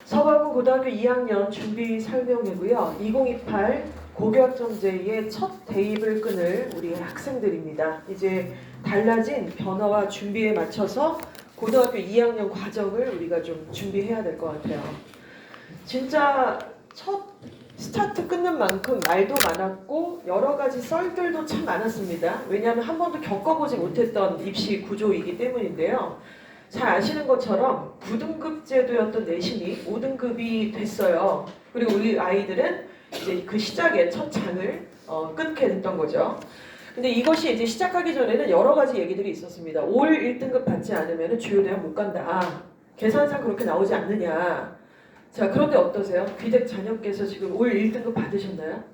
서울고 고등학교 2학년 준비 설명회고요. 2028 고교학점제의 첫 대입을 끊을 우리 학생들입니다. 이제 달라진 변화와 준비에 맞춰서 고등학교 2학년 과정을 우리가 좀 준비해야 될 것 같아요. 진짜 첫 스타트 끊는 만큼 말도 많았고 여러 가지 썰들도 참 많았습니다. 왜냐하면 한 번도 겪어보지 못했던 입시 구조이기 때문인데요. 잘 아시는 것처럼 9등급 제도였던 내신이 5등급이 됐어요. 그리고 우리 아이들은 이제 그 시작에 첫 장을 끊게 됐던 거죠. 근데 이것이 이제 시작하기 전에는 여러 가지 얘기들이 있었습니다. 올 1등급 받지 않으면 주요대학 못 간다. 계산상 그렇게 나오지 않느냐. 자, 그런데 어떠세요? 귀댁 자녀께서 지금 올 1등급 받으셨나요?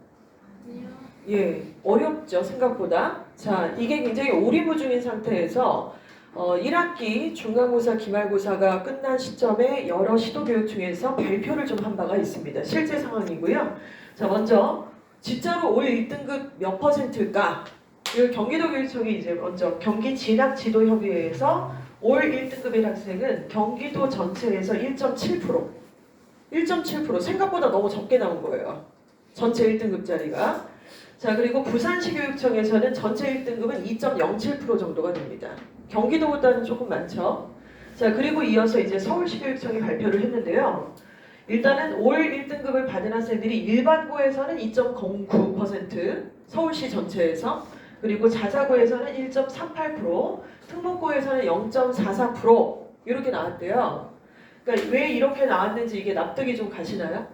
아니요. 예, 어렵죠, 생각보다. 자, 이게 굉장히 오리무중인 상태에서 1학기 중간고사, 기말고사가 끝난 시점에 여러 시도교육 중에서 발표를 좀 한 바가 있습니다. 실제 상황이고요. 자, 먼저 진짜로 올 1등급 몇 %일까? 이 경기도교육청이 이제 먼저 경기진학지도협의회에서 올 1등급의 학생은 경기도 전체에서 1.7%. 1.7% 생각보다 너무 적게 나온 거예요. 전체 1등급짜리가. 자, 그리고 부산시교육청에서는 전체 1등급은 2.07% 정도가 됩니다. 경기도보다는 조금 많죠. 자, 그리고 이어서 이제 서울시교육청이 발표를 했는데요. 일단은 올 1등급을 받은 학생들이 일반고에서는 2.09%, 서울시 전체에서, 그리고 자사고에서는 1.38%, 특목고에서는 0.44% 이렇게 나왔대요. 그러니까 왜 이렇게 나왔는지 이게 납득이 좀 가시나요?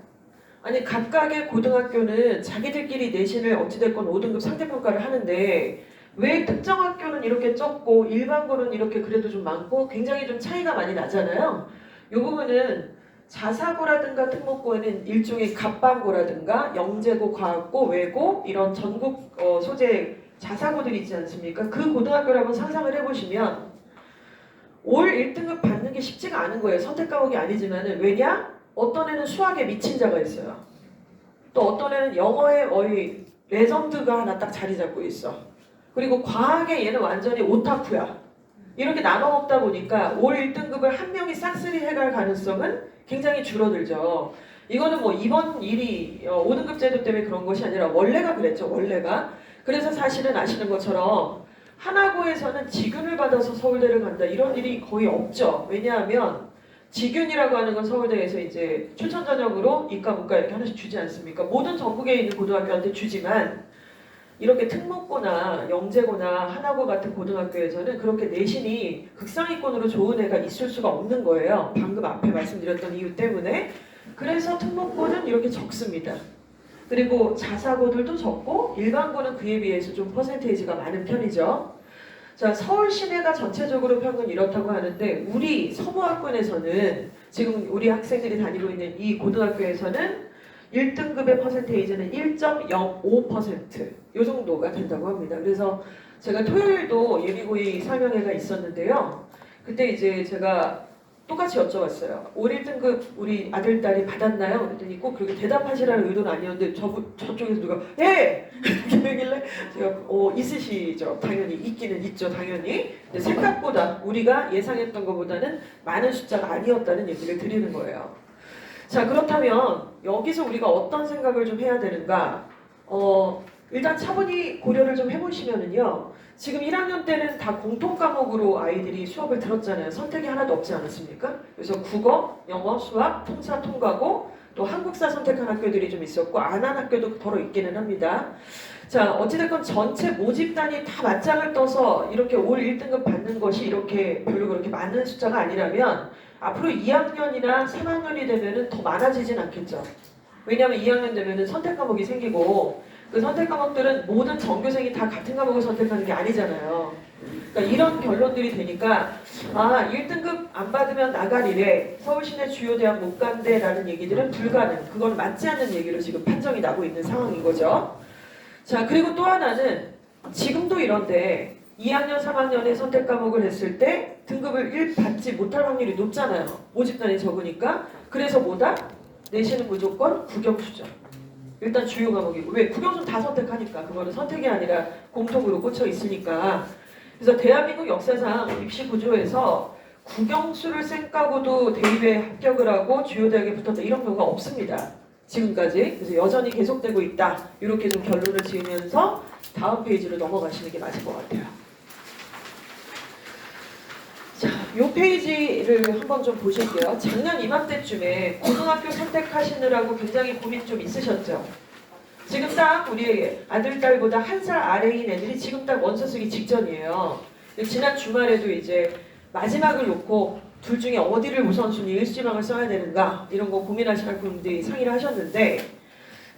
아니, 각각의 고등학교는 자기들끼리 내신을 어찌됐건 5등급 상대평가를 하는데 왜 특정 학교는 이렇게 적고 일반고는 이렇게 그래도 좀 많고 굉장히 좀 차이가 많이 나잖아요. 이 부분은 자사고라든가 특목고에는 일종의 갑반고라든가 영재고, 과학고, 외고 이런 전국 소재 자사고들이 있지 않습니까? 그 고등학교를 한번 상상을 해보시면 올 1등급 받는 게 쉽지가 않은 거예요. 선택 과목이 아니지만은. 왜냐? 어떤 애는 수학에 미친 자가 있어요. 또 어떤 애는 영어에 거의 레전드가 하나 딱 자리 잡고 있어. 그리고 과학에 얘는 완전히 오타쿠야. 이렇게 나눠 먹다 보니까 올 1등급을 한 명이 싹쓸이 해갈 가능성은 굉장히 줄어들죠. 이거는 뭐 이번 일이 5등급 제도 때문에 그런 것이 아니라 원래가 그랬죠. 원래가. 그래서 사실은 아시는 것처럼 하나고에서는 지균을 받아서 서울대를 간다 이런 일이 거의 없죠. 왜냐하면 지균이라고 하는 건 서울대에서 이제 추천 전형으로 이과 문과 이렇게 하나씩 주지 않습니까? 모든 전국에 있는 고등학교한테 주지만 이렇게 특목고나 영재고나 하나고 같은 고등학교에서는 그렇게 내신이 극상위권으로 좋은 애가 있을 수가 없는 거예요. 방금 앞에 말씀드렸던 이유 때문에. 그래서 특목고는 이렇게 적습니다. 그리고 자사고들도 적고 일반고는 그에 비해서 좀 퍼센테이지가 많은 편이죠. 자, 서울 시내가 전체적으로 평균 이렇다고 하는데 우리 서부학군에서는 지금 우리 학생들이 다니고 있는 이 고등학교에서는 1등급의 퍼센테이지는 1.05%, 이 정도가 된다고 합니다. 그래서 제가 토요일도 예비고의 설명회가 있었는데요. 그때 이제 제가 똑같이 여쭤봤어요. 올 1등급 우리 아들, 딸이 받았나요? 그랬더니 꼭 그렇게 대답하시라는 의도는 아니었는데 저쪽에서 누가 예! 이렇게 하길래 제가 있으시죠. 당연히 있기는 있죠. 당연히. 근데 생각보다 우리가 예상했던 것보다는 많은 숫자가 아니었다는 얘기를 드리는 거예요. 자, 그렇다면 여기서 우리가 어떤 생각을 좀 해야 되는가? 일단 차분히 고려를 좀 해보시면은요. 지금 1학년 때는 다 공통 과목으로 아이들이 수업을 들었잖아요. 선택이 하나도 없지 않았습니까? 그래서 국어, 영어, 수학, 통사, 통과고 또 한국사 선택한 학교들이 좀 있었고 안 한 학교도 더러 있기는 합니다. 자, 어찌됐건 전체 모집단이 다 맞짱을 떠서 이렇게 올 1등급 받는 것이 이렇게 별로 그렇게 많은 숫자가 아니라면 앞으로 2학년이나 3학년이 되면은 더 많아지진 않겠죠. 왜냐하면 2학년 되면은 선택 과목이 생기고 그 선택 과목들은 모든 전교생이 다 같은 과목을 선택하는 게 아니잖아요. 그러니까 이런 결론들이 되니까 1등급 안 받으면 나가리래. 서울시내 주요 대학 못 간대라는 얘기들은 불가능. 그건 맞지 않는 얘기로 지금 판정이 나고 있는 상황인 거죠. 자, 그리고 또 하나는 지금도 이런데 2학년, 3학년에 선택 과목을 했을 때 등급을 1 받지 못할 확률이 높잖아요. 모집단이 적으니까. 그래서 뭐다? 내신은 무조건 국영수죠. 일단 주요 과목이고. 왜? 국영수는 다 선택하니까. 그거는 선택이 아니라 공통으로 꽂혀 있으니까. 그래서 대한민국 역사상 입시 구조에서 국영수를 쌩까고도 대입에 합격을 하고 주요 대학에 붙었다 이런 경우가 없습니다. 지금까지. 그래서 여전히 계속되고 있다. 이렇게 좀 결론을 지으면서 다음 페이지로 넘어가시는 게 맞을 것 같아요. 자, 이 페이지를 한번 좀 보실게요. 작년 이맘때쯤에 고등학교 선택하시느라고 굉장히 고민 좀 있으셨죠? 지금 딱 우리 아들, 딸보다 한 살 아래인 애들이 지금 딱 원서 쓰기 직전이에요. 지난 주말에도 이제 마지막을 놓고 둘 중에 어디를 우선순위 일지망을 써야 되는가 이런 거 고민하시는 분들이 상의를 하셨는데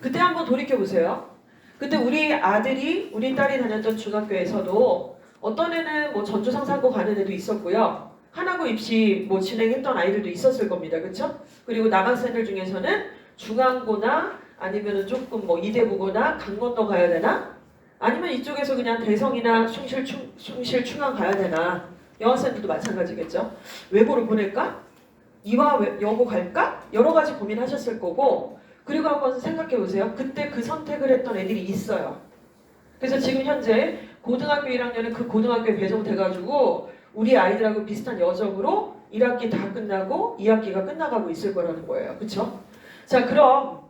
그때 한번 돌이켜보세요. 그때 우리 아들이 우리 딸이 다녔던 중학교에서도 어떤 애는 뭐 전주 상산고 가는 애도 있었고요. 하나고 입시 뭐 진행했던 아이들도 있었을 겁니다. 그렇죠? 그리고 남학생들 중에서는 중앙고나 아니면은 조금 뭐 이대부고나 강 건너 가야 되나? 아니면 이쪽에서 그냥 대성이나 숭실 충암 가야 되나? 여학생들도 마찬가지겠죠. 외고를 보낼까? 이화 여고 갈까? 여러 가지 고민하셨을 거고 그리고 한번 생각해 보세요. 그때 그 선택을 했던 애들이 있어요. 그래서 지금 현재 고등학교 1학년은 그 고등학교에 배정돼가지고 우리 아이들하고 비슷한 여정으로 1학기 다 끝나고 2학기가 끝나가고 있을 거라는 거예요. 그쵸? 자, 그럼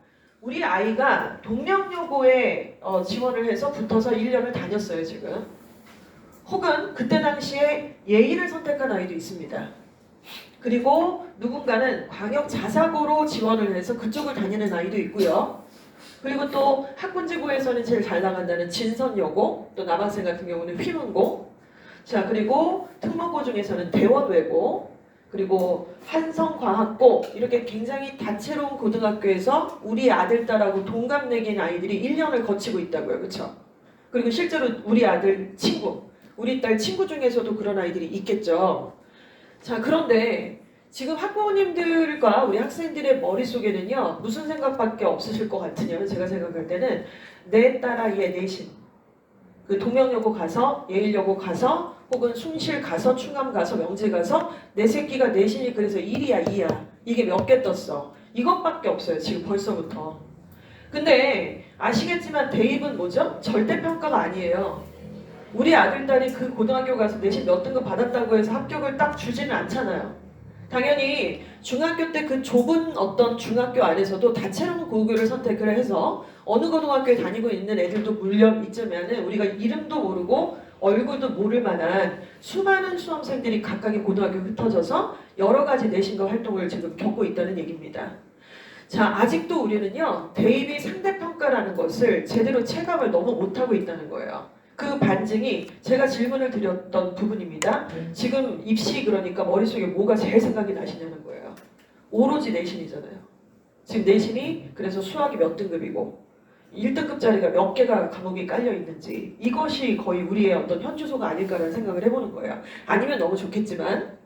우리 아이가 동명여고에 지원을 해서 붙어서 1년을 다녔어요, 지금. 혹은 그때 당시에 예의를 선택한 아이도 있습니다. 그리고 누군가는 광역 자사고로 지원을 해서 그쪽을 다니는 아이도 있고요. 그리고 또 학군지구에서는 제일 잘 나간다는 진선여고, 또 남학생 같은 경우는 휘문고, 자 그리고 특목고 중에서는 대원외고, 그리고 한성과학고 이렇게 굉장히 다채로운 고등학교에서 우리 아들, 딸하고 동갑내기인 아이들이 1년을 거치고 있다고요. 그렇죠? 그리고 실제로 우리 아들 친구, 우리 딸 친구 중에서도 그런 아이들이 있겠죠. 자, 그런데 지금 학부모님들과 우리 학생들의 머릿속에는요 무슨 생각밖에 없으실 것 같으냐면 제가 생각할 때는 내 딸아이의 내신 그 동명여고 가서 예일여고 가서 혹은 숭실 가서 충암 가서 명지 가서 내 새끼가 내신이 그래서 1이야 2야 이게 몇 개 떴어 이것밖에 없어요 지금 벌써부터. 근데 아시겠지만 대입은 뭐죠? 절대평가가 아니에요. 우리 아들 딸이 그 고등학교 가서 내신 몇 등급 받았다고 해서 합격을 딱 주지는 않잖아요. 당연히 중학교 때 그 좁은 어떤 중학교 안에서도 다채로운 고교를 선택을 해서 어느 고등학교에 다니고 있는 애들도 물론 있자면은 우리가 이름도 모르고 얼굴도 모를 만한 수많은 수험생들이 각각의 고등학교에 흩어져서 여러 가지 내신과 활동을 지금 겪고 있다는 얘기입니다. 자, 아직도 우리는요 대입이 상대평가라는 것을 제대로 체감을 너무 못하고 있다는 거예요. 그 반증이 제가 질문을 드렸던 부분입니다. 지금 입시 그러니까 머릿속에 뭐가 제일 생각이 나시냐는 거예요. 오로지 내신이잖아요. 지금 내신이 그래서 수학이 몇 등급이고 1등급짜리가 몇 개가 과목이 깔려 있는지 이것이 거의 우리의 어떤 현주소가 아닐까라는 생각을 해보는 거예요. 아니면 너무 좋겠지만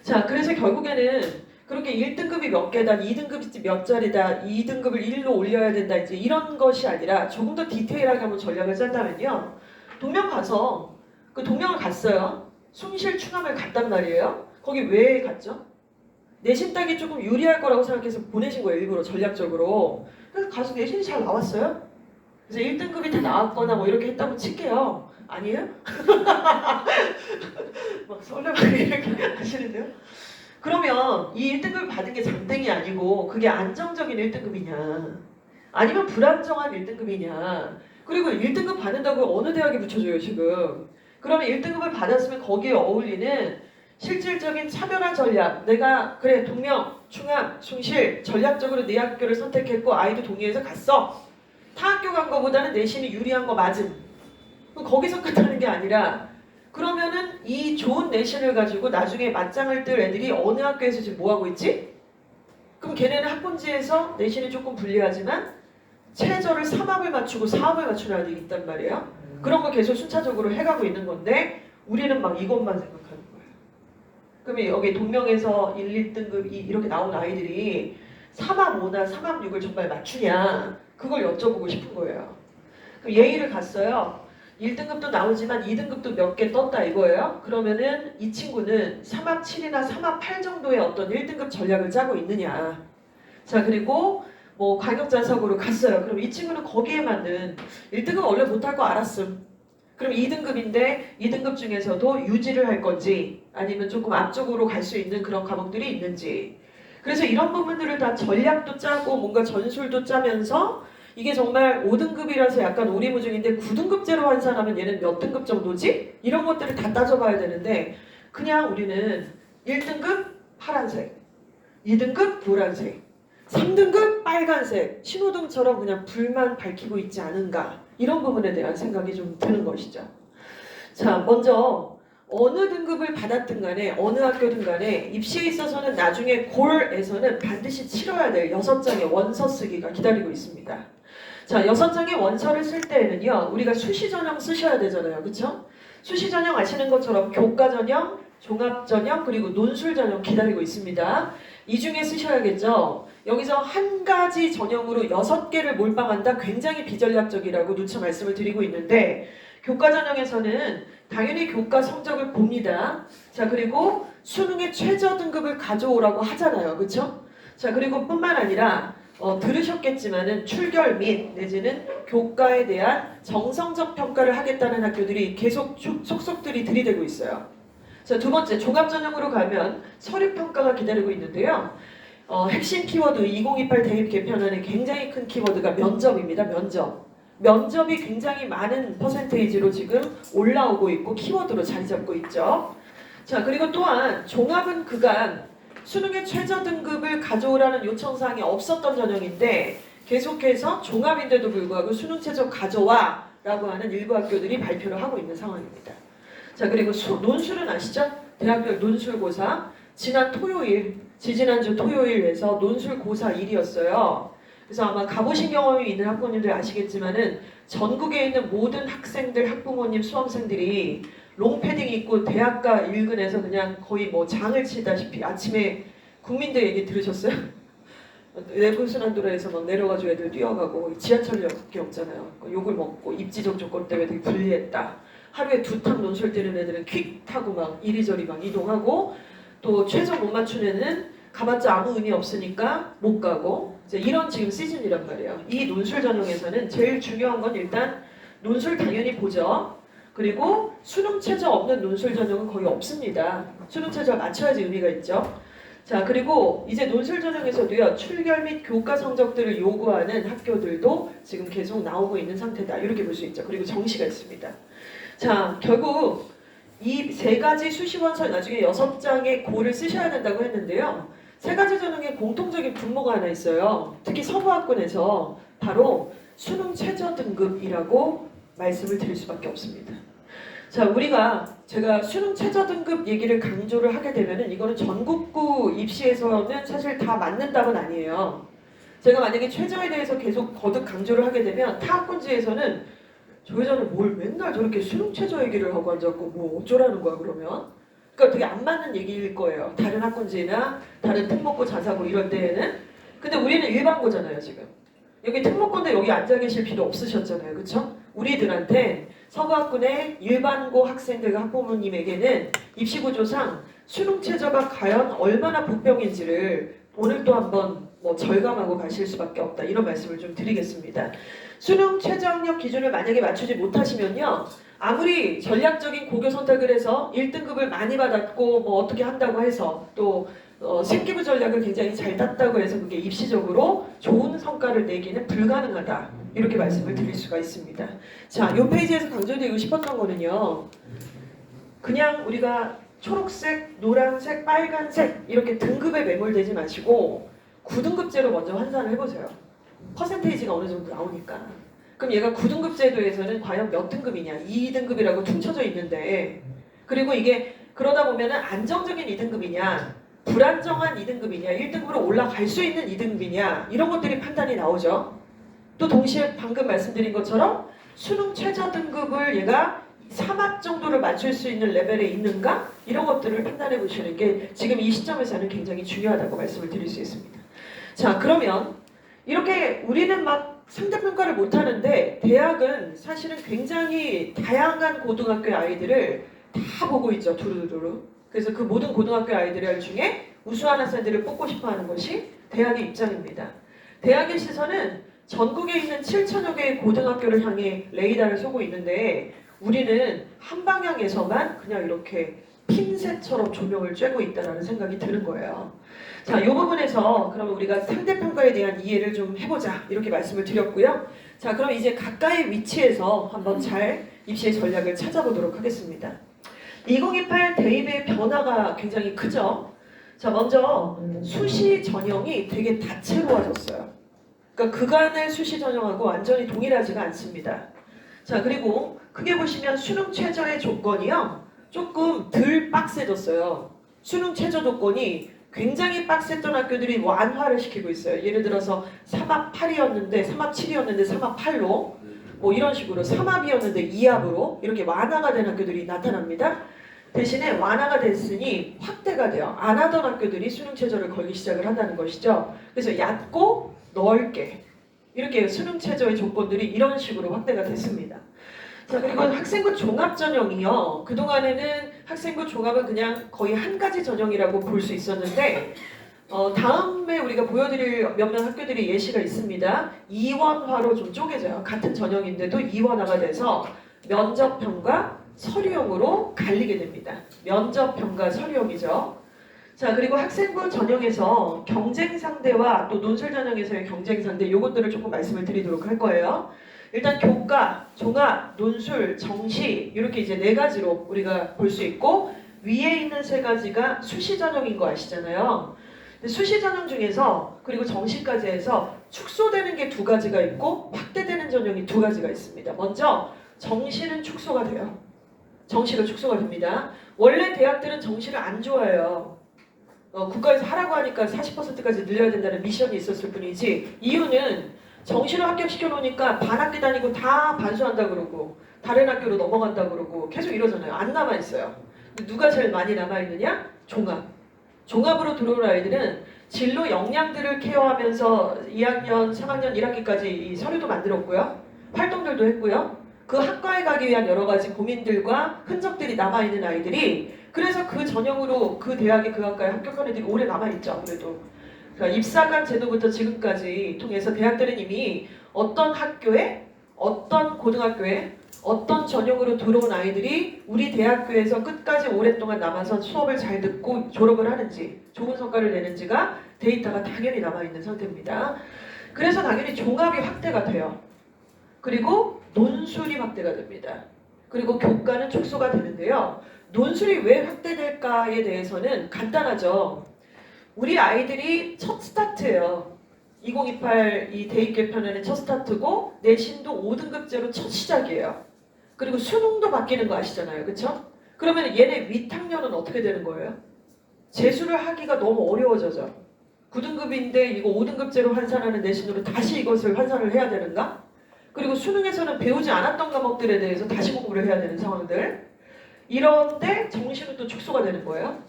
자 그래서 결국에는 그렇게 1등급이 몇 개다, 2등급이 몇 자리다, 2등급을 1로 올려야 된다 이제 이런 것이 아니라 조금 더 디테일하게 한번 전략을 짠다면요. 동명 가서 그 동명을 갔어요. 숭실 충암을 갔단 말이에요. 거기 왜 갔죠? 내신 따기 조금 유리할 거라고 생각해서 보내신 거예요. 일부러 전략적으로. 그래서 가서 내신이 잘 나왔어요. 그래서 1등급이 다 나왔거나 뭐 이렇게 했다고 칠게요. 아니에요? 막 설레발이 이렇게 하시는데요. 그러면 이 1등급을 받은 게 장땡이 아니고 그게 안정적인 1등급이냐 아니면 불안정한 1등급이냐 그리고 1등급 받는다고 어느 대학에 붙여줘요 지금. 그러면 1등급을 받았으면 거기에 어울리는 실질적인 차별화 전략 내가 그래 동명, 충암, 숭실 전략적으로 네 학교를 선택했고 아이도 동의해서 갔어. 타 학교 간 거보다는 내신이 유리한 거 맞음. 거기서 끝나는 게 아니라 그러면은 이 좋은 내신을 가지고 나중에 맞짱을 뜰 애들이 어느 학교에서 지금 뭐하고 있지? 그럼 걔네는 학군지에서 내신이 조금 불리하지만 최저를 3합을 맞추고 4합을 맞추는 아이들이 있단 말이에요. 그런 거 계속 순차적으로 해가고 있는 건데 우리는 막 이것만 생각하는 거예요. 그러면 여기 동명에서 1, 2등급 이렇게 나온 아이들이 3합 5나 3합 6을 정말 맞추냐 그걸 여쭤보고 싶은 거예요. 그럼 예의를 갔어요. 1등급도 나오지만 2등급도 몇 개 떴다 이거예요. 그러면은 이 친구는 3합 7이나 3합 8 정도의 어떤 1등급 전략을 짜고 있느냐. 자 그리고 뭐 가격자석으로 갔어요. 그럼 이 친구는 거기에 맞는 1등급 원래 못할 거 알았음. 그럼 2등급인데 2등급 중에서도 유지를 할 건지 아니면 조금 앞쪽으로 갈 수 있는 그런 과목들이 있는지. 그래서 이런 부분들을 다 전략도 짜고 뭔가 전술도 짜면서 이게 정말 5등급이라서 약간 오리무중인데 9등급제로 환산하면 얘는 몇 등급 정도지? 이런 것들을 다 따져봐야 되는데 그냥 우리는 1등급 파란색, 2등급 노란색, 3등급 빨간색, 신호등처럼 그냥 불만 밝히고 있지 않은가, 이런 부분에 대한 생각이 좀 드는 것이죠. 자, 먼저 어느 등급을 받았든 간에 어느 학교든 간에 입시에 있어서는 나중에 골에서는 반드시 치러야 될 6장의 원서 쓰기가 기다리고 있습니다. 자, 6장의 원서를 쓸 때에는요, 우리가 수시 전형 쓰셔야 되잖아요. 그쵸? 수시 전형 아시는 것처럼 교과 전형, 종합 전형, 그리고 논술 전형 기다리고 있습니다. 이 중에 쓰셔야겠죠? 여기서 한 가지 전형으로 6개를 몰빵한다? 굉장히 비전략적이라고 누차 말씀을 드리고 있는데, 교과 전형에서는 당연히 교과 성적을 봅니다. 자, 그리고 수능의 최저 등급을 가져오라고 하잖아요. 그쵸? 자, 그리고 뿐만 아니라 들으셨겠지만은 출결 및 내지는 교과에 대한 정성적 평가를 하겠다는 학교들이 계속 속속들이 들이대고 있어요. 자, 두 번째, 종합 전형으로 가면 서류 평가가 기다리고 있는데요. 핵심 키워드 2028 대입 개편안의 굉장히 큰 키워드가 면접입니다. 면접. 면접이 굉장히 많은 퍼센테이지로 지금 올라오고 있고 키워드로 자리 잡고 있죠. 자, 그리고 또한 종합은 그간 수능의 최저 등급을 가져오라는 요청사항이 없었던 전형인데 계속해서 종합인데도 불구하고 수능 최저 가져와 라고 하는 일부 학교들이 발표를 하고 있는 상황입니다. 자, 그리고 논술은 아시죠? 대학별 논술고사 지난 토요일, 지지난주 토요일에서 논술고사 일이었어요. 그래서 아마 가보신 경험이 있는 학부모님들 아시겠지만은 전국에 있는 모든 학생들, 학부모님, 수험생들이 롱패딩 입고 대학가 인근에서 그냥 거의 뭐 장을 치다시피 아침에 국민대 얘기 들으셨어요? 내부순환도로에서 막 내려가지고 애들 뛰어가고 지하철역밖에 없잖아요. 욕을 먹고 입지적 조건 때문에 되게 불리했다. 하루에 2趟 논술 뛰는 애들은 퀵 타고 막 이리저리 막 이동하고 또 최저 못 맞춘 애는 가봤자 아무 의미 없으니까 못 가고 이제 이런 지금 시즌이란 말이에요. 이 논술 전형에서는 제일 중요한 건 일단 논술 당연히 보죠. 그리고 수능 최저 없는 논술 전형은 거의 없습니다. 수능 최저 맞춰야지 의미가 있죠. 자, 그리고 이제 논술 전형에서도요, 출결 및 교과 성적들을 요구하는 학교들도 지금 계속 나오고 있는 상태다. 이렇게 볼 수 있죠. 그리고 정시가 있습니다. 자, 결국 이 3가지 수시원서 나중에 6장의 고를 쓰셔야 된다고 했는데요. 3가지 전형에 공통적인 분모가 하나 있어요. 특히 서부학군에서 바로 수능 최저 등급이라고 말씀을 드릴 수밖에 없습니다. 자, 제가 수능 최저 등급 얘기를 강조를 하게 되면은 이거는 전국구 입시에서는 사실 다 맞는 답은 아니에요. 제가 만약에 최저에 대해서 계속 거듭 강조를 하게 되면 타 학군지에서는 저 여자는 뭘 맨날 저렇게 수능 최저 얘기를 하고 앉았고 뭐 어쩌라는 거야 그러면? 그러니까 되게 안 맞는 얘기일 거예요. 다른 학군지나 다른 특목고 자사고 이럴 때에는. 근데 우리는 일반고잖아요 지금. 여기 특목고인데 여기 앉아 계실 필요 없으셨잖아요. 그쵸? 우리들한테 서부학군의 일반고 학생들과 학부모님에게는 입시구조상 수능 최저가 과연 얼마나 복병인지를 오늘 또 한번 절감하고 가실 수밖에 없다. 이런 말씀을 좀 드리겠습니다. 수능 최저학력 기준을 만약에 맞추지 못하시면요. 아무리 전략적인 고교 선택을 해서 1등급을 많이 받았고 어떻게 한다고 해서 또 생기부 전략을 굉장히 잘 땄다고 해서 그게 입시적으로 좋은 성과를 내기는 불가능하다. 이렇게 말씀을 드릴 수가 있습니다. 자, 이 페이지에서 강조드리고 싶었던 거는요. 그냥 우리가 초록색, 노란색, 빨간색 이렇게 등급에 매몰되지 마시고 9등급제로 먼저 환산을 해보세요. 퍼센테이지가 어느 정도 나오니까. 그럼 얘가 9등급 제도에서는 과연 몇 등급이냐? 2등급이라고 퉁쳐져 있는데 그리고 이게 그러다 보면은 안정적인 2등급이냐? 불안정한 2등급이냐? 1등급으로 올라갈 수 있는 2등급이냐? 이런 것들이 판단이 나오죠. 또 동시에 방금 말씀드린 것처럼 수능 최저 등급을 얘가 3합 정도를 맞출 수 있는 레벨에 있는가? 이런 것들을 판단해 보시는 게 지금 이 시점에서는 굉장히 중요하다고 말씀을 드릴 수 있습니다. 자, 그러면 이렇게 우리는 막 상대평가를 못하는데 대학은 사실은 굉장히 다양한 고등학교의 아이들을 다 보고 있죠. 두루두루. 그래서 그 모든 고등학교 아이들 중에 우수한 학생들을 뽑고 싶어하는 것이 대학의 입장입니다. 대학의 시선은 전국에 있는 7천여 개의 고등학교를 향해 레이더를 쏘고 있는데 우리는 한 방향에서만 그냥 이렇게 핀셋처럼 조명을 쬐고 있다는 생각이 드는 거예요. 자, 이 부분에서 그러면 우리가 상대평가에 대한 이해를 좀 해보자 이렇게 말씀을 드렸고요. 자, 그럼 이제 가까이 위치해서 한번 잘 입시의 전략을 찾아보도록 하겠습니다. 2028 대입의 변화가 굉장히 크죠. 자, 먼저 수시 전형이 되게 다채로워졌어요. 그러니까 그간의 수시 전형하고 완전히 동일하지가 않습니다. 자, 그리고 크게 보시면 수능 최저의 조건이요, 조금 덜 빡세졌어요. 수능 최저 조건이 굉장히 빡셌던 학교들이 완화를 시키고 있어요. 예를 들어서 3합 8이었는데 3합 7이었는데 3합 8로 뭐 이런 식으로 3합이었는데 2합으로 이렇게 완화가 된 학교들이 나타납니다. 대신에 완화가 됐으니 확대가 돼요. 안 하던 학교들이 수능 최저를 걸기 시작을 한다는 것이죠. 그래서 얕고 넓게 이렇게 수능 최저의 조건들이 이런 식으로 확대가 됐습니다. 자, 그리고 학생부 종합 전형이요. 그동안에는 학생부 종합은 그냥 거의 한 가지 전형이라고 볼 수 있었는데 다음에 우리가 보여드릴 몇몇 학교들이 예시가 있습니다. 이원화로 좀 쪼개져요. 같은 전형인데도 이원화가 돼서 면접형과 서류형으로 갈리게 됩니다. 면접형과 서류형이죠. 자, 그리고 학생부 전형에서 경쟁 상대와 또 논술 전형에서의 경쟁 상대 요것들을 조금 말씀을 드리도록 할 거예요. 일단 교과, 종합, 논술, 정시 이렇게 이제 네 가지로 우리가 볼 수 있고 위에 있는 세 가지가 수시 전형인 거 아시잖아요. 수시 전형 중에서 그리고 정시까지 해서 축소되는 게 두 가지가 있고 확대되는 전형이 두 가지가 있습니다. 먼저 정시는 축소가 돼요. 정시가 축소가 됩니다. 원래 대학들은 정시를 안 좋아해요. 국가에서 하라고 하니까 40%까지 늘려야 된다는 미션이 있었을 뿐이지, 이유는 정시로 합격시켜 놓으니까 반학기 다니고 다 반수한다 그러고 다른 학교로 넘어간다 그러고 계속 이러잖아요. 안 남아있어요. 누가 제일 많이 남아있느냐? 종합. 종합으로 들어올 아이들은 진로 역량들을 케어하면서 2학년, 3학년, 1학기까지 이 서류도 만들었고요. 활동들도 했고요. 그 학과에 가기 위한 여러 가지 고민들과 흔적들이 남아있는 아이들이, 그래서 그 전형으로 그 대학에 그 학과에 합격한 애들이 오래 남아있죠. 아무래도. 그러니까 입사관 제도부터 지금까지 통해서 대학들은 이미 어떤 학교에, 어떤 고등학교에, 어떤 전형으로 들어온 아이들이 우리 대학교에서 끝까지 오랫동안 남아서 수업을 잘 듣고 졸업을 하는지, 좋은 성과를 내는지가 데이터가 당연히 남아있는 상태입니다. 그래서 당연히 종합이 확대가 돼요. 그리고 논술이 확대가 됩니다. 그리고 교과는 축소가 되는데요. 논술이 왜 확대될까에 대해서는 간단하죠. 우리 아이들이 첫 스타트예요. 2028 이 대입 개편에는 첫 스타트고 내신도 5등급제로 첫 시작이에요. 그리고 수능도 바뀌는 거 아시잖아요. 그쵸? 그러면 얘네 윗학년은 어떻게 되는 거예요? 재수를 하기가 너무 어려워져죠. 9등급인데 이거 5등급제로 환산하는 내신으로 다시 이것을 환산을 해야 되는가? 그리고 수능에서는 배우지 않았던 과목들에 대해서 다시 공부를 해야 되는 상황들. 이런데 정시는 또 축소가 되는 거예요.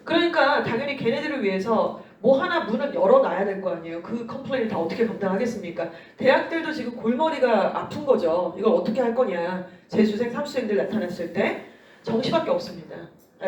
그러니까 당연히 걔네들을 위해서 뭐 하나 문을 열어놔야 될 거 아니에요. 그 컴플레인을 다 어떻게 감당하겠습니까? 대학들도 지금 골머리가 아픈 거죠. 이걸 어떻게 할 거냐. 재수생, 삼수생들 나타났을 때 정시밖에 없습니다.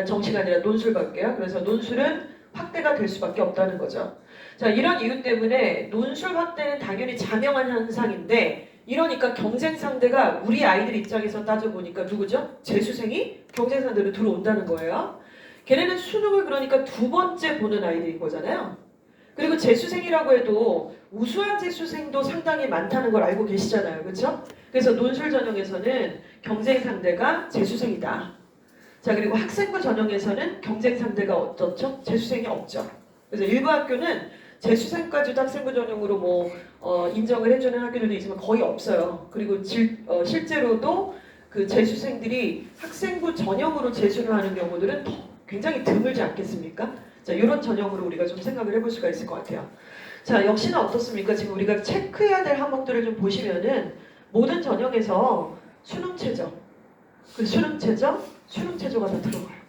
정시가 아니라 논술밖에요. 그래서 논술은 확대가 될 수밖에 없다는 거죠. 자, 이런 이유 때문에 논술 확대는 당연히 자명한 현상인데, 이러니까 경쟁 상대가 우리 아이들 입장에서 따져보니까 누구죠? 재수생이 경쟁 상대로 들어온다는 거예요. 걔네는 수능을 그러니까 두 번째 보는 아이들인 거잖아요. 그리고 재수생이라고 해도 우수한 재수생도 상당히 많다는 걸 알고 계시잖아요. 그렇죠? 그래서 논술 전형에서는 경쟁 상대가 재수생이다. 자, 그리고 학생부 전형에서는 경쟁 상대가 어떻죠? 재수생이 없죠. 그래서 일부 학교는 재수생까지도 학생부 전형으로 인정을 해주는 학교들도 있지만 거의 없어요. 그리고 실제로도 그 재수생들이 학생부 전형으로 재수를 하는 경우들은 굉장히 드물지 않겠습니까? 자, 이런 전형으로 우리가 좀 생각을 해볼 수가 있을 것 같아요. 자, 역시나 어떻습니까? 지금 우리가 체크해야 될 항목들을 좀 보시면은 모든 전형에서 수능 최저, 그 수능 최저가 다 들어가요.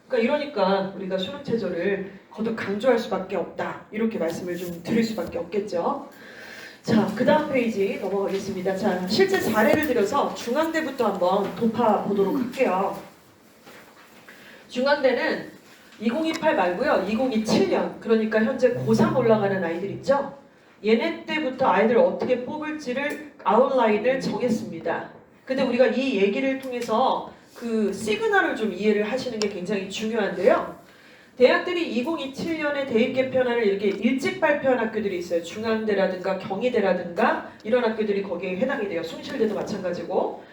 그러니까 이러니까 우리가 수능 최저를 거듭 강조할 수밖에 없다. 이렇게 말씀을 좀 드릴 수밖에 없겠죠. 자, 그 다음 페이지 넘어가겠습니다. 자, 실제 사례를 들여서 중앙대부터 한번 돌파 보도록 할게요. 중앙대는 2028 말고요. 2027년, 그러니까 현재 고3 올라가는 아이들 있죠? 얘네 때부터 아이들 어떻게 뽑을지를 아웃라인을 정했습니다. 근데 우리가 이 얘기를 통해서 그 시그널을 좀 이해를 하시는 게 굉장히 중요한데요. 대학들이 2027년에 대입 개편안을 이렇게 일찍 발표한 학교들이 있어요. 중앙대라든가 경희대라든가 이런 학교들이 거기에 해당이 돼요. 숭실대도 마찬가지고.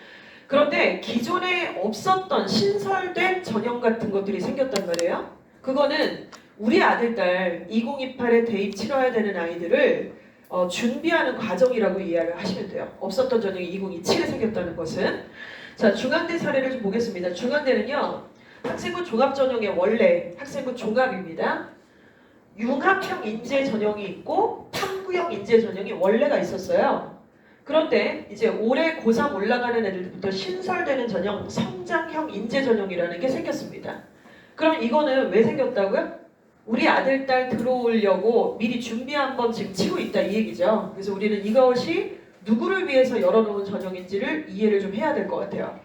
그런데 기존에 없었던 신설된 전형 같은 것들이 생겼단 말이에요. 그거는 우리 아들, 딸 2028에 대입 치러야 되는 아이들을 준비하는 과정이라고 이해를 하시면 돼요. 없었던 전형이 2027에 생겼다는 것은. 자, 중앙대 사례를 좀 보겠습니다. 중앙대는요. 학생부 종합 전형의 원래 학생부 종합입니다. 융합형 인재 전형이 있고 탐구형 인재 전형이 원래가 있었어요. 그런데 이제 올해 고3 올라가는 애들부터 신설되는 전형 성장형 인재 전형이라는 게 생겼습니다. 그럼 이거는 왜 생겼다고요? 우리 아들, 딸 들어오려고 미리 준비 한번 지금 치고 있다 이 얘기죠. 그래서 우리는 이것이 누구를 위해서 열어놓은 전형인지를 이해를 좀 해야 될 것 같아요.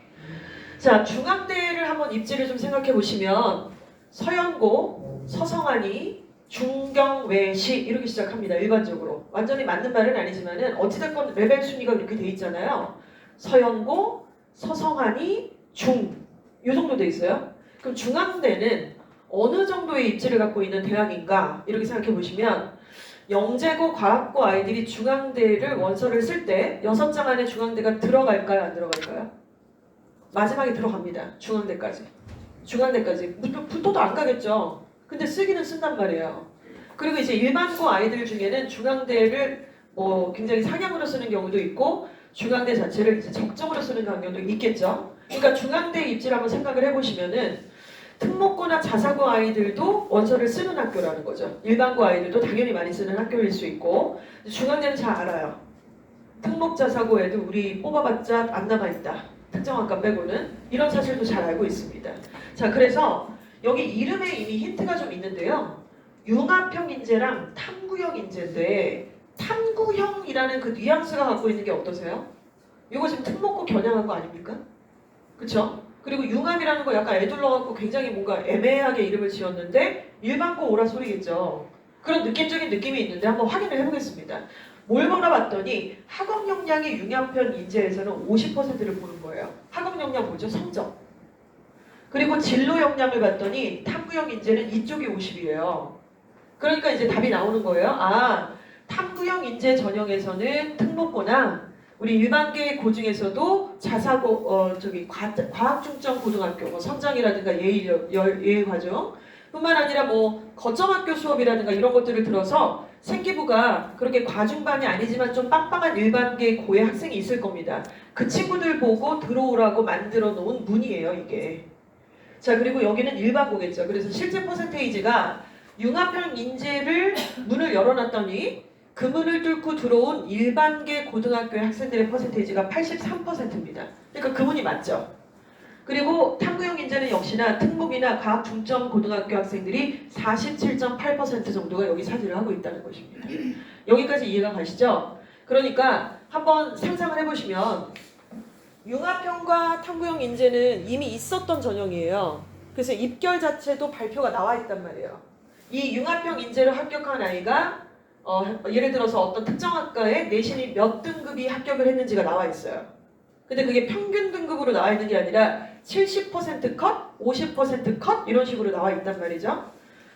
자, 중앙대를 한번 입지를 좀 생각해 보시면 서연고, 서성안이, 중경외시 이렇게 시작합니다. 일반적으로. 완전히 맞는 말은 아니지만은 어찌됐건 레벨 순위가 이렇게 돼 있잖아요. 서연고, 서성안이, 중. 이 정도 돼 있어요. 그럼 중앙대는 어느 정도의 입지를 갖고 있는 대학인가 이렇게 생각해 보시면 영재고 과학고 아이들이 중앙대를 원서를 쓸 때 6장 안에 중앙대가 들어갈까요? 안 들어갈까요? 마지막에 들어갑니다. 중앙대까지. 중앙대까지. 붙어도 안 가겠죠. 근데 쓰기는 쓴단 말이에요. 그리고 이제 일반고 아이들 중에는 중앙대를 굉장히 상향으로 쓰는 경우도 있고 중앙대 자체를 이제 적정으로 쓰는 경우도 있겠죠. 그러니까 중앙대 입지를 한번 생각을 해보시면은 특목고나 자사고 아이들도 원서를 쓰는 학교라는 거죠. 일반고 아이들도 당연히 많이 쓰는 학교일 수 있고 중앙대는 잘 알아요. 특목 자사고 애들 우리 뽑아봤자 안 남아있다. 특정학과 빼고는 이런 사실도 잘 알고 있습니다. 자, 그래서 여기 이름에 이미 힌트가 좀 있는데요. 융합형 인재랑 탐구형 인재인데 탐구형이라는 그 뉘앙스가 갖고 있는 게 어떠세요? 이거 지금 특목고 겨냥한 거 아닙니까? 그쵸? 그리고 융합이라는 거 약간 애둘러갖고 굉장히 뭔가 애매하게 이름을 지었는데 일반고 오라 소리겠죠. 그런 느낌적인 느낌이 있는데 한번 확인을 해보겠습니다. 뭘 걸어봤더니 학업 역량이 융합형 인재에서는 50%를 보는 거예요. 학업 역량 뭐죠? 성적. 그리고 진로 역량을 봤더니 탐구형 인재는 이쪽이 50이에요. 그러니까 이제 답이 나오는 거예요. 아, 탐구형 인재 전형에서는 특목고나 우리 일반계 고중에서도 자사고 과학 중점 고등학교 뭐 선장이라든가 예의 과정 뿐만 아니라 뭐 거점학교 수업이라든가 이런 것들을 들어서 생기부가 그렇게 과중반이 아니지만 좀 빵빵한 일반계 고의 학생이 있을 겁니다. 그 친구들 보고 들어오라고 만들어 놓은 문이에요, 이게. 자, 그리고 여기는 일반고겠죠. 그래서 실제 퍼센테이지가 융합형 인재를 문을 열어놨더니 그 문을 뚫고 들어온 일반계 고등학교의 학생들의 퍼센테이지가 83%입니다. 그러니까 그 문이 맞죠. 그리고 탐구형 인재는 역시나 특목이나 과학 중점 고등학교 학생들이 47.8% 정도가 여기 차지를 하고 있다는 것입니다. 여기까지 이해가 가시죠? 그러니까 한번 상상을 해보시면 융합형과 탐구형 인재는 이미 있었던 전형이에요. 그래서 입결 자체도 발표가 나와 있단 말이에요. 이 융합형 인재를 합격한 아이가 예를 들어서 어떤 특정 학과에 내신이 몇 등급이 합격을 했는지가 나와 있어요. 근데 그게 평균 등급으로 나와 있는 게 아니라 70% 컷, 50% 컷 이런 식으로 나와 있단 말이죠.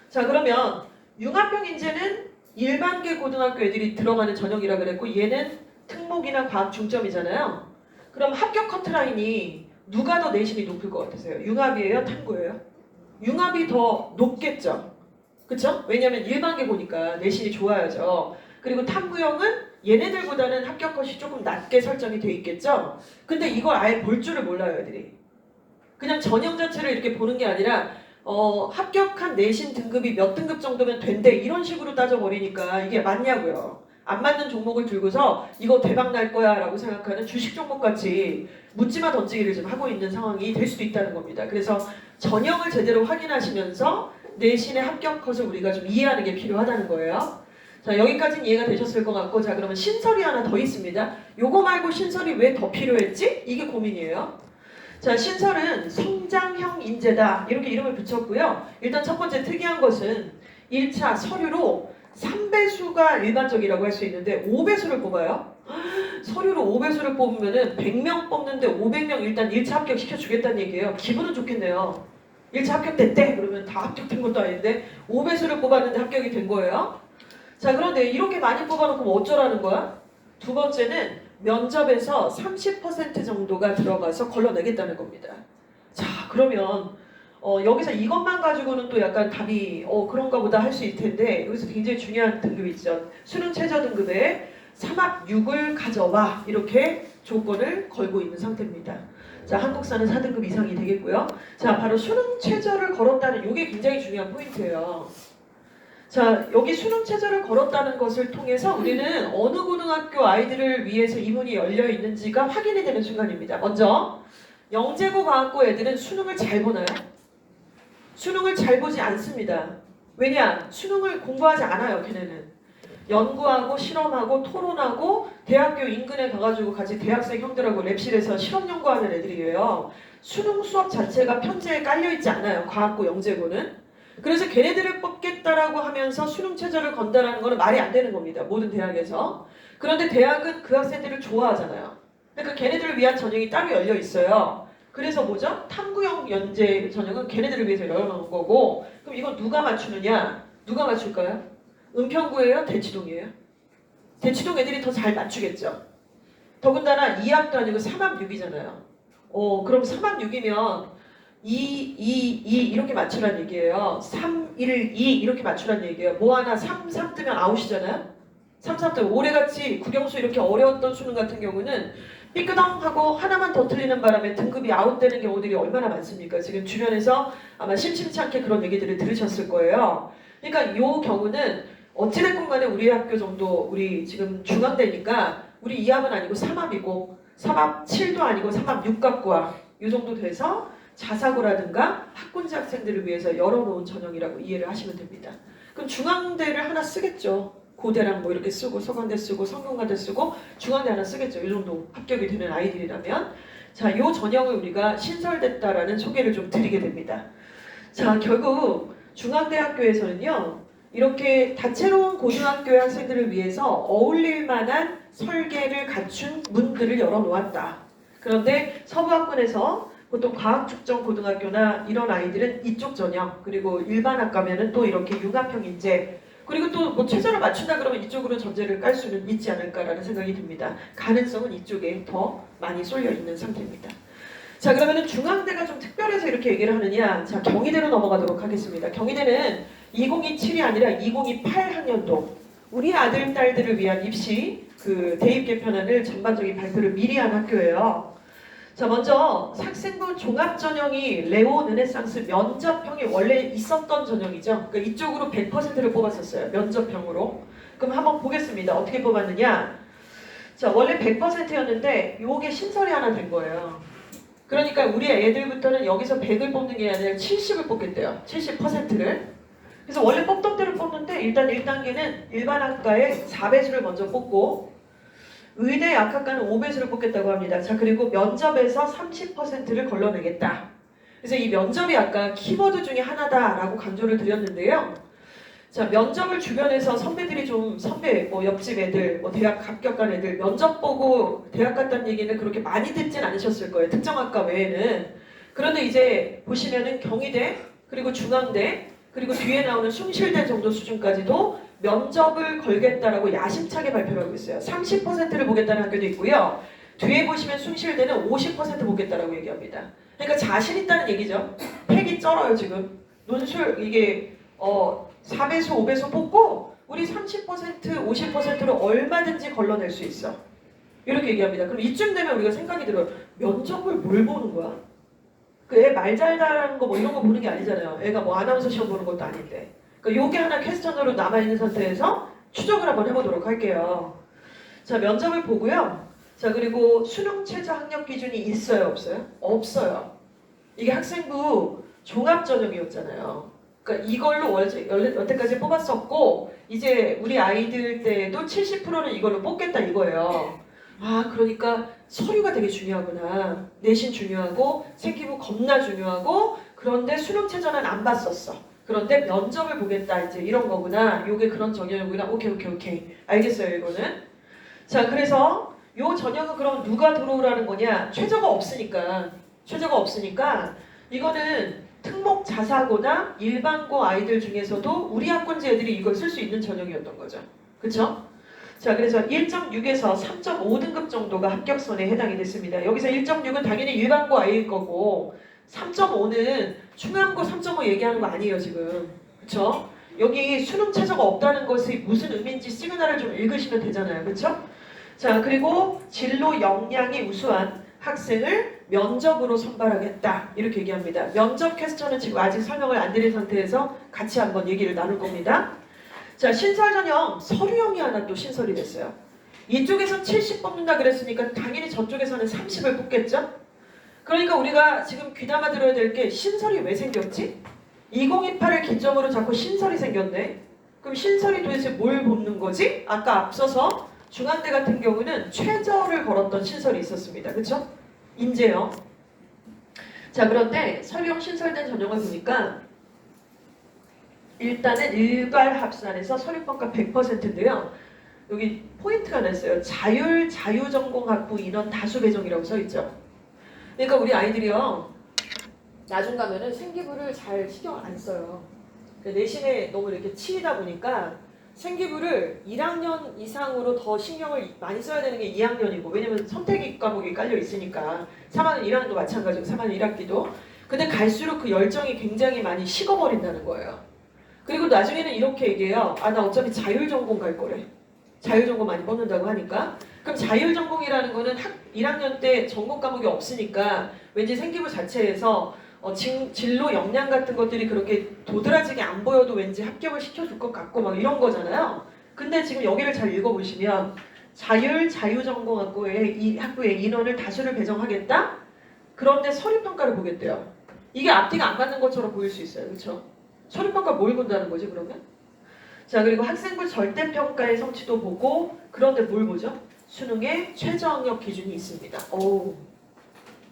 자, 그러면 융합형 인재는 일반계 고등학교 애들이 들어가는 전형이라 그랬고 얘는 특목이나 과학 중점이잖아요. 그럼 합격 커트라인이 누가 더 내신이 높을 것 같으세요? 융합이에요? 탐구예요? 융합이 더 높겠죠. 그쵸? 왜냐면 일반계 보니까 내신이 좋아야죠. 그리고 탐구형은 얘네들보다는 합격 컷이 조금 낮게 설정이 돼 있겠죠? 근데 이걸 아예 볼 줄을 몰라요, 애들이. 그냥 전형 자체를 이렇게 보는 게 아니라 합격한 내신 등급이 몇 등급 정도면 된대 이런 식으로 따져버리니까 이게 맞냐고요. 안 맞는 종목을 들고서 이거 대박 날 거야 라고 생각하는 주식 종목같이 묻지마 던지기를 지금 하고 있는 상황이 될 수도 있다는 겁니다. 그래서 전형을 제대로 확인하시면서 내신의 합격 컷을 우리가 좀 이해하는 게 필요하다는 거예요. 자, 여기까지는 이해가 되셨을 것 같고, 자, 그러면 신설이 하나 더 있습니다. 요거 말고 신설이 왜 더 필요했지? 이게 고민이에요. 자, 신설은 성장형 인재다 이렇게 이름을 붙였고요. 일단 첫 번째 특이한 것은 1차 서류로 3배수가 일반적이라고 할 수 있는데 5배수를 뽑아요. 서류로 5배수를 뽑으면은 100명 뽑는데 500명 일단 1차 합격 시켜주겠다는 얘기예요. 기분은 좋겠네요. 1차 합격됐대? 그러면 다 합격된 것도 아닌데 5배수를 뽑았는데 합격이 된 거예요. 자, 그런데 이렇게 많이 뽑아놓고 뭐 어쩌라는 거야? 두 번째는 면접에서 30% 정도가 들어가서 걸러내겠다는 겁니다. 자, 그러면 여기서 이것만 가지고는 또 약간 답이 그런가 보다 할 수 있을 텐데 여기서 굉장히 중요한 등급이 있죠. 수능 최저 등급에 3합 6을 가져와 이렇게 조건을 걸고 있는 상태입니다. 자, 한국사는 4등급 이상이 되겠고요. 자, 바로 수능 최저를 걸었다는 이게 굉장히 중요한 포인트예요. 자, 여기 수능 최저를 걸었다는 것을 통해서 우리는 어느 고등학교 아이들을 위해서 이 문이 열려 있는지가 확인이 되는 순간입니다. 먼저 영재고 과학고 애들은 수능을 잘 보나요? 수능을 잘 보지 않습니다. 왜냐? 수능을 공부하지 않아요, 걔네는. 연구하고 실험하고 토론하고 대학교 인근에 가가지고 같이 대학생 형들하고 랩실에서 실험 연구하는 애들이에요. 수능 수업 자체가 편제에 깔려있지 않아요, 과학고 영재고는. 그래서 걔네들을 뽑겠다라고 하면서 수능 최저를 건다라는 거는 말이 안 되는 겁니다. 모든 대학에서. 그런데 대학은 그 학생들을 좋아하잖아요. 그러니까 걔네들을 위한 전형이 따로 열려 있어요. 그래서 뭐죠? 탐구형 연재 전형은 걔네들을 위해서 열어놓은 거고, 그럼 이건 누가 맞추느냐? 누가 맞출까요? 은평구예요? 대치동이에요? 대치동 애들이 더 잘 맞추겠죠. 더군다나 2합도 아니고 3합 6이잖아요. 그럼 3합 6이면 2 이렇게 맞추란 얘기예요. 3, 1, 2 이렇게 맞추란 얘기예요. 뭐 하나 3, 3 뜨면 아웃이잖아요. 3, 3 뜨면 올해같이 국영수 이렇게 어려웠던 수능 같은 경우는 삐끄덩 하고 하나만 더 틀리는 바람에 등급이 아웃되는 경우들이 얼마나 많습니까? 지금 주변에서 아마 심심치 않게 그런 얘기들을 들으셨을 거예요. 그러니까 이 경우는 어찌됐건 간에 우리 학교 정도 우리 지금 중앙대니까 우리 2합은 아니고 3합이고 3합 7도 아니고 3합 6 갖고 와. 이 정도 돼서 자사고라든가 학군지 학생들을 위해서 열어놓은 전형이라고 이해를 하시면 됩니다. 그럼 중앙대를 하나 쓰겠죠. 고대랑 뭐 이렇게 쓰고 서강대 쓰고 성균관대 쓰고 중앙대 하나 쓰겠죠. 이 정도 합격이 되는 아이들이라면 자, 이 전형을 우리가 신설됐다라는 소개를 좀 드리게 됩니다. 자, 결국 중앙대학교에서는요. 이렇게 다채로운 고등학교의 학생들을 위해서 어울릴 만한 설계를 갖춘 문들을 열어놓았다. 그런데 서부학군에서 보통 과학축전고등학교나 이런 아이들은 이쪽 전형, 그리고 일반학 가면은 또 이렇게 융합형 인재, 그리고 또 뭐 최저를 맞춘다 그러면 이쪽으로 전제를 깔 수는 있지 않을까라는 생각이 듭니다. 가능성은 이쪽에 더 많이 쏠려 있는 상태입니다. 자, 그러면은 중앙대가 좀 특별해서 이렇게 얘기를 하느냐? 자, 경희대로 넘어가도록 하겠습니다. 경희대는 2027이 아니라 2028 학년도 우리 아들, 딸들을 위한 입시 그 대입 개편안을 전반적인 발표를 미리 한 학교예요. 자, 먼저 학생부 종합전형이 레오 르네상스 면접형이 원래 있었던 전형이죠. 그러니까 이쪽으로 100%를 뽑았었어요. 면접형으로. 그럼 한번 보겠습니다. 어떻게 뽑았느냐. 자, 원래 100%였는데 요게 신설이 하나 된 거예요. 그러니까 우리 애들부터는 여기서 100을 뽑는 게 아니라 70을 뽑겠대요. 70%를. 그래서 원래 뽑던 대로 뽑는데 일단 1단계는 일반학과에 4배수를 먼저 뽑고 의대 약학과는 5배수를 뽑겠다고 합니다. 자, 그리고 면접에서 30%를 걸러내겠다. 그래서 이 면접이 아까 키워드 중에 하나다라고 강조를 드렸는데요. 자, 면접을 주변에서 선배들이 좀 뭐 옆집 애들, 뭐 대학 합격한 애들 면접 보고 대학 갔다는 얘기는 그렇게 많이 듣진 않으셨을 거예요. 특정학과 외에는. 그런데 이제 보시면은 경희대, 그리고 중앙대, 그리고 뒤에 나오는 숭실대 정도 수준까지도 면접을 걸겠다라고 야심차게 발표를 하고 있어요. 30%를 보겠다는 학교도 있고요. 뒤에 보시면 숭실대는 50% 보겠다라고 얘기합니다. 그러니까 자신 있다는 얘기죠. 팩이 쩔어요 지금. 논술 이게 4배수 5배수 뽑고 우리 30% 50%를 얼마든지 걸러낼 수 있어. 이렇게 얘기합니다. 그럼 이쯤 되면 우리가 생각이 들어요. 면접을 뭘 보는 거야? 그 애 말 잘다라는 거 뭐 이런 거 보는 게 아니잖아요. 애가 뭐 아나운서 시험 보는 것도 아닌데. 그러니까 요게 하나 퀘스천으로 남아있는 상태에서 추적을 한번 해보도록 할게요. 자, 면접을 보고요. 자, 그리고 수능 최저 학력 기준이 있어요, 없어요? 없어요. 이게 학생부 종합전형이었잖아요. 그러니까 이걸로 여태까지 뽑았었고 이제 우리 아이들 때도 70%는 이걸로 뽑겠다 이거예요. 아, 그러니까 서류가 되게 중요하구나. 내신 중요하고 생기부 겁나 중요하고 그런데 수능 최저는 안 봤었어. 그런데 면접을 보겠다 이제 이런 거구나. 요게 그런 전형이구나. 오케이. 알겠어요 이거는. 자, 그래서 요 전형은 그럼 누가 들어오라는 거냐? 최저가 없으니까. 이거는 특목 자사고나 일반고 아이들 중에서도 우리 학군지 애들이 이걸 쓸 수 있는 전형이었던 거죠. 그쵸? 자, 그래서 1.6에서 3.5등급 정도가 합격선에 해당이 됐습니다. 여기서 1.6은 당연히 일반고 아이일 거고 3.5는 충암고 3.5 얘기하는 거 아니에요, 지금. 그쵸? 여기 수능 최저가 없다는 것이 무슨 의미인지 시그널을 좀 읽으시면 되잖아요. 그쵸? 자, 그리고 진로 역량이 우수한 학생을 면접으로 선발하겠다. 이렇게 얘기합니다. 면접 퀘스천은 지금 아직 설명을 안 드린 상태에서 같이 한번 얘기를 나눌 겁니다. 자, 신설 전형 서류형이 하나 또 신설이 됐어요. 이쪽에서 70 뽑는다 그랬으니까 당연히 저쪽에서는 30을 뽑겠죠? 그러니까 우리가 지금 귀담아 들어야 될 게 신설이 왜 생겼지? 2028을 기점으로 자꾸 신설이 생겼네. 그럼 신설이 도대체 뭘 뽑는 거지? 아까 앞서서 중앙대 같은 경우는 최저를 걸었던 신설이 있었습니다. 그쵸? 인재요. 자, 그런데 서류형 신설된 전형을 보니까 일단은 일괄 합산해서 서류평가 100%인데요. 여기 포인트가 났어요. 자유전공학부 인원 다수 배정이라고 써있죠. 그러니까 우리 아이들이요. 나중 가면은 생기부를 잘 신경 안 써요. 내신에 너무 이렇게 치이다 보니까 생기부를 1학년 이상으로 더 신경을 많이 써야 되는 게 2학년이고 왜냐면 선택 과목이 깔려 있으니까 3학년 1학년도 마찬가지고 3학년 1학기도 근데 갈수록 그 열정이 굉장히 많이 식어버린다는 거예요. 그리고 나중에는 이렇게 얘기해요. 아, 나 어차피 자율전공 갈 거래. 자율전공 많이 뽑는다고 하니까 그럼 자율전공이라는 거는 1학년 때 전공 과목이 없으니까 왠지 생기부 자체에서 진로 역량 같은 것들이 그렇게 도드라지게 안 보여도 왠지 합격을 시켜줄 것 같고 막 이런 거잖아요. 근데 지금 여기를 잘 읽어보시면 자유전공학부의 이 학부의 인원을 다수를 배정하겠다? 그런데 서류평가를 보겠대요. 이게 앞뒤가 안 맞는 것처럼 보일 수 있어요. 그렇죠? 서류평가 뭘 본다는 거지 그러면? 자, 그리고 학생부 절대평가의 성취도 보고 그런데 뭘 보죠? 수능에 최저학력 기준이 있습니다. 오,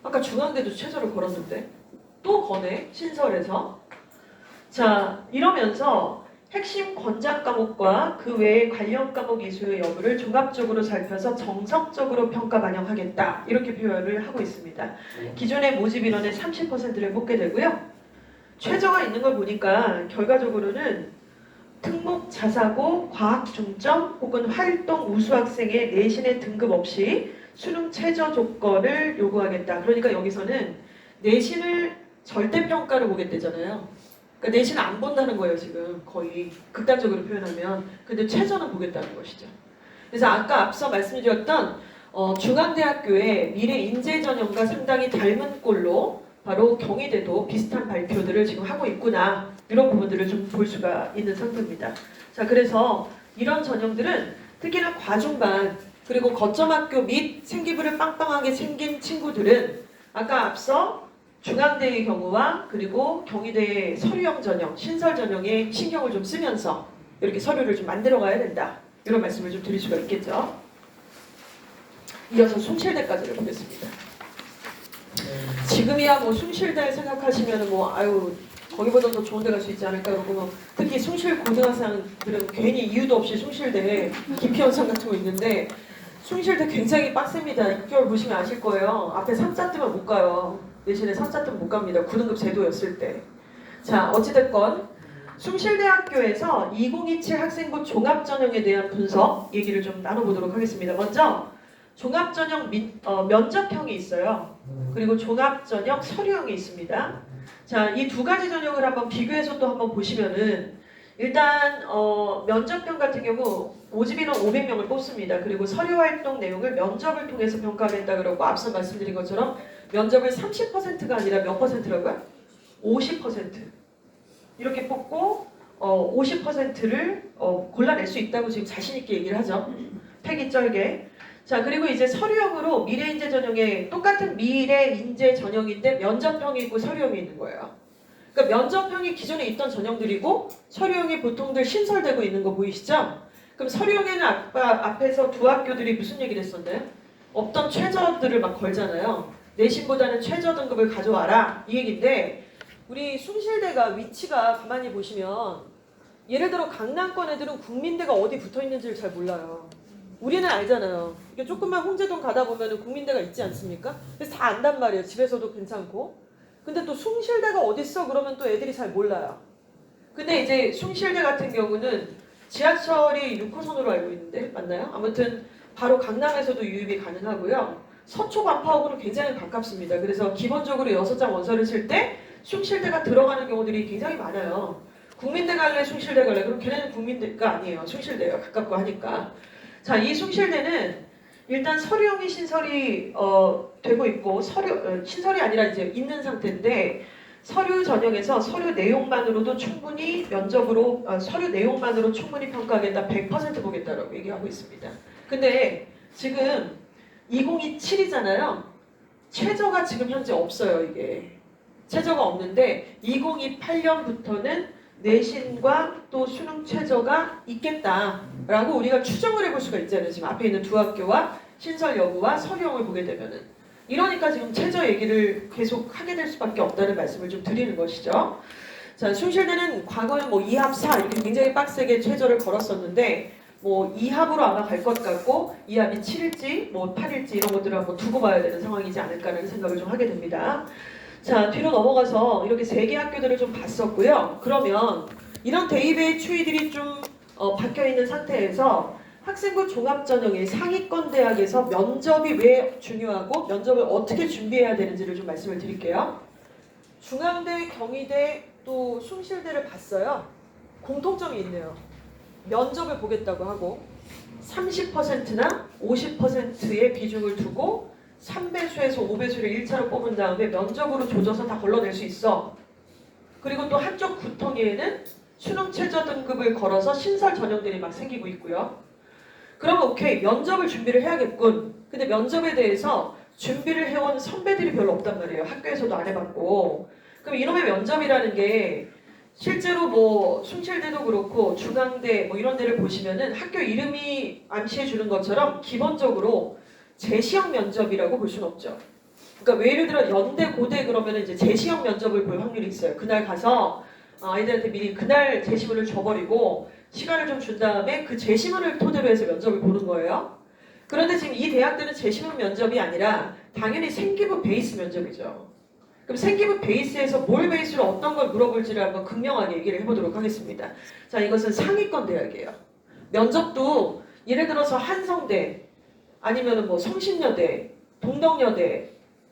아까 중앙대도 최저를 걸었는데 또 거네 신설에서. 자, 이러면서 핵심 권장 과목과 그 외의 관련 과목 이수의 여부를 종합적으로 살펴서 정석적으로 평가 반영하겠다 이렇게 표현을 하고 있습니다. 기존의 모집 인원의 30%를 뽑게 되고요. 최저가 있는 걸 보니까 결과적으로는 특목 자사고 과학 중점 혹은 활동 우수 학생의 내신의 등급 없이 수능 최저 조건을 요구하겠다. 그러니까 여기서는 내신을 절대평가를 보겠대잖아요. 그러니까 내신을 안 본다는 거예요. 지금 거의 극단적으로 표현하면. 근데 최저는 보겠다는 것이죠. 그래서 아까 앞서 말씀드렸던 중앙대학교의 미래 인재 전형과 상당히 닮은 꼴로 바로 경희대도 비슷한 발표들을 지금 하고 있구나. 이런 부분들을 좀 볼 수가 있는 상태입니다. 자, 그래서 이런 전형들은 특히나 과중반 그리고 거점학교 및 생기부를 빵빵하게 생긴 친구들은 아까 앞서 중앙대의 경우와 그리고 경희대의 서류형 전형, 신설 전형에 신경을 좀 쓰면서 이렇게 서류를 좀 만들어 가야 된다. 이런 말씀을 좀 드릴 수가 있겠죠. 이어서 숭실대까지를 보겠습니다. 지금이야 뭐 숭실대 생각하시면 뭐 아유 거기보다 더 좋은 데 갈 수 있지 않을까 그러고 뭐 특히 숭실 고등학생들은 괜히 이유도 없이 숭실대에 기피현상 같은 거 있는데 숭실대 굉장히 빡셉니다. 6개월 보시면 아실 거예요. 앞에 3자 뜨면 못 가요. 내신에 3자 뜨면 못 갑니다. 9등급 제도였을 때. 자, 어찌됐건 숭실대학교에서 2027 학생부 종합전형에 대한 분석 얘기를 좀 나눠보도록 하겠습니다. 먼저 종합전형 면접형이 있어요. 그리고 종합전형 서류형이 있습니다. 자, 이 두 가지 전형을 한번 비교해서 또 한번 보시면은 일단 면접형 같은 경우 모집 인원 500명을 뽑습니다. 그리고 서류 활동 내용을 면접을 통해서 평가하겠다 그러고 앞서 말씀드린 것처럼 면접을 30%가 아니라 몇 퍼센트라고요? 50% 이렇게 뽑고 50%를 골라낼 수 있다고 지금 자신 있게 얘기를 하죠. 패기 쩔게. 자, 그리고 이제 서류형으로 미래인재 전형에 똑같은 미래인재 전형인데 면접형이 있고 서류형이 있는 거예요. 그러니까 면접형이 기존에 있던 전형들이고 서류형이 보통들 신설되고 있는 거 보이시죠? 그럼 서류형에는 앞에서 두 학교들이 무슨 얘기를 했었나요? 없던 최저들을 막 걸잖아요. 내신보다는 최저 등급을 가져와라 이 얘기인데 우리 숭실대가 위치가 가만히 보시면 예를 들어 강남권 애들은 국민대가 어디 붙어 있는지를 잘 몰라요. 우리는 알잖아요. 이게 조금만 홍제동 가다 보면 국민대가 있지 않습니까? 그래서 다 안단 말이에요. 집에서도 괜찮고. 근데 또 숭실대가 어딨어? 그러면 또 애들이 잘 몰라요. 근데 이제 숭실대 같은 경우는 지하철이 6호선으로 알고 있는데 맞나요? 아무튼 바로 강남에서도 유입이 가능하고요. 서초 반포하고는 굉장히 가깝습니다. 그래서 기본적으로 6장 원서를 칠 때 숭실대가 들어가는 경우들이 굉장히 많아요. 국민대 갈래, 숭실대 갈래? 그럼 걔네는 국민대가 아니에요. 숭실대가 가깝고 하니까. 자, 이 숭실대는 일단 서류형이 신설이 되고 있고 신설이 아니라 이제 있는 상태인데 서류 전형에서 서류 내용만으로도 충분히 서류 내용만으로 충분히 평가하겠다, 100% 보겠다라고 얘기하고 있습니다. 근데 지금 2027이잖아요. 최저가 지금 현재 없어요, 이게. 최저가 없는데 2028년부터는 내신과 또 수능 최저가 있겠다라고 우리가 추정을 해볼 수가 있잖아요. 지금 앞에 있는 두 학교와 신설 여부와 서류형을 보게 되면은. 이러니까 지금 최저 얘기를 계속 하게 될 수밖에 없다는 말씀을 좀 드리는 것이죠. 자, 숭실대는 과거에 뭐 2합, 4 이렇게 굉장히 빡세게 최저를 걸었었는데 뭐 2합으로 아마 갈 것 같고 2합이 7일지 뭐 8일지 이런 것들을 한번 두고 봐야 되는 상황이지 않을까라는 생각을 좀 하게 됩니다. 자, 뒤로 넘어가서 이렇게 3개 학교들을 좀 봤었고요. 그러면 이런 대입의 추이들이 좀 박혀 있는 상태에서 학생부 종합전형의 상위권 대학에서 면접이 왜 중요하고 면접을 어떻게 준비해야 되는지를 좀 말씀을 드릴게요. 중앙대, 경희대, 또 숭실대를 봤어요. 공통점이 있네요. 면접을 보겠다고 하고 30%나 50%의 비중을 두고 3배수에서 5배수를 1차로 뽑은 다음에 면접으로 조져서 다 걸러낼 수 있어. 그리고 또 한쪽 구덩이에는 수능 최저 등급을 걸어서 신설 전형들이 막 생기고 있고요. 그러면 오케이, 면접을 준비를 해야겠군. 근데 면접에 대해서 준비를 해온 선배들이 별로 없단 말이에요. 학교에서도 안 해봤고. 그럼 이놈의 면접이라는 게 실제로 뭐 숭실대도 그렇고 중앙대 뭐 이런 데를 보시면은 학교 이름이 암시해 주는 것처럼 기본적으로 재시형 면접이라고 볼 수는 없죠. 그러니까 왜 예를 들어 연대, 고대 그러면은 이제 재시형 면접을 볼 확률이 있어요. 그날 가서 아이들한테 미리 그날 제시문을 줘버리고 시간을 좀 준 다음에 그 제시문을 토대로 해서 면접을 보는 거예요. 그런데 지금 이 대학들은 제시문 면접이 아니라 당연히 생기부 베이스 면접이죠. 그럼 생기부 베이스에서 뭘 베이스로 어떤 걸 물어볼지를 한번 극명하게 얘기를 해보도록 하겠습니다. 자, 이것은 상위권 대학이에요. 면접도 예를 들어서 한성대 아니면은 뭐 성신여대, 동덕여대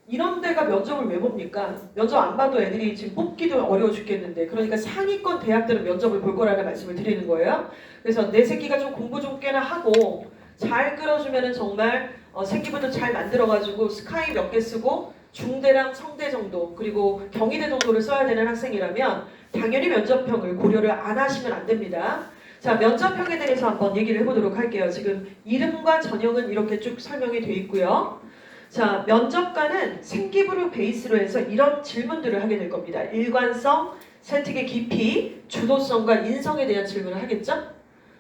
이런 데가 면접을 왜 봅니까? 면접 안 봐도 애들이 지금 뽑기도 어려워 죽겠는데 그러니까 상위권 대학들은 면접을 볼 거라는 말씀을 드리는 거예요. 그래서 내 새끼가 좀 공부 좀 꽤나 하고 잘 끌어주면은 정말 생기부도 잘 만들어가지고 스카이 몇 개 쓰고 중대랑 성대 정도 그리고 경희대 정도를 써야 되는 학생이라면 당연히 면접형을 고려를 안 하시면 안 됩니다. 자, 면접형에 대해서 한번 얘기를 해보도록 할게요. 지금 이름과 전형은 이렇게 쭉 설명이 돼 있고요. 자, 면접관은 생기부를 베이스로 해서 이런 질문들을 하게 될 겁니다. 일관성, 설득의 깊이, 주도성과 인성에 대한 질문을 하겠죠?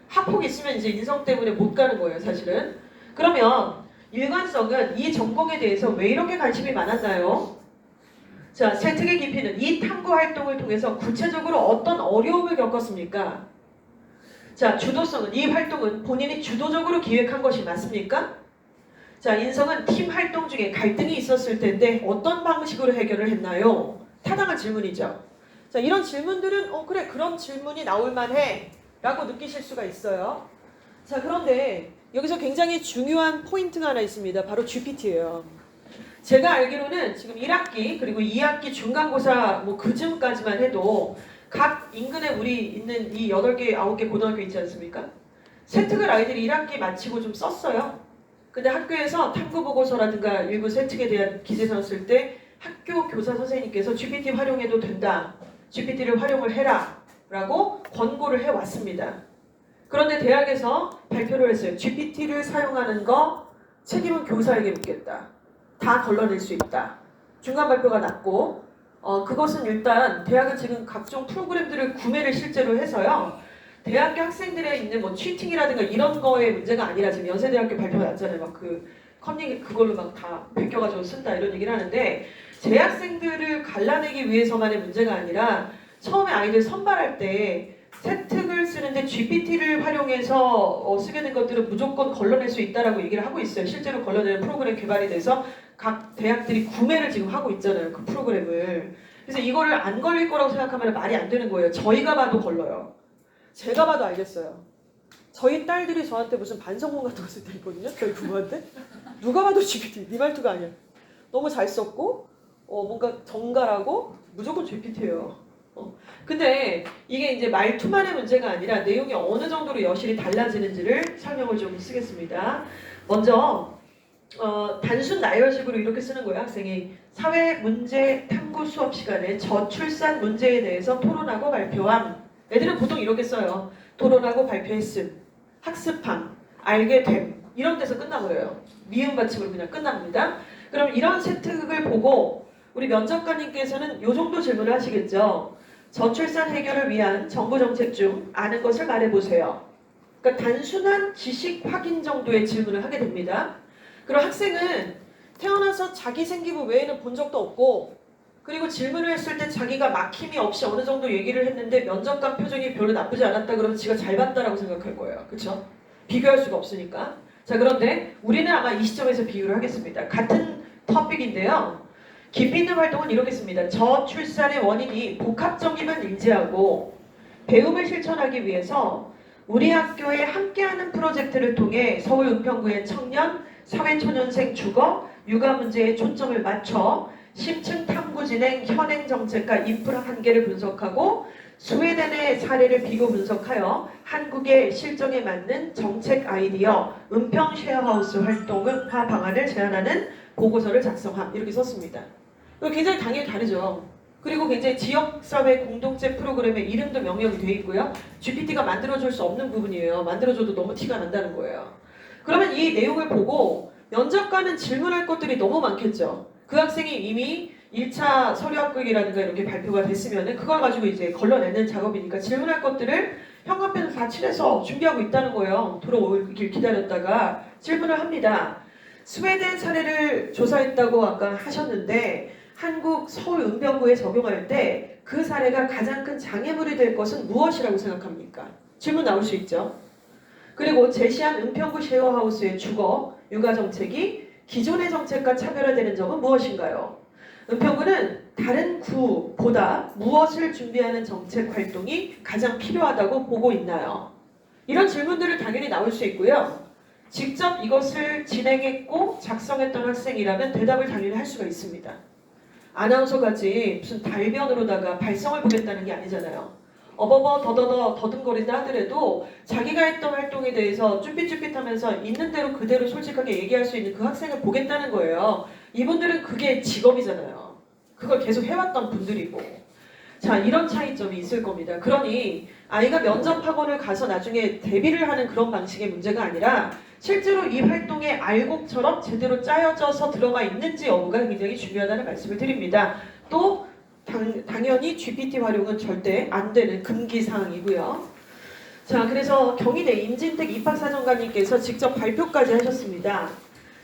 학폭 있으면 이제 인성 때문에 못 가는 거예요, 사실은. 그러면 일관성은 이 전공에 대해서 왜 이렇게 관심이 많았나요? 자, 설득의 깊이는 이 탐구 활동을 통해서 구체적으로 어떤 어려움을 겪었습니까? 자, 주도성은 이 활동은 본인이 주도적으로 기획한 것이 맞습니까? 자, 인성은 팀 활동 중에 갈등이 있었을 텐데 어떤 방식으로 해결을 했나요? 타당한 질문이죠. 자, 이런 질문들은 그래, 그런 질문이 나올 만해 라고 느끼실 수가 있어요. 자, 그런데 여기서 굉장히 중요한 포인트가 하나 있습니다. 바로 GPT예요. 제가 알기로는 지금 1학기 그리고 2학기 중간고사 뭐 그쯤까지만 해도 각 인근에 우리 있는 이 8개, 9개 고등학교 있지 않습니까? 세특을 아이들이 1학기 마치고 좀 썼어요. 근데 학교에서 탐구보고서라든가 일부 세특에 대한 기재서를 쓸 때 학교 교사 선생님께서 GPT 활용해도 된다. GPT를 활용을 해라. 라고 권고를 해왔습니다. 그런데 대학에서 발표를 했어요. GPT를 사용하는 거 책임은 교사에게 묻겠다. 다 걸러낼 수 있다. 중간 발표가 났고 그것은 일단 대학은 지금 각종 프로그램들을 구매를 실제로 해서요. 대학교 학생들에 있는 뭐 치팅이라든가 이런 거의 문제가 아니라 지금 연세대학교 발표가 났잖아요. 막 그 커닝 그걸로 막 다 베껴가지고 쓴다 이런 얘기를 하는데 재학생들을 갈라내기 위해서만의 문제가 아니라 처음에 아이들 선발할 때 세특을 쓰는데 GPT를 활용해서 쓰게 된 것들은 무조건 걸러낼 수 있다라고 얘기를 하고 있어요. 실제로 걸러내는 프로그램 개발이 돼서 각 대학들이 구매를 지금 하고 있잖아요. 그 프로그램을. 그래서 이거를 안 걸릴 거라고 생각하면 말이 안 되는 거예요. 저희가 봐도 걸러요. 제가 봐도 알겠어요. 저희 딸들이 저한테 무슨 반성문 같은 거 쓸 때 있거든요. 저희 부모한테. 누가 봐도 GPT. 네 말투가 아니야. 너무 잘 썼고 뭔가 정갈하고 무조건 GPT예요. 근데 이게 이제 말투만의 문제가 아니라 내용이 어느 정도로 여실히 달라지는지를 설명을 좀 쓰겠습니다. 먼저 단순 나열식으로 이렇게 쓰는 거예요. 학생이 사회 문제 탐구 수업 시간에 저출산 문제에 대해서 토론하고 발표함. 애들은 보통 이렇게 써요. 토론하고 발표했음, 학습함, 알게 됨 이런 데서 끝나버려요. 미음 받침으로 그냥 끝납니다. 그럼 이런 세특을 보고 우리 면접관님께서는 이 정도 질문을 하시겠죠. 저출산 해결을 위한 정부 정책 중 아는 것을 말해보세요. 그러니까 단순한 지식 확인 정도의 질문을 하게 됩니다. 그럼 학생은 태어나서 자기 생기부 외에는 본 적도 없고 그리고 질문을 했을 때 자기가 막힘이 없이 어느 정도 얘기를 했는데 면접관 표정이 별로 나쁘지 않았다 그러면 지가 잘 봤다라고 생각할 거예요. 그렇죠? 비교할 수가 없으니까. 자, 그런데 우리는 아마 이 시점에서 비유를 하겠습니다. 같은 토픽인데요. 깊이 있는 활동은 이렇게 씁니다. 저출산의 원인이 복합적임을 인지하고 배움을 실천하기 위해서 우리 학교에 함께하는 프로젝트를 통해 서울 은평구의 청년, 사회초년생 주거, 육아 문제에 초점을 맞춰 심층 탐구 진행, 현행 정책과 인프라 한계를 분석하고 스웨덴의 사례를 비교 분석하여 한국의 실정에 맞는 정책 아이디어, 은평 쉐어하우스 활동화 방안을 제안하는 보고서를 작성함. 이렇게 썼습니다. 이거 굉장히 당연히 다르죠. 그리고 굉장히 지역사회 공동체 프로그램의 이름도 명명이 되어 있고요. GPT가 만들어줄 수 없는 부분이에요. 만들어줘도 너무 티가 난다는 거예요. 그러면 이 내용을 보고 면접관은 질문할 것들이 너무 많겠죠. 그 학생이 이미 1차 서류 합격이라든가 이렇게 발표가 됐으면 그걸 가지고 이제 걸러내는 작업이니까 질문할 것들을 현관편을 다 칠해서 준비하고 있다는 거예요. 들어오길 기다렸다가 질문을 합니다. 스웨덴 사례를 조사했다고 아까 하셨는데 한국 서울 은평구에 적용할 때 그 사례가 가장 큰 장애물이 될 것은 무엇이라고 생각합니까? 질문 나올 수 있죠. 그리고 제시한 은평구 쉐어하우스의 주거, 육아 정책이 기존의 정책과 차별화되는 점은 무엇인가요? 은평구는 다른 구보다 무엇을 준비하는 정책 활동이 가장 필요하다고 보고 있나요? 이런 질문들을 당연히 나올 수 있고요. 직접 이것을 진행했고 작성했던 학생이라면 대답을 당연히 할 수가 있습니다. 아나운서같이 무슨 달변으로다가 발성을 보겠다는 게 아니잖아요. 어버버 더더더 더듬거린다 하더라도 자기가 했던 활동에 대해서 쭈삣쭈삣하면서 있는 대로 그대로 솔직하게 얘기할 수 있는 그 학생을 보겠다는 거예요. 이분들은 그게 직업이잖아요. 그걸 계속 해왔던 분들이고. 자, 이런 차이점이 있을 겁니다. 그러니 아이가 면접학원을 가서 나중에 대비를 하는 그런 방식의 문제가 아니라 실제로 이 활동에 알곡처럼 제대로 짜여져서 들어가 있는지 여부가 굉장히 중요하다는 말씀을 드립니다. 또 당연히 GPT 활용은 절대 안 되는 금기사항이고요. 자, 그래서 경희대 임진택 입학사정관님께서 직접 발표까지 하셨습니다.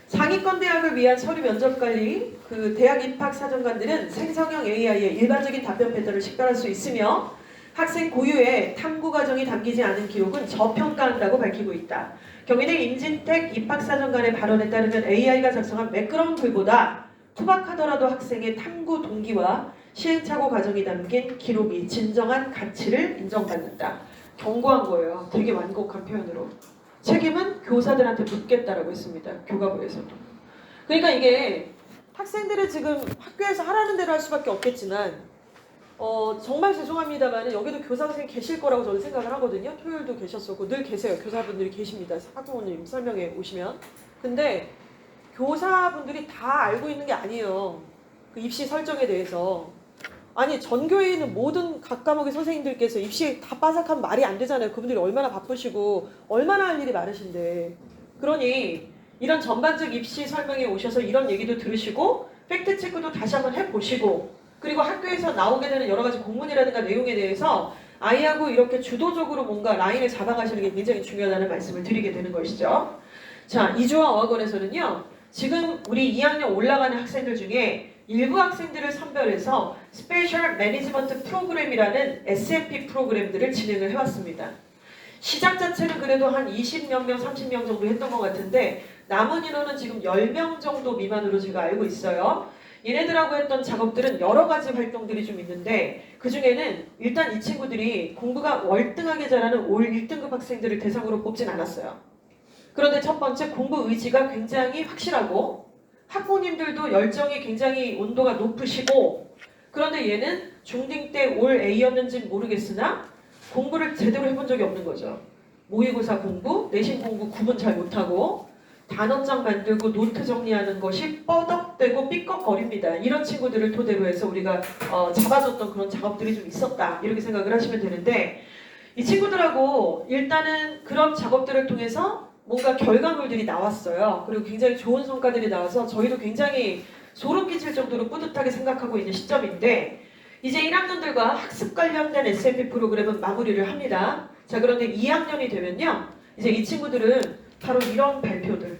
상위권 대학을 위한 서류 면접 관리, 그 대학 입학 사정관들은 생성형 AI의 일반적인 답변 패턴을 식별할 수 있으며 학생 고유의 탐구 과정이 담기지 않은 기록은 저평가한다고 밝히고 있다. 경희대 임진택 입학 사정관의 발언에 따르면 AI가 작성한 매끄러운 글보다 투박하더라도 학생의 탐구 동기와 시행착오 과정이 담긴 기록이 진정한 가치를 인정받는다. 경고한 거예요. 되게 완곡한 표현으로. 책임은 교사들한테 묻겠다라고 했습니다. 교과부에서도. 그러니까 이게 학생들이 지금 학교에서 하라는 대로 할 수밖에 없겠지만 정말 죄송합니다만 여기도 교사 선생님 계실 거라고 저는 생각을 하거든요. 토요일도 계셨었고 늘 계세요. 교사분들이 계십니다. 학부모님 설명회 오시면. 근데 교사분들이 다 알고 있는 게 아니에요. 그 입시 설정에 대해서. 아니 전교에 있는 모든 각 과목의 선생님들께서 입시에 다 빠삭하면 말이 안 되잖아요. 그분들이 얼마나 바쁘시고 얼마나 할 일이 많으신데. 그러니 이런 전반적 입시 설명에 오셔서 이런 얘기도 들으시고 팩트 체크도 다시 한번 해보시고 그리고 학교에서 나오게 되는 여러 가지 공문이라든가 내용에 대해서 아이하고 이렇게 주도적으로 뭔가 라인을 잡아가시는 게 굉장히 중요하다는 말씀을 드리게 되는 것이죠. 자, 이주와 어학원에서는요. 지금 우리 2학년 올라가는 학생들 중에 일부 학생들을 선별해서 스페셜 매니지먼트 프로그램이라는 SMP 프로그램들을 진행을 해왔습니다. 시작 자체는 그래도 한 20몇 명, 30명 정도 했던 것 같은데 남은 인원은 지금 10명 정도 미만으로 제가 알고 있어요. 얘네들하고 했던 작업들은 여러 가지 활동들이 좀 있는데 그 중에는 일단 이 친구들이 공부가 월등하게 잘하는 올 1등급 학생들을 대상으로 뽑진 않았어요. 그런데 첫 번째 공부 의지가 굉장히 확실하고 학부모님들도 열정이 굉장히 온도가 높으시고 그런데 얘는 중딩 때 올 A였는지 모르겠으나 공부를 제대로 해본 적이 없는 거죠. 모의고사 공부, 내신 공부 구분 잘 못하고 단원장 만들고 노트 정리하는 것이 뻐덕대고 삐걱거립니다. 이런 친구들을 토대로 해서 우리가 잡아줬던 그런 작업들이 좀 있었다. 이렇게 생각을 하시면 되는데 이 친구들하고 일단은 그런 작업들을 통해서 뭔가 결과물들이 나왔어요. 그리고 굉장히 좋은 성과들이 나와서 저희도 굉장히 소름 끼칠 정도로 뿌듯하게 생각하고 있는 시점인데 이제 1학년들과 학습 관련된 SMP 프로그램은 마무리를 합니다. 자, 그런데 2학년이 되면요. 이제 이 친구들은 바로 이런 발표들,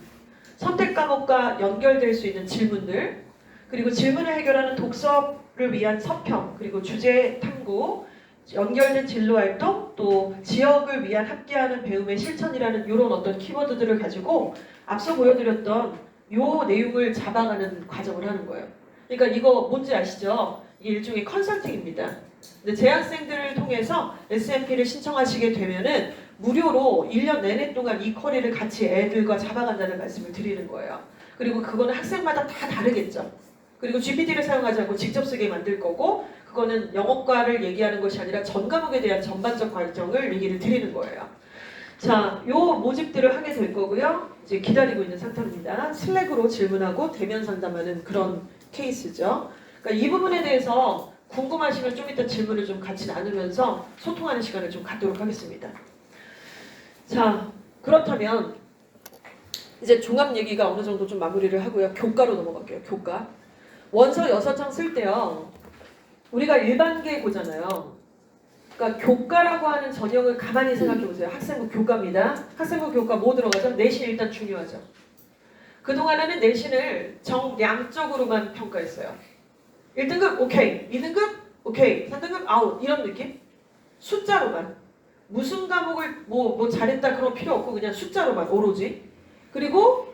선택 과목과 연결될 수 있는 질문들, 그리고 질문을 해결하는 독서를 위한 서평, 그리고 주제 탐구, 연결된 진로 활동, 또 지역을 위한 함께하는 배움의 실천이라는 이런 어떤 키워드들을 가지고 앞서 보여드렸던 요 내용을 잡아가는 과정을 하는 거예요. 그러니까 이거 뭔지 아시죠? 이게 일종의 컨설팅입니다. 근데 재학생들을 통해서 SMP를 신청하시게 되면은 무료로 1년 내내 동안 이 커리를 같이 애들과 잡아간다는 말씀을 드리는 거예요. 그리고 그거는 학생마다 다 다르겠죠. 그리고 GPT를 사용하지 않고 직접 쓰게 만들 거고 그거는 영어과를 얘기하는 것이 아니라 전 과목에 대한 전반적 과정을 얘기를 드리는 거예요. 자, 요 모집들을 하게 될 거고요. 이제 기다리고 있는 상태입니다. 슬랙으로 질문하고 대면 상담하는 그런 케이스죠. 그러니까 이 부분에 대해서 궁금하시면 좀 이따 질문을 좀 같이 나누면서 소통하는 시간을 좀 갖도록 하겠습니다. 자, 그렇다면 이제 종합 얘기가 어느 정도 좀 마무리를 하고요. 교과로 넘어갈게요. 교과. 원서 6장 쓸 때요. 우리가 일반계 보잖아요. 그러니까 교과라고 하는 전형을 가만히 생각해 보세요. 학생부 교과입니다. 학생부 교과 뭐 들어가죠? 내신 일단 중요하죠. 그동안에는 내신을 정량적으로만 평가했어요. 1등급 오케이, 2등급 오케이, 3등급 아웃 이런 느낌? 숫자로만. 무슨 과목을 뭐 잘했다 그런 필요 없고 그냥 숫자로만 오로지. 그리고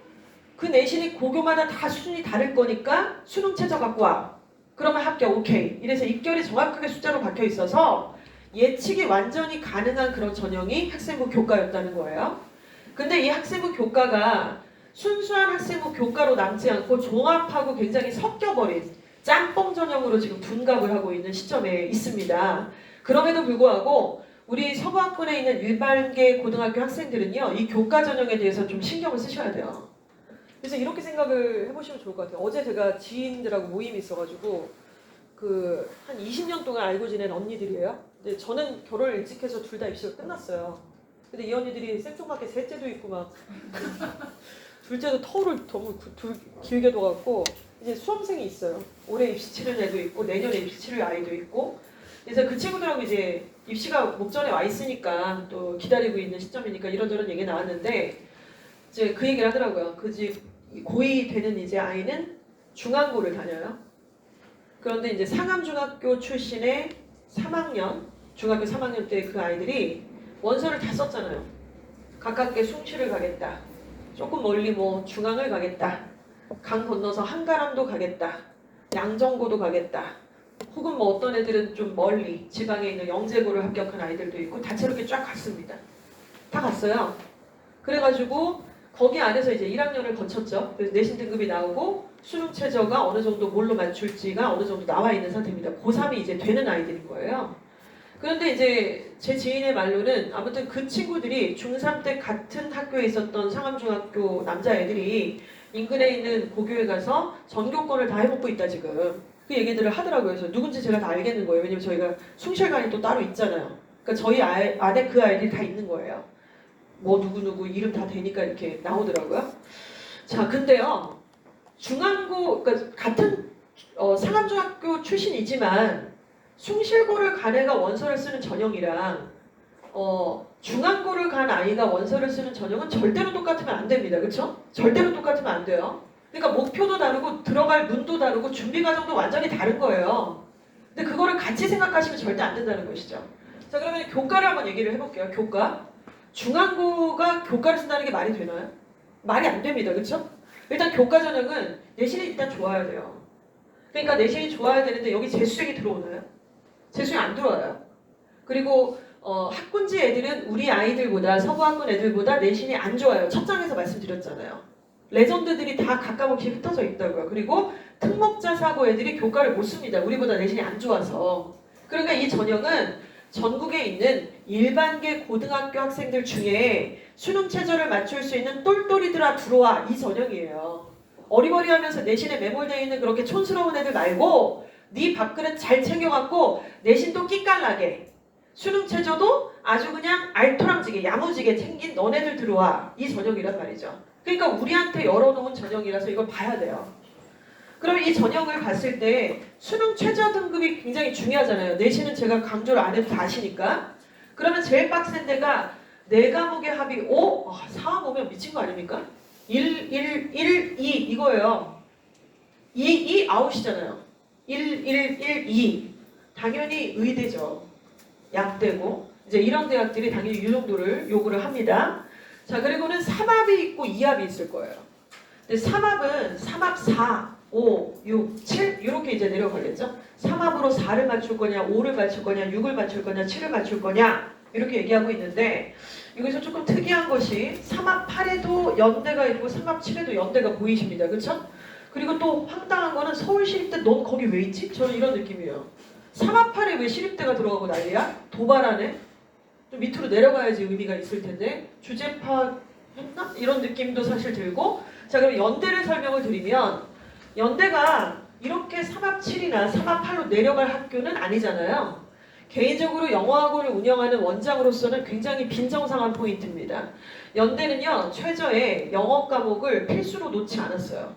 그 내신이 고교마다 다 수준이 다를 거니까 수능 최저 갖고 와. 그러면 합격 오케이. 이래서 입결이 정확하게 숫자로 박혀 있어서 예측이 완전히 가능한 그런 전형이 학생부 교과였다는 거예요. 근데 이 학생부 교과가 순수한 학생부 교과로 남지 않고 종합하고 굉장히 섞여버린 짬뽕 전형으로 지금 둔갑을 하고 있는 시점에 있습니다. 그럼에도 불구하고 우리 서부학군에 있는 일반계 고등학교 학생들은요. 이 교과 전형에 대해서 좀 신경을 쓰셔야 돼요. 그래서 이렇게 생각을 해보시면 좋을 것 같아요. 어제 제가 지인들하고 모임이 있어가지고 한 20년 동안 알고 지낸 언니들이에요. 근데 저는 결혼을 일찍 해서 둘 다 입시가 끝났어요. 근데 이 언니들이 생뚱맞게 셋째도 있고 막 둘째도 터울을 너무 길게 둬갖고 이제 수험생이 있어요. 올해 입시 치를 애도 있고 내년에 입시 치를 아이도 있고 그래서 그 친구들하고 이제 입시가 목전에 와 있으니까 또 기다리고 있는 시점이니까 이런저런 얘기 나왔는데 이제 그 얘기를 하더라고요. 그 집 고2 되는 이제 아이는 중앙고를 다녀요. 그런데 이제 상암중학교 출신의 3학년, 중학교 3학년 때 그 아이들이 원서를 다 썼잖아요. 가깝게 숭실을 가겠다. 조금 멀리 뭐 중앙을 가겠다. 강 건너서 한가람도 가겠다. 양정고도 가겠다. 혹은 뭐 어떤 애들은 좀 멀리 지방에 있는 영재고를 합격한 아이들도 있고 다채롭게 쫙 갔습니다. 다 갔어요. 그래가지고 거기 안에서 이제 1학년을 거쳤죠. 그래서 내신 등급이 나오고 수능 최저가 어느 정도 뭘로 맞출지가 어느 정도 나와 있는 상태입니다. 고3이 이제 되는 아이들인 거예요. 그런데 이제 제 지인의 말로는 아무튼 그 친구들이 중3 때 같은 학교에 있었던 상암중학교 남자애들이 인근에 있는 고교에 가서 전교권을 다 해먹고 있다 지금. 그 얘기들을 하더라고요. 그래서 누군지 제가 다 알겠는 거예요. 왜냐면 저희가 숭실관이 또 따로 있잖아요. 그러니까 저희 안에 그 아이들이 다 있는 거예요. 뭐 누구누구 이름 다 되니까 이렇게 나오더라고요. 자, 근데요. 중앙고, 그러니까 같은 상암중학교 출신이지만 숭실고를 간 애가 원서를 쓰는 전형이랑 중앙고를 간 아이가 원서를 쓰는 전형은 절대로 똑같으면 안 됩니다. 그렇죠? 절대로 똑같으면 안 돼요. 그러니까 목표도 다르고 들어갈 문도 다르고 준비 과정도 완전히 다른 거예요. 근데 그거를 같이 생각하시면 절대 안 된다는 것이죠. 자, 그러면 교과를 한번 얘기를 해볼게요. 교과. 중앙고가 교과를 쓴다는 게 말이 되나요? 말이 안 됩니다. 그렇죠? 일단 교과 전형은 내신이 일단 좋아야 돼요. 그러니까 내신이 좋아야 되는데 여기 재수생이 들어오나요? 재수생이 안 들어와요. 그리고 학군지 애들은 우리 아이들보다 서부학군 애들보다 내신이 안 좋아요. 첫 장에서 말씀드렸잖아요. 레전드들이 다 가까운시 흩어져 있다고요. 그리고 특목자 사고 애들이 교과를 못 씁니다. 우리보다 내신이 안 좋아서. 그러니까 이 전형은 전국에 있는 일반계 고등학교 학생들 중에 수능 최저를 맞출 수 있는 똘똘이들아 들어와, 이 전형이에요. 어리버리하면서 내신에 매몰되어 있는 그렇게 촌스러운 애들 말고 네 밥그릇 잘 챙겨갖고 내신도 끼깔나게 수능 최저도 아주 그냥 알토랑지게 야무지게 챙긴 너네들 들어와, 이 전형이란 말이죠. 그러니까 우리한테 열어놓은 전형이라서 이걸 봐야 돼요. 그러면 이 전형을 봤을 때 수능 최저 등급이 굉장히 중요하잖아요. 내신은 제가 강조를 안 해도 다 아시니까. 그러면 제일 빡센 데가 4과목의 합이 5? 4 오면 미친 거 아닙니까? 1, 2 이거예요. 2 아웃이잖아요. 1, 2. 당연히 의대죠. 약대고. 이제 이런 대학들이 당연히 이 정도를 요구를 합니다. 자, 그리고는 3합이 있고 2합이 있을 거예요. 근데 3합은 3합 4, 5, 6, 7 이렇게 이제 내려가겠죠. 3합으로 4를 맞출 거냐, 5를 맞출 거냐, 6을 맞출 거냐, 7을 맞출 거냐 이렇게 얘기하고 있는데 여기서 조금 특이한 것이 3합 8에도 연대가 있고 3합 7에도 연대가 보이십니다. 그렇죠? 그리고 또 황당한 거는 서울시립대 넌 거기 왜 있지? 저는 이런 느낌이에요. 3합 8에 왜 시립대가 들어가고 난리야? 도발하네? 좀 밑으로 내려가야지 의미가 있을 텐데 주제 파악했나? 이런 느낌도 사실 들고. 자, 그럼 연대를 설명을 드리면 연대가 이렇게 3합 7이나 3합 8로 내려갈 학교는 아니잖아요. 개인적으로 영어학원을 운영하는 원장으로서는 굉장히 빈정상한 포인트입니다. 연대는요, 최저의 영어 과목을 필수로 놓지 않았어요.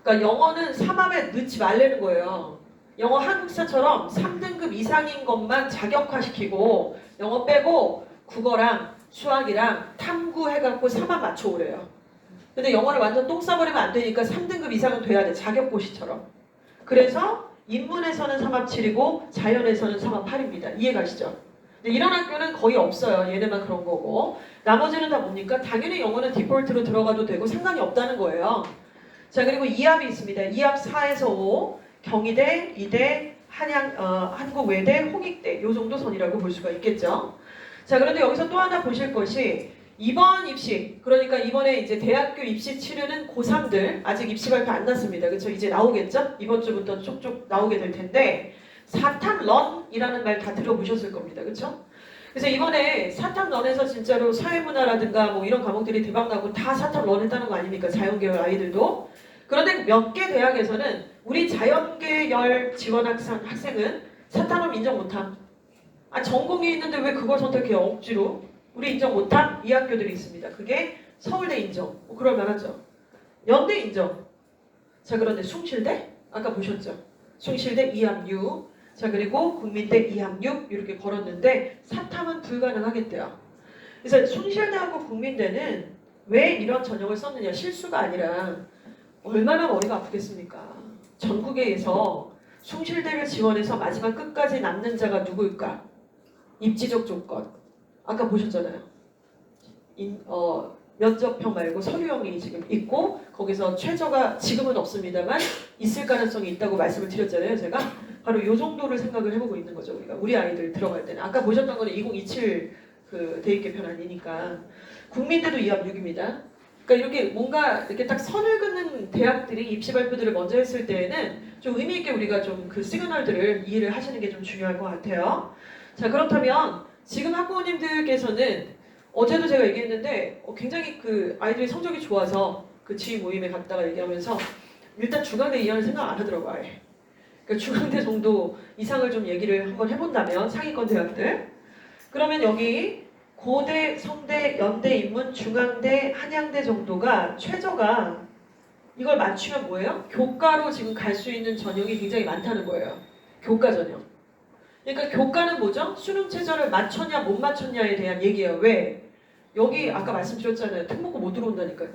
그러니까 영어는 3합에 넣지 말라는 거예요. 영어 한국사처럼 3등급 이상인 것만 자격화시키고 영어 빼고 국어랑 수학이랑 탐구 해갖고 3합 맞춰오래요. 근데 영어를 완전 똥 싸버리면 안 되니까 3등급 이상은 돼야 돼. 자격고시처럼. 그래서 인문에서는 3합 7이고 자연에서는 3합 8입니다. 이해가시죠? 근데 이런 학교는 거의 없어요. 얘네만 그런 거고. 나머지는 다 뭡니까? 당연히 영어는 디폴트로 들어가도 되고 상관이 없다는 거예요. 자, 그리고 2합이 있습니다. 2합 4에서 5, 경희대, 이대, 한국외대, 홍익대 요 정도 선이라고 볼 수가 있겠죠. 자, 그런데 여기서 또 하나 보실 것이 이번 입시, 그러니까 이번에 이제 대학교 입시 치르는 고3들 아직 입시 발표 안 났습니다. 그렇죠? 이제 나오겠죠? 이번 주부터 쪽쪽 나오게 될 텐데 사탐런이라는 말 다 들어보셨을 겁니다. 그렇죠? 그래서 이번에 사탐런에서 진짜로 사회문화라든가 뭐 이런 과목들이 대박나고 다 사탐런 했다는 거 아닙니까? 자연계열 아이들도. 그런데 몇 개 대학에서는 우리 자연계열 지원 학생은 사탐론 인정 못함. 전공이 있는데 왜 그걸 선택해요? 억지로. 우리 인정 못함? 이 학교들이 있습니다. 그게 서울대 인정. 그럴 만하죠. 연대 인정. 자, 그런데 숭실대? 아까 보셨죠? 숭실대 2합 6. 자, 그리고 국민대 2합 6 이렇게 걸었는데 사탐은 불가능하겠대요. 그래서 숭실대하고 국민대는 왜 이런 전형을 썼느냐, 실수가 아니라 얼마나 머리가 아프겠습니까? 전국에서 숭실대를 지원해서 마지막 끝까지 남는 자가 누구일까? 입지적 조건. 아까 보셨잖아요. 면접형 말고 서류형이 지금 있고 거기서 최저가 지금은 없습니다만 있을 가능성이 있다고 말씀을 드렸잖아요. 제가 바로 이 정도를 생각을 해보고 있는 거죠. 우리 아이들 들어갈 때는. 아까 보셨던 거는 2027 그 대입 개편 아니니까. 국민대도 2합 6입니다. 그러니까 이렇게 뭔가 이렇게 딱 선을 긋는 대학들이 입시 발표들을 먼저 했을 때에는 좀 의미 있게 우리가 좀 그 시그널들을 이해를 하시는 게 좀 중요할 것 같아요. 자, 그렇다면 지금 학부모님들께서는 어제도 제가 얘기했는데 굉장히 그 아이들이 성적이 좋아서 그 지휘 모임에 갔다가 얘기하면서 일단 중앙대 이하는 생각 안 하더라고요. 아예. 그러니까 중앙대 정도 이상을 좀 얘기를 한번 해본다면 상위권 대학들 그러면 여기 고대, 성대, 연대, 인문, 중앙대, 한양대 정도가 최저가 이걸 맞추면 뭐예요? 교과로 지금 갈 수 있는 전형이 굉장히 많다는 거예요. 교과 전형. 그러니까 교과는 뭐죠? 수능 최저를 맞췄냐 못 맞췄냐에 대한 얘기예요. 왜? 여기 아까 말씀드렸잖아요. 특목고 못 들어온다니까요.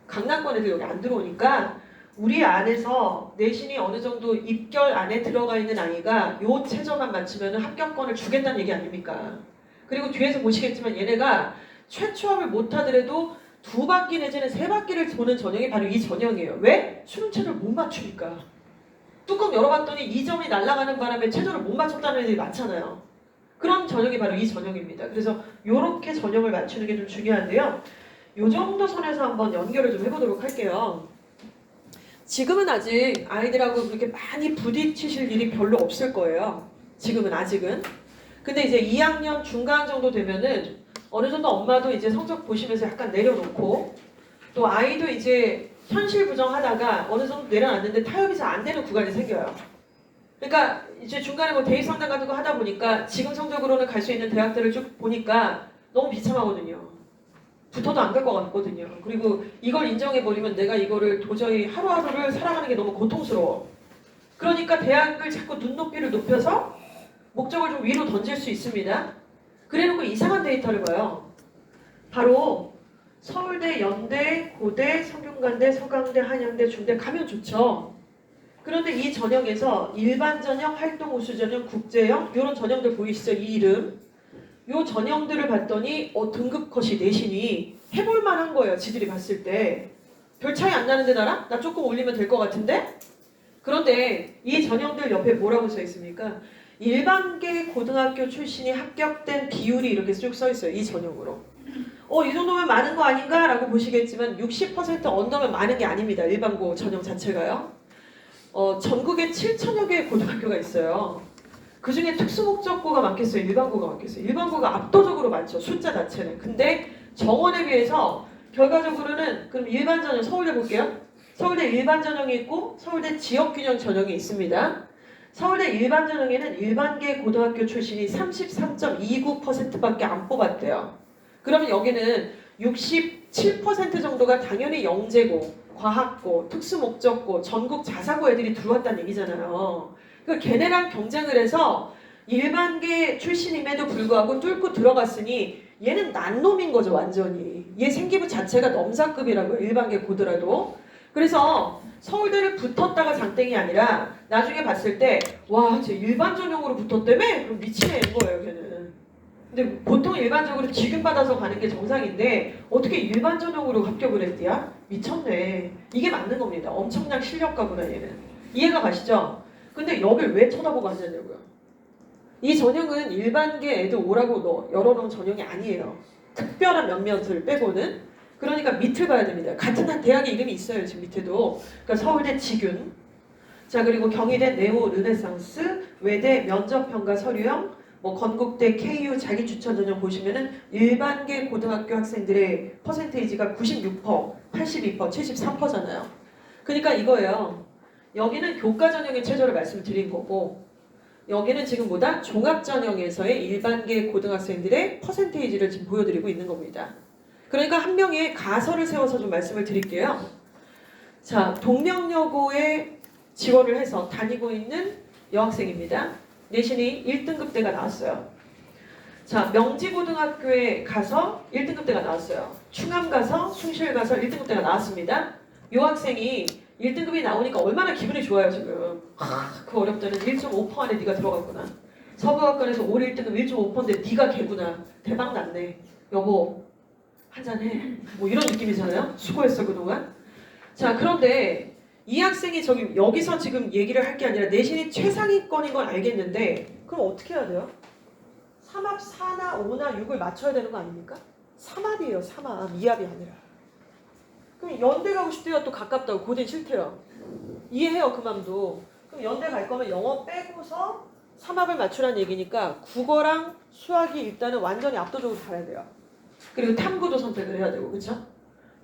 강남권 애들 여기 안 들어오니까 우리 안에서 내신이 어느 정도 입결 안에 들어가 있는 아이가 요 최저만 맞추면 합격권을 주겠다는 얘기 아닙니까? 그리고 뒤에서 보시겠지만 얘네가 최초합을 못하더라도 2바퀴 내지는 3바퀴를 도는 전형이 바로 이 전형이에요. 왜? 수능체를 못 맞추니까. 뚜껑 열어봤더니 2점이 날아가는 바람에 최저를 못 맞췄다는 애들이 많잖아요. 그런 전형이 바로 이 전형입니다. 그래서 이렇게 전형을 맞추는 게 좀 중요한데요. 요 정도 선에서 한번 연결을 좀 해보도록 할게요. 지금은 아직 아이들하고 그렇게 많이 부딪히실 일이 별로 없을 거예요. 지금은 아직은. 근데 이제 2학년 중간 정도 되면은 어느 정도 엄마도 이제 성적 보시면서 약간 내려놓고 또 아이도 이제 현실 부정하다가 어느 정도 내려놨는데 타협이 잘 안 되는 구간이 생겨요. 그러니까 이제 중간에 뭐 대입 상담 같은 거 하다 보니까 지금 성적으로는 갈 수 있는 대학들을 쭉 보니까 너무 비참하거든요. 붙어도 안 갈 것 같거든요. 그리고 이걸 인정해버리면 내가 이거를 도저히 하루하루를 살아가는 게 너무 고통스러워. 그러니까 대학을 자꾸 눈높이를 높여서 목적을 좀 위로 던질 수 있습니다. 그래놓고 이상한 데이터를 봐요. 바로 서울대, 연대, 고대, 성균관대, 서강대, 한양대, 중대 가면 좋죠. 그런데 이 전형에서 일반 전형, 활동 우수 전형, 국제형 이런 전형들 보이시죠? 이 이름. 요 전형들을 봤더니 등급 컷이 내신이 해볼 만한 거예요. 지들이 봤을 때. 별 차이 안 나는데 나랑? 나 조금 올리면 될 것 같은데? 그런데 이 전형들 옆에 뭐라고 써 있습니까? 일반계 고등학교 출신이 합격된 비율이 이렇게 쭉 써 있어요. 이 전형으로. 이 정도면 많은 거 아닌가? 라고 보시겠지만 60% 언더면 많은 게 아닙니다. 일반고 전형 자체가요. 전국에 7천여 개의 고등학교가 있어요. 그 중에 특수목적고가 많겠어요? 일반고가 많겠어요? 일반고가 압도적으로 많죠. 숫자 자체는. 근데 정원에 비해서 결과적으로는 그럼 일반 전형 서울대 볼게요. 서울대 일반 전형이 있고 서울대 지역균형 전형이 있습니다. 서울대 일반 전형에는 일반계 고등학교 출신이 33.29%밖에 안 뽑았대요. 그러면 여기는 67% 정도가 당연히 영재고, 과학고, 특수목적고, 전국 자사고 애들이 들어왔다는 얘기잖아요. 그러니까 걔네랑 경쟁을 해서 일반계 출신임에도 불구하고 뚫고 들어갔으니 얘는 난놈인 거죠, 완전히. 얘 생기부 자체가 넘사급이라고요, 일반계 고더라도. 그래서 서울대를 붙었다가 장땡이 아니라 나중에 봤을 때 와, 쟤 일반 전형으로 붙었다며? 그럼 미치는 거예요, 걔는. 근데 보통 일반적으로 지급받아서 가는 게 정상인데 어떻게 일반 전형으로 합격을 했디야? 미쳤네. 이게 맞는 겁니다. 엄청난 실력가구나, 얘는. 이해가 가시죠? 근데 여길 왜 쳐다보고 앉았냐고요. 이 전형은 일반계 애들 오라고 열어놓은 전형이 아니에요. 특별한 몇몇을 빼고는. 그러니까 밑을 봐야 됩니다. 같은 한 대학의 이름이 있어요. 지금 밑에도. 그러니까 서울대 지균, 자 그리고 경희대 네오 르네상스, 외대 면접평가 서류형, 뭐 건국대 KU 자기추천 전형 보시면은 일반계 고등학교 학생들의 퍼센테이지가 96%, 82%, 73%잖아요. 그러니까 이거예요. 여기는 교과 전형의 최저를 말씀드린 거고 여기는 지금 뭐다? 종합 전형에서의 일반계 고등학생들의 퍼센테이지를 지금 보여드리고 있는 겁니다. 그러니까 한 명의 가설을 세워서 좀 말씀을 드릴게요. 자, 동명여고에 지원을 해서 다니고 있는 여학생입니다. 내신이 1등급대가 나왔어요. 자, 명지고등학교에 가서 1등급대가 나왔어요. 충암 가서, 숭실 가서 1등급대가 나왔습니다. 이 학생이 1등급이 나오니까 얼마나 기분이 좋아요, 지금. 그 어렵다는 1.5% 안에 네가 들어갔구나. 서부학과에서 올 1등급 1.5%인데 네가 개구나. 대박 났네. 여보, 한잔해. 뭐 이런 느낌이잖아요. 수고했어, 그동안. 자, 그런데 이 학생이 여기서 지금 얘기를 할 게 아니라 내신이 최상위권인 건 알겠는데 그럼 어떻게 해야 돼요? 3합 4나 5나 6을 맞춰야 되는 거 아닙니까? 3합이에요. 3합. 2합이 아니라. 그럼 연대 가고 싶대요. 또 가깝다고. 고대 싫대요. 이해해요. 그 맘도. 그럼 연대 갈 거면 영어 빼고서 3합을 맞추라는 얘기니까 국어랑 수학이 일단은 완전히 압도적으로 가야 돼요. 그리고 탐구도 선택을 해야 되고. 그렇죠?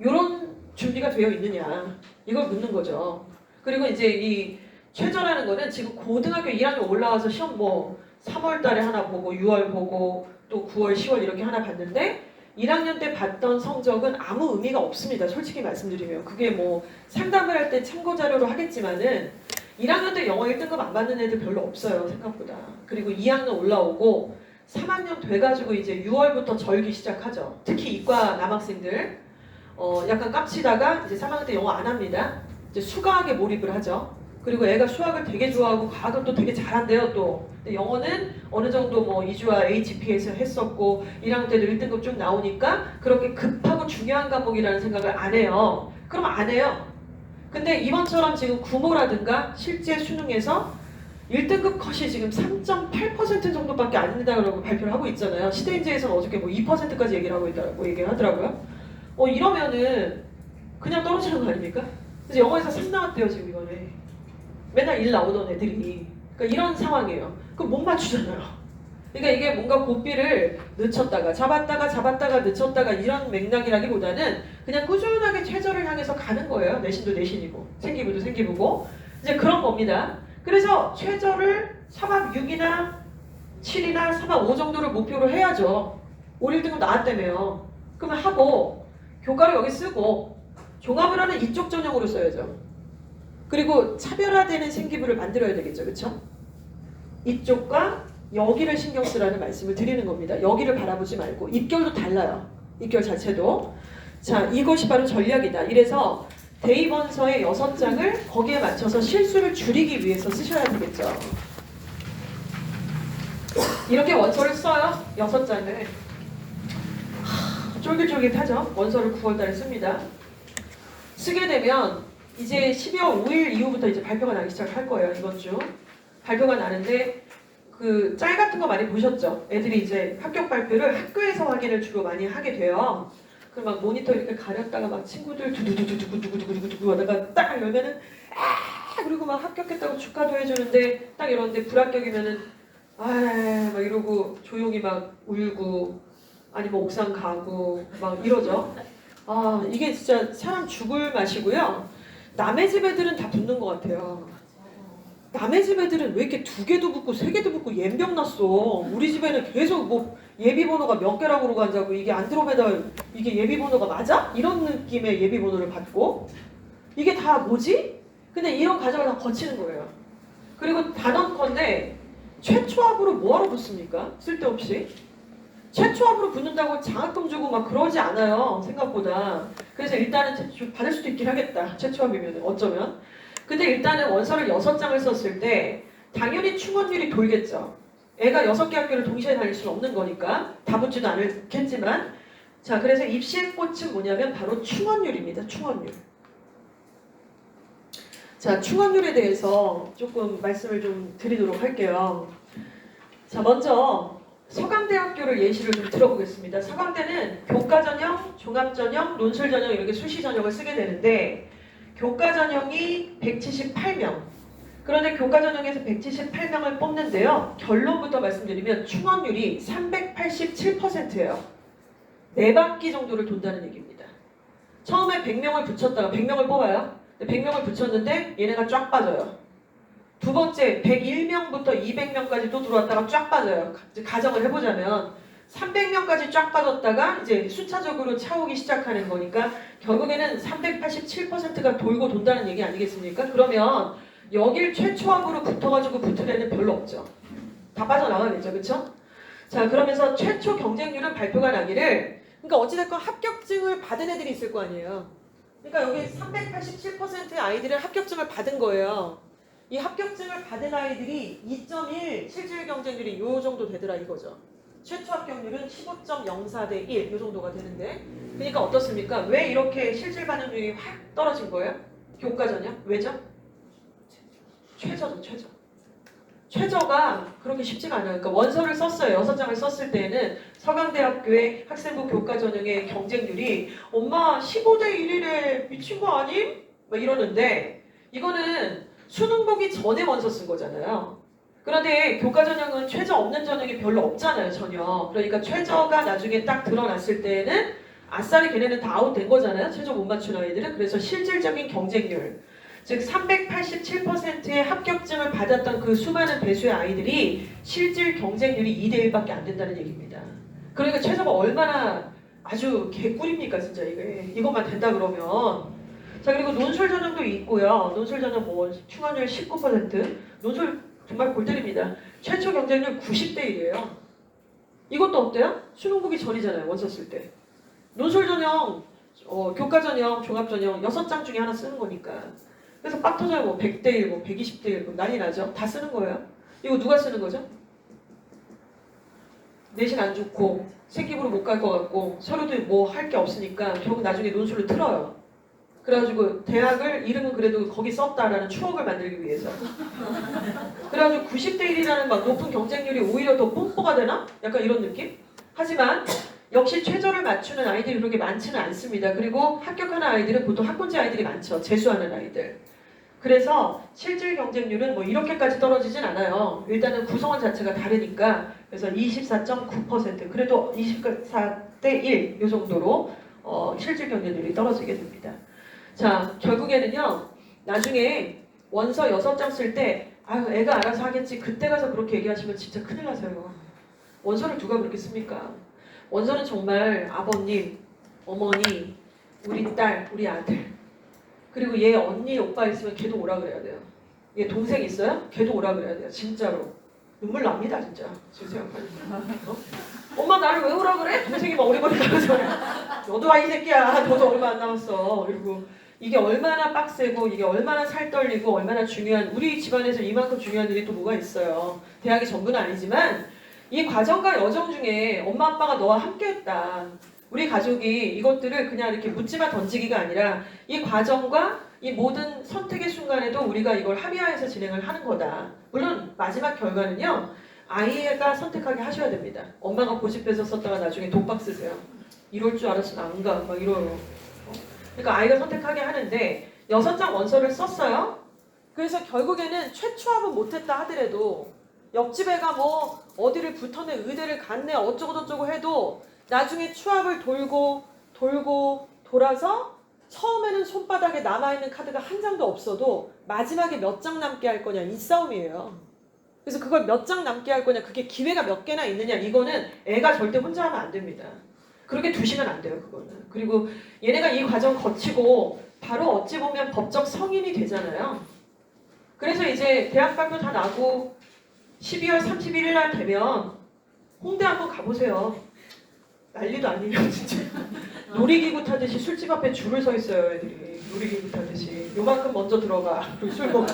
요런 준비가 되어 있느냐 이걸 묻는 거죠. 그리고 이제 이 최저라는 거는 지금 고등학교 1학년 올라와서 시험 뭐 3월 달에 하나 보고 6월 보고 또 9월 10월 이렇게 하나 봤는데 1학년 때 봤던 성적은 아무 의미가 없습니다. 솔직히 말씀드리면 그게 뭐 상담을 할 때 참고 자료로 하겠지만은 1학년 때 영어 1등급 안 받는 애들 별로 없어요. 생각보다. 그리고 2학년 올라오고 3학년 돼가지고 이제 6월부터 절기 시작하죠. 특히 이과 남학생들 약간 깝치다가 이제 3학년 때 영어 안 합니다. 이제 수학에 몰입을 하죠. 그리고 애가 수학을 되게 좋아하고 과학을 또 되게 잘한대요 또. 근데 영어는 어느 정도 뭐 이주와 HP에서 했었고 1학년 때도 1등급 쭉 나오니까 그렇게 급하고 중요한 과목이라는 생각을 안 해요. 그럼 안 해요. 근데 이번처럼 지금 구모라든가 실제 수능에서 1등급 컷이 지금 3.8% 정도밖에 안 된다고 발표를 하고 있잖아요. 시대인재에서는 어저께 뭐 2%까지 얘기를 하고 있다고 얘기를 하더라고요. 이러면은 그냥 떨어지는 거 아닙니까? 그래서 영어에서 3 나왔대요 지금 이번에. 맨날 1 나오던 애들이. 그러니까 이런 상황이에요. 그럼 못 맞추잖아요. 그러니까 이게 뭔가 고삐를 늦췄다가 잡았다가 늦췄다가 이런 맥락이라기보다는 그냥 꾸준하게 최저를 향해서 가는 거예요. 내신도 내신이고 생기부도 생기부고 이제 그런 겁니다. 그래서 최저를 3학 6이나 7이나 3학 5 정도를 목표로 해야죠. 5, 1등급 나왔다며요. 그러면 하고 교과를 여기 쓰고 종합을 하는 이쪽 전형으로 써야죠. 그리고 차별화되는 생기부를 만들어야 되겠죠. 그렇죠? 이쪽과 여기를 신경 쓰라는 말씀을 드리는 겁니다. 여기를 바라보지 말고 입결도 달라요. 입결 자체도. 자, 이것이 바로 전략이다. 이래서 대입원서의 6장을 거기에 맞춰서 실수를 줄이기 위해서 쓰셔야 되겠죠. 이렇게 원서를 써요. 6장을. 쫄깃쫄깃하죠. 원서를 9월달에 씁니다. 쓰게 되면 이제 12월 5일 이후부터 이제 발표가 나기 시작할 거예요. 이번 주. 발표가 나는데 그 짤 같은 거 많이 보셨죠? 애들이 이제 합격 발표를 학교에서 확인을 주로 많이 하게 돼요. 그럼 막 모니터 이렇게 가렸다가 막 친구들 두두두두두두두두두두두 하다가 딱 열면은 그리고 막 합격했다고 축하도 해주는데 딱 이러는데 불합격이면은 막 이러고 조용히 막 울고 아니면 옥상 가고 막 이러죠. 이게 진짜 사람 죽을 맛이고요. 남의 집 애들은 다 붙는 것 같아요. 남의 집 애들은 왜 이렇게 2개도 붙고 3개도 붙고 옌병 났어. 우리 집에는 계속 뭐 예비번호가 몇 개라고 그러고 앉아고 이게 안드로메다 이게 예비번호가 맞아? 이런 느낌의 예비번호를 받고 이게 다 뭐지? 근데 이런 과정을 다 거치는 거예요. 그리고 단언컨대 최초합으로 뭐하러 붙습니까? 쓸데없이. 최초합으로 붙는다고 장학금 주고 막 그러지 않아요. 생각보다. 그래서 일단은 받을 수도 있긴 하겠다. 최초합이면 어쩌면. 근데 일단은 원서를 6장을 썼을 때 당연히 충원율이 돌겠죠. 애가 6개 학교를 동시에 다닐 수는 없는 거니까 다 붙지도 않겠지만 자, 그래서 입시의 꽃은 뭐냐면 바로 충원율입니다. 충원율. 자, 충원율에 대해서 조금 말씀을 좀 드리도록 할게요. 자, 먼저 서강대학교를 예시를 좀 들어보겠습니다. 서강대는 교과전형, 종합전형, 논술전형 이렇게 수시전형을 쓰게 되는데 교과전형이 178명. 그런데 교과전형에서 178명을 뽑는데요. 결론부터 말씀드리면 충원율이 387%예요. 4바퀴 정도를 돈다는 얘기입니다. 처음에 100명을 붙였다가 100명을 뽑아요. 100명을 붙였는데 얘네가 쫙 빠져요. 두 번째 101명부터 200명까지 또 들어왔다가 쫙 빠져요. 가정을 해보자면 300명까지 쫙 빠졌다가 이제 순차적으로 차오기 시작하는 거니까 결국에는 387%가 돌고 돈다는 얘기 아니겠습니까? 그러면 여길 최초합으로 붙어가지고 붙을 애는 별로 없죠. 다 빠져나가겠죠. 그쵸? 자, 그러면서 최초 경쟁률은 발표가 나기를 그러니까 어찌됐건 합격증을 받은 애들이 있을 거 아니에요. 그러니까 여기 387%의 아이들은 합격증을 받은 거예요. 이 합격증을 받은 아이들이 2.1 실질 경쟁률이 요 정도 되더라 이거죠. 최초 합격률은 15.04 대 1 요 정도가 되는데 그러니까 어떻습니까? 왜 이렇게 실질 반영률이 확 떨어진 거예요? 교과전형? 왜죠? 최저죠, 최저. 최저가 그렇게 쉽지가 않아요. 그러니까 원서를 썼어요. 6장을 썼을 때는 서강대학교의 학생부 교과전형의 경쟁률이 엄마 15대 1이래 미친 거 아님? 막 이러는데 이거는 수능 보기 전에 원서 쓴 거잖아요. 그런데 교과전형은 최저 없는 전형이 별로 없잖아요. 전혀. 그러니까 최저가 나중에 딱 드러났을 때는 아싸리 걔네는 다 아웃된 거잖아요. 최저 못 맞춘 아이들은. 그래서 실질적인 경쟁률 즉 387%의 합격증을 받았던 그 수많은 배수의 아이들이 실질 경쟁률이 2대 1밖에 안 된다는 얘기입니다. 그러니까 최저가 얼마나 아주 개꿀입니까 진짜 이게. 이것만 된다 그러면. 자, 그리고 논술 전형도 있고요. 논술 전형 뭐 충원율 19%. 논술 정말 골 때립니다. 최초 경쟁률 90대 1이에요. 이것도 어때요? 수능 보기 전이잖아요. 원서 쓸 때. 논술 전형, 교과 전형, 종합 전형 6장 중에 하나 쓰는 거니까. 그래서 빡 터져요. 뭐 100대 1, 뭐 120대 1, 뭐 난리 나죠. 다 쓰는 거예요. 이거 누가 쓰는 거죠? 내신 안 좋고 생기부로 못 갈 것 같고 서류도 뭐 할 게 없으니까 결국 나중에 논술을 틀어요. 그래가지고 대학을 이름은 그래도 거기 썼다라는 추억을 만들기 위해서. 그래가지고 90대 1이라는 막 높은 경쟁률이 오히려 더 뽐뿌가 되나? 약간 이런 느낌? 하지만 역시 최저를 맞추는 아이들이 그렇게 많지는 않습니다. 그리고 합격하는 아이들은 보통 학군제 아이들이 많죠. 재수하는 아이들. 그래서 실질 경쟁률은 뭐 이렇게까지 떨어지진 않아요. 일단은 구성원 자체가 다르니까. 그래서 24.9% 그래도 24대 1 이 정도로 실질 경쟁률이 떨어지게 됩니다. 자, 결국에는요. 나중에 원서 6장 쓸 때 아유 애가 알아서 하겠지. 그때 가서 그렇게 얘기하시면 진짜 큰일 나세요. 원서를 누가 그렇게 씁니까? 원서는 정말 아버님, 어머니, 우리 딸, 우리 아들 그리고 얘 언니, 오빠 있으면 걔도 오라 그래야 돼요. 얘 동생 있어요? 걔도 오라 그래야 돼요. 진짜로. 눈물 납니다 진짜. 지금 생각하니까. 엄마 나를 왜 오라 그래? 동생이 막 오리버리 가면서 너도 와 이 새끼야. 너도 얼마 안 남았어. 그리고 이게 얼마나 빡세고 이게 얼마나 살떨리고 얼마나 중요한 우리 집안에서 이만큼 중요한 일이 또 뭐가 있어요. 대학이 전부는 아니지만 이 과정과 여정 중에 엄마 아빠가 너와 함께했다. 우리 가족이 이것들을 그냥 이렇게 묻지마 던지기가 아니라 이 과정과 이 모든 선택의 순간에도 우리가 이걸 합의하에서 진행을 하는 거다. 물론 마지막 결과는요. 아이가 선택하게 하셔야 됩니다. 엄마가 고집해서 썼다가 나중에 독박 쓰세요. 이럴 줄 알았으면 안 가. 막 이러요. 그러니까 아이가 선택하게 하는데 6장 원서를 썼어요. 그래서 결국에는 최초합은 못했다 하더라도 옆집 애가 뭐 어디를 붙었네 의대를 갔네 어쩌고저쩌고 해도 나중에 추합을 돌고 돌아서 처음에는 손바닥에 남아있는 카드가 한 장도 없어도 마지막에 몇 장 남게 할 거냐 이 싸움이에요. 그래서 그걸 몇 장 남게 할 거냐 그게 기회가 몇 개나 있느냐 이거는 애가 절대 혼자 하면 안 됩니다. 그렇게 두시면 안 돼요 그거는. 그리고 얘네가 이 과정 거치고 바로 어찌 보면 법적 성인이 되잖아요. 그래서 이제 대학 발표 다 나고 12월 31일 날 되면 홍대 한번 가보세요. 난리도 아니에요 진짜. 놀이기구 타듯이 술집 앞에 줄을 서 있어요 애들이. 놀이기구 타듯이 요만큼 먼저 들어가 그리고 술 먹고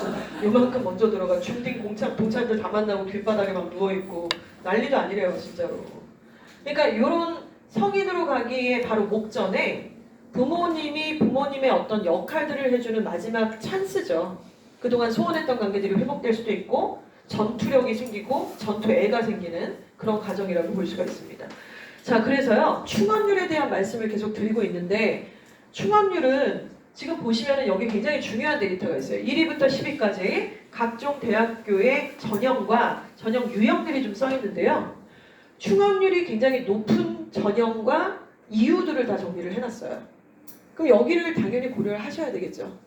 요만큼 먼저 들어가 중딩 동창들 다 만나고 길바닥에 막 누워있고 난리도 아니래요 진짜로. 그러니까 이런 성인으로 가기에 바로 목전에 부모님이 부모님의 어떤 역할들을 해주는 마지막 찬스죠. 그동안 소원했던 관계들이 회복될 수도 있고 전투력이 생기고 전투애가 생기는 그런 과정이라고 볼 수가 있습니다. 자, 그래서요. 충원율에 대한 말씀을 계속 드리고 있는데 충원율은 지금 보시면 여기 굉장히 중요한 데이터가 있어요. 1위부터 10위까지 각종 대학교의 전형과 전형 유형들이 좀 써 있는데요. 충원율이 굉장히 높은 전형과 이유들을 다 정리를 해놨어요. 그럼 여기를 당연히 고려를 하셔야 되겠죠.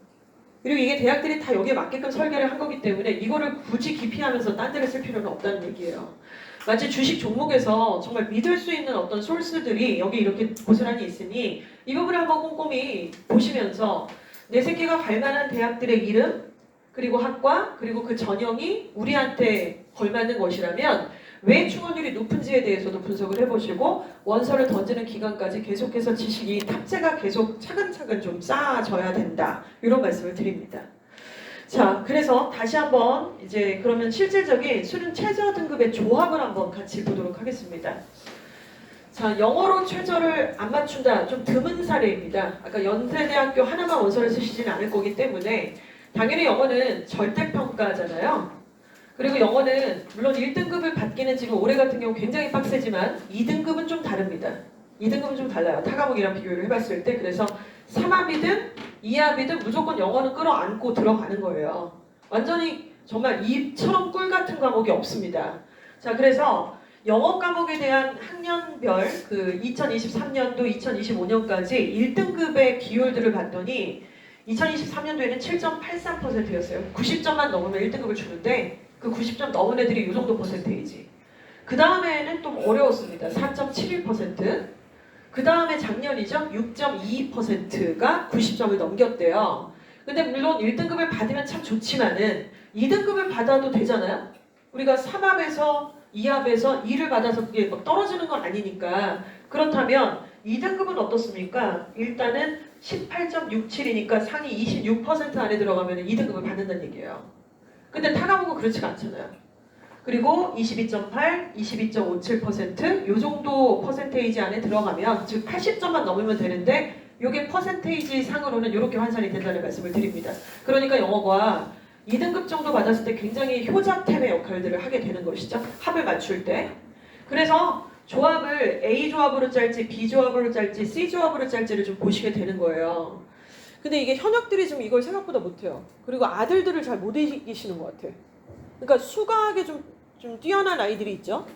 그리고 이게 대학들이 다 여기에 맞게끔 설계를 한 거기 때문에 이거를 굳이 기피하면서 딴 데를 쓸 필요는 없다는 얘기예요. 마치 주식 종목에서 정말 믿을 수 있는 어떤 소스들이 여기 이렇게 고스란히 있으니 이 부분을 한번 꼼꼼히 보시면서 내 새끼가 갈 만한 대학들의 이름 그리고 학과 그리고 그 전형이 우리한테 걸맞는 것이라면 왜 충원율이 높은지에 대해서도 분석을 해보시고 원서를 던지는 기간까지 계속해서 지식이 탑재가 계속 차근차근 좀 쌓아져야 된다 이런 말씀을 드립니다. 자, 그래서 다시 한번 이제 그러면 실질적인 수능 최저 등급의 조합을 한번 같이 보도록 하겠습니다. 자, 영어로 최저를 안 맞춘다 좀 드문 사례입니다. 아까 연세대학교 하나만 원서를 쓰시지는 않을 거기 때문에 당연히 영어는 절대평가잖아요. 그리고 영어는 물론 1등급을 받기는 지금 올해 같은 경우 굉장히 빡세지만 2등급은 좀 다릅니다. 2등급은 좀 달라요. 타 과목이랑 비교를 해봤을 때. 그래서 3합이든 2합이든 무조건 영어는 끌어안고 들어가는 거예요. 완전히 정말 이처럼 꿀 같은 과목이 없습니다. 자, 그래서 영어 과목에 대한 학년별 그 2023년도 2025년까지 1등급의 비율들을 봤더니 2023년도에는 7.83%였어요. 90점만 넘으면 1등급을 주는데 그 90점 넘은 애들이 이 정도 퍼센테이지. 그 다음에는 좀 어려웠습니다. 4.71%. 그 다음에 작년이죠. 6.22%가 90점을 넘겼대요. 근데 물론 1등급을 받으면 참 좋지만은 2등급을 받아도 되잖아요. 우리가 3합에서 2합에서 2를 받아서 그게 막 떨어지는 건 아니니까. 그렇다면 2등급은 어떻습니까? 일단은 18.67이니까 상위 26% 안에 들어가면 2등급을 받는다는 얘기예요. 근데 타 과목은 그렇지가 않잖아요. 그리고 22.8, 22.57%, 요 정도 퍼센테이지 안에 들어가면, 즉 80점만 넘으면 되는데 요게 퍼센테이지 상으로는 이렇게 환산이 된다는 말씀을 드립니다. 그러니까 영어가 2등급 정도 받았을 때 굉장히 효자템의 역할들을 하게 되는 것이죠. 합을 맞출 때. 그래서 조합을 A 조합으로 짤지, B 조합으로 짤지, C 조합으로 짤지를 좀 보시게 되는 거예요. 근데 이게 현역들이 좀 이걸 생각보다 못해요. 그리고 아들들을 잘 못 이기시는 것 같아. 그러니까 수학에 좀 뛰어난 아이들이 있죠.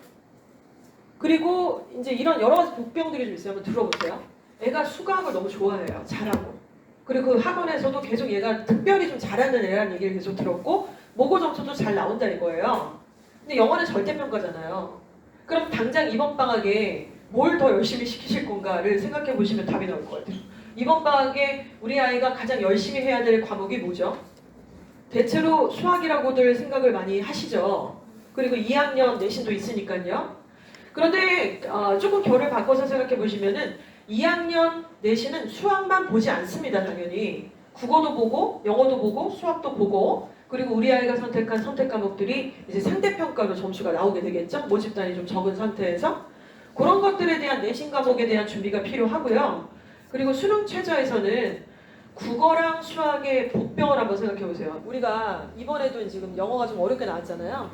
그리고 이제 이런 여러 가지 복병들이 좀 있어요. 한번 들어보세요. 애가 수학을 너무 좋아해요. 잘하고. 그리고 그 학원에서도 계속 얘가 특별히 좀 잘하는 애라는 얘기를 계속 들었고 모고 점수도 잘 나온다 이거예요. 근데 영어는 절대평가잖아요. 그럼 당장 이번 방학에 뭘 더 열심히 시키실 건가를 생각해 보시면 답이 나올 것 같아요. 이번 방학에 우리 아이가 가장 열심히 해야 될 과목이 뭐죠? 대체로 수학이라고들 생각을 많이 하시죠. 그리고 2학년 내신도 있으니까요. 그런데 조금 결을 바꿔서 생각해 보시면은 2학년 내신은 수학만 보지 않습니다. 당연히 국어도 보고 영어도 보고 수학도 보고 그리고 우리 아이가 선택한 선택 과목들이 이제 상대평가로 점수가 나오게 되겠죠. 모집단이 좀 적은 상태에서 그런 것들에 대한 내신 과목에 대한 준비가 필요하고요. 그리고 수능 최저에서는 국어랑 수학의 복병을 한번 생각해 보세요. 우리가 이번에도 지금 영어가 좀 어렵게 나왔잖아요.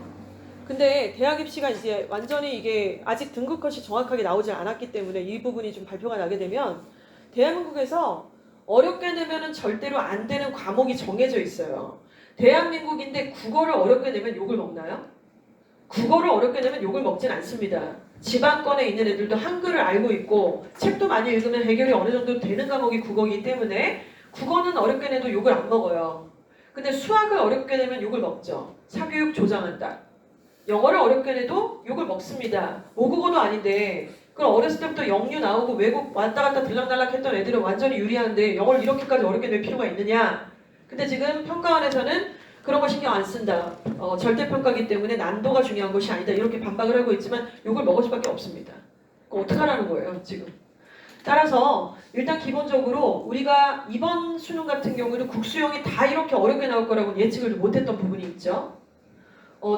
근데 대학 입시가 이제 완전히 이게 아직 등급 컷이 정확하게 나오지 않았기 때문에 이 부분이 좀 발표가 나게 되면 대한민국에서 어렵게 내면은 절대로 안 되는 과목이 정해져 있어요. 대한민국인데 국어를 어렵게 내면 욕을 먹나요? 국어를 어렵게 내면 욕을 먹진 않습니다. 지방권에 있는 애들도 한글을 알고 있고 책도 많이 읽으면 해결이 어느 정도 되는 과목이 국어이기 때문에 국어는 어렵게 내도 욕을 안 먹어요. 근데 수학을 어렵게 내면 욕을 먹죠. 사교육 조장한다. 영어를 어렵게 내도 욕을 먹습니다. 모국어도 아닌데 그럼 어렸을 때부터 영유 나오고 외국 왔다 갔다 들락날락 했던 애들은 완전히 유리한데 영어를 이렇게까지 어렵게 낼 필요가 있느냐. 근데 지금 평가원에서는 그런 거 신경 안 쓴다. 절대평가기 때문에 난도가 중요한 것이 아니다. 이렇게 반박을 하고 있지만 욕을 먹을 수밖에 없습니다. 그럼 어떡하라는 거예요 지금. 따라서 일단 기본적으로 우리가 이번 수능 같은 경우는 국수형이 다 이렇게 어렵게 나올 거라고 예측을 못했던 부분이 있죠.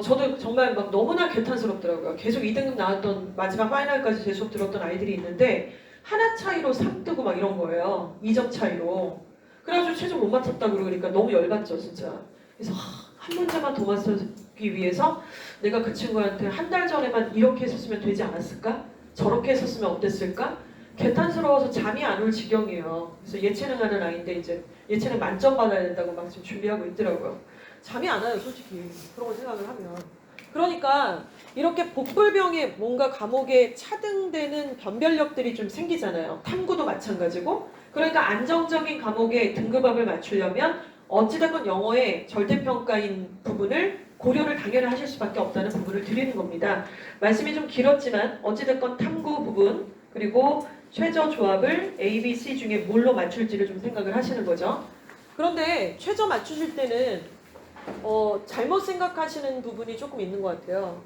저도 정말 막 너무나 개탄스럽더라고요. 계속 2등급 나왔던 마지막 파이널까지 제 수업 들었던 아이들이 있는데 하나 차이로 3 뜨고 막 이런 거예요. 2점 차이로. 그래가지고 최종 못 맞췄다 그러니까 너무 열받죠 진짜. 그래서 한 문제만 더 맞추기 위해서 내가 그 친구한테 한 달 전에만 이렇게 했었으면 되지 않았을까? 저렇게 했었으면 어땠을까? 개탄스러워서 잠이 안 올 지경이에요. 그래서 예체능 하는 아이인데 이제 예체능 만점 받아야 된다고 막 지금 준비하고 있더라고요. 잠이 안 와요 솔직히 그런 거 생각을 하면. 그러니까 이렇게 복불병의 뭔가 과목에 차등되는 변별력들이 좀 생기잖아요. 탐구도 마찬가지고. 그러니까 안정적인 과목에 등급업을 맞추려면 어찌됐건 영어의 절대평가인 부분을 고려를 당연히 하실 수밖에 없다는 부분을 드리는 겁니다. 말씀이 좀 길었지만 어찌됐건 탐구 부분 그리고 최저 조합을 A, B, C 중에 뭘로 맞출지를 좀 생각을 하시는 거죠. 그런데 최저 맞추실 때는 잘못 생각하시는 부분이 조금 있는 것 같아요.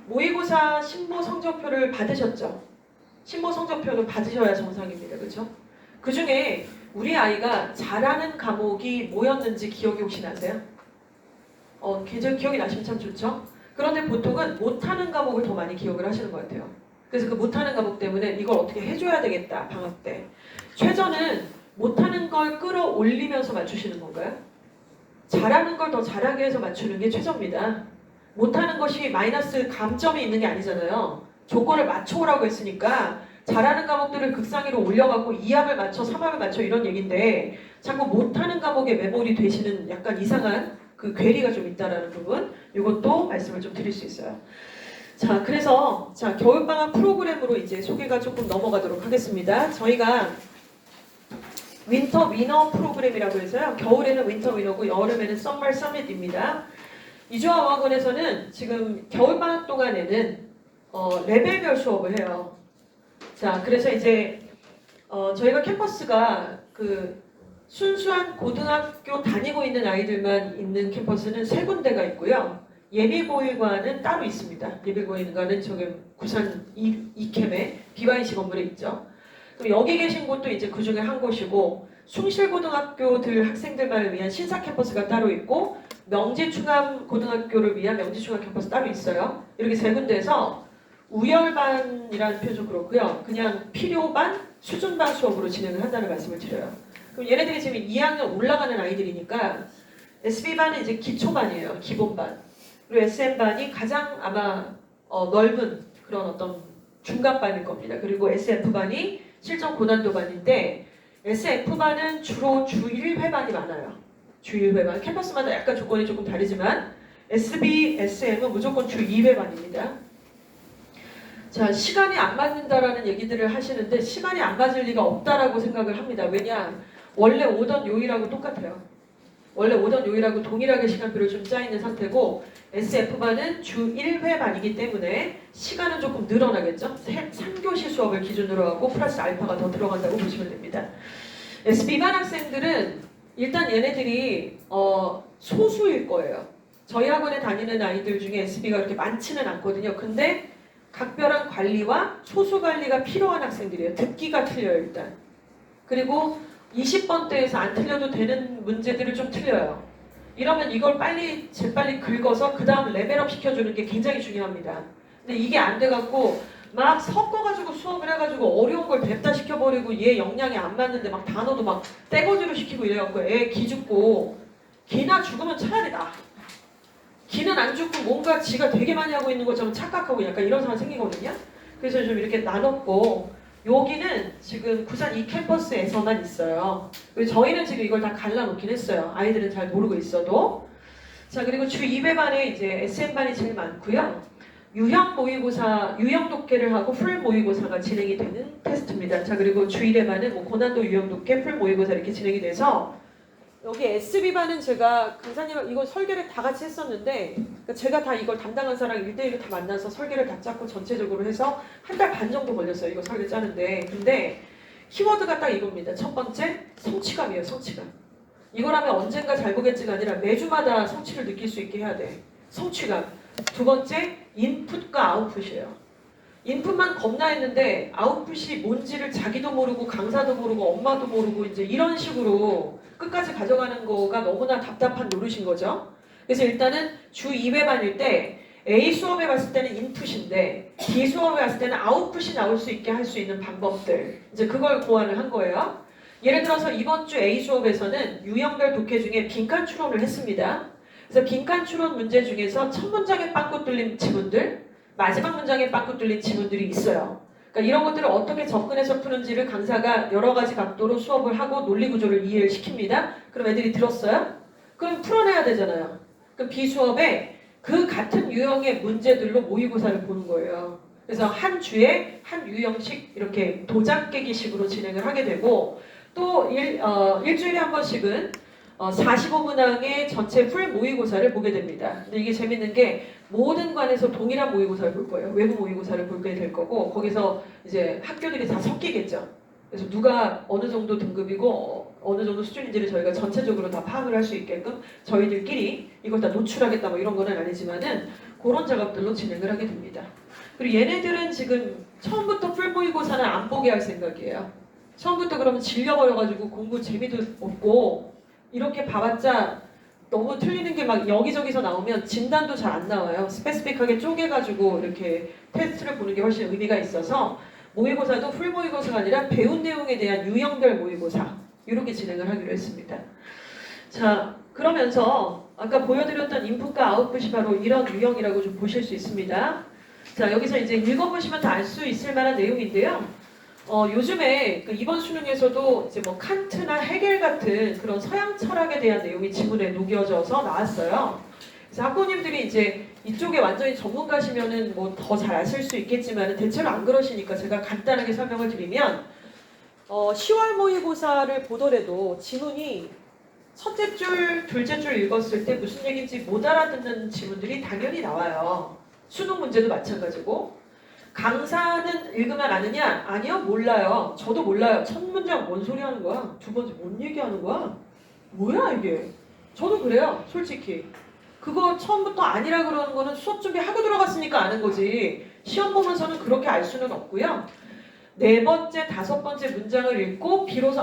모의고사 신모 성적표를 받으셨죠? 신모 성적표는 받으셔야 정상입니다. 그렇죠? 그 중에 우리 아이가 잘하는 과목이 뭐였는지 기억이 혹시 나세요? 기억이 나시면 참 좋죠? 그런데 보통은 못하는 과목을 더 많이 기억을 하시는 것 같아요. 그래서 그 못하는 과목 때문에 이걸 어떻게 해줘야 되겠다, 방학 때. 최저는 못하는 걸 끌어올리면서 맞추시는 건가요? 잘하는 걸 더 잘하게 해서 맞추는 게 최저입니다. 못하는 것이 마이너스 감점이 있는 게 아니잖아요. 조건을 맞춰오라고 했으니까 잘하는 과목들을 극상위로 올려갖고 2합을 맞춰 3합을 맞춰 이런 얘기인데 자꾸 못하는 과목에 매몰이 되시는 약간 이상한 그 괴리가 좀 있다라는 부분 이것도 말씀을 좀 드릴 수 있어요. 자, 그래서 겨울방학 프로그램으로 이제 소개가 조금 넘어가도록 하겠습니다. 저희가 윈터 위너 프로그램이라고 해서요. 겨울에는 윈터 위너고 여름에는 썸머 서밋입니다. 이주아어학원에서는 지금 겨울방학 동안에는 레벨별 수업을 해요. 자, 그래서 이제 저희가 캠퍼스가 그 순수한 고등학교 다니고 있는 아이들만 있는 캠퍼스는 3군데가 있고요. 예비고일과는 따로 있습니다. 예비고일과는 저기 부산 이캠에 BYC 건물에 있죠. 그럼 여기 계신 곳도 이제 그 중에 한 곳이고, 숭실고등학교들 학생들만을 위한 신사 캠퍼스가 따로 있고, 명지충암고등학교를 위한 명지충암 캠퍼스 따로 있어요. 이렇게 세 군데에서 우열반이라는 표현 좀 그렇고요. 그냥 필요반, 수준반 수업으로 진행을 한다는 말씀을 드려요. 그럼 얘네들이 지금 2학년 올라가는 아이들이니까 SB반은 이제 기초반이에요. 기본반. 그리고 SM반이 가장 아마 넓은 그런 어떤 중간반일 겁니다. 그리고 SF반이 실전 고난도반인데 SF반은 주로 주 1회반이 많아요. 주 1회반. 캠퍼스마다 약간 조건이 조금 다르지만 SB, SM은 무조건 주 2회반입니다. 자, 시간이 안 맞는다라는 얘기들을 하시는데 시간이 안 맞을 리가 없다라고 생각을 합니다. 왜냐? 원래 오던 요일하고 똑같아요. 원래 오던 요일하고 동일하게 시간표를 좀 짜있는 상태고 SF반은 주 1회반이기 때문에 시간은 조금 늘어나겠죠. 3교시 수업을 기준으로 하고 플러스 알파가 더 들어간다고 보시면 됩니다. SB반 학생들은 일단 얘네들이 소수일 거예요. 저희 학원에 다니는 아이들 중에 SB가 그렇게 많지는 않거든요. 근데 각별한 관리와 소수 관리가 필요한 학생들이에요. 듣기가 틀려요, 일단. 그리고 20번대에서 안 틀려도 되는 문제들을 좀 틀려요. 이러면 이걸 재빨리 긁어서 그 다음 레벨업 시켜주는 게 굉장히 중요합니다. 근데 이게 안 돼갖고 막 섞어가지고 수업을 해가지고 어려운 걸 냅다 시켜버리고 얘 역량이 안 맞는데 막 단어도 막 떼거지로 시키고 이래갖고 애 기죽고 기나 죽으면 차라리 나. 기는 안 죽고 뭔가 지가 되게 많이 하고 있는 것처럼 착각하고 약간 이런 상황이 생기거든요. 그래서 좀 이렇게 나눴고 여기는 지금 부산 이 캠퍼스에서만 있어요. 저희는 지금 이걸 다 갈라놓긴 했어요. 아이들은 잘 모르고 있어도. 자, 그리고 주 2회반에 이제 SM반이 제일 많고요. 유형 모의고사, 유형 독해를 하고 풀 모의고사가 진행이 되는 테스트입니다. 자, 그리고 주 1회반은 뭐 고난도 유형 독해, 풀 모의고사 이렇게 진행이 돼서 여기 SB반은 제가 강사님 이거 설계를 다 같이 했었는데 그러니까 제가 다 이걸 담당한 사람 1대1로 다 만나서 설계를 다 짰고 전체적으로 해서 한 달 반 정도 걸렸어요. 이거 설계 짜는데. 근데 키워드가 딱 이겁니다. 첫 번째, 성취감이에요. 성취감. 이걸 하면 언젠가 잘 보겠지가 아니라 매주마다 성취를 느낄 수 있게 해야 돼. 성취감. 두 번째, 인풋과 아웃풋이에요. 인풋만 겁나 했는데 아웃풋이 뭔지를 자기도 모르고 강사도 모르고 엄마도 모르고 이제 이런 식으로 끝까지 가져가는 거가 너무나 답답한 노릇인 거죠. 그래서 일단은 주 2회반일 때 A 수업에 봤을 때는 인풋인데 B 수업에 봤을 때는 아웃풋이 나올 수 있게 할 수 있는 방법들 이제 그걸 고안을 한 거예요. 예를 들어서 이번 주 A 수업에서는 유형별 독해 중에 빈칸 추론을 했습니다. 그래서 빈칸 추론 문제 중에서 첫 문장에 빵꾸 뚫린 지문들 마지막 문장에 빵꾸 뚫린 지문들이 있어요. 그러니까 이런 것들을 어떻게 접근해서 푸는지를 강사가 여러 가지 각도로 수업을 하고 논리 구조를 이해를 시킵니다. 그럼 애들이 들었어요? 그럼 풀어내야 되잖아요. 그럼 비수업에 그 같은 유형의 문제들로 모의고사를 보는 거예요. 그래서 한 주에 한 유형씩 이렇게 도장 깨기식으로 진행을 하게 되고 또 일주일에 한 번씩은 45문항의 전체 풀 모의고사를 보게 됩니다. 근데 이게 재밌는 게 모든 관에서 동일한 모의고사를 볼 거예요. 외부 모의고사를 보게 될 거고 거기서 이제 학교들이 다 섞이겠죠. 그래서 누가 어느 정도 등급이고 어느 정도 수준인지를 저희가 전체적으로 다 파악을 할 수 있게끔 저희들끼리 이걸 다 노출하겠다 뭐 이런 건 아니지만은 그런 작업들로 진행을 하게 됩니다. 그리고 얘네들은 지금 처음부터 풀 모의고사는 안 보게 할 생각이에요. 처음부터 그러면 질려버려가지고 공부 재미도 없고 이렇게 봐봤자 너무 틀리는 게 막 여기저기서 나오면 진단도 잘 안 나와요. 스페시픽하게 쪼개가지고 이렇게 테스트를 보는 게 훨씬 의미가 있어서 모의고사도 풀 모의고사가 아니라 배운 내용에 대한 유형별 모의고사 이렇게 진행을 하기로 했습니다. 자, 그러면서 아까 보여드렸던 인풋과 아웃풋이 바로 이런 유형이라고 좀 보실 수 있습니다. 자, 여기서 이제 읽어보시면 다 알 수 있을 만한 내용인데요. 요즘에 이번 수능에서도 이제 뭐 칸트나 헤겔 같은 그런 서양 철학에 대한 내용이 지문에 녹여져서 나왔어요. 그래서 학부모님들이 이제 이쪽에 완전히 전문가시면은 뭐 더 잘 아실 수 있겠지만 대체로 안 그러시니까 제가 간단하게 설명을 드리면 10월 모의고사를 보더라도 지문이 첫째 줄, 둘째 줄 읽었을 때 무슨 얘기인지 못 알아듣는 지문들이 당연히 나와요. 수능 문제도 마찬가지고. 강사는 읽으면 아느냐? 아니요, 몰라요. 저도 몰라요. 첫 문장 뭔 소리 하는 거야? 두 번째 뭔 얘기하는 거야? 뭐야 이게? 저도 그래요, 솔직히. 그거 처음부터 아니라 그러는 거는 수업 준비하고 들어갔으니까 아는 거지. 시험 보면서는 그렇게 알 수는 없고요. 네 번째, 다섯 번째 문장을 읽고 비로소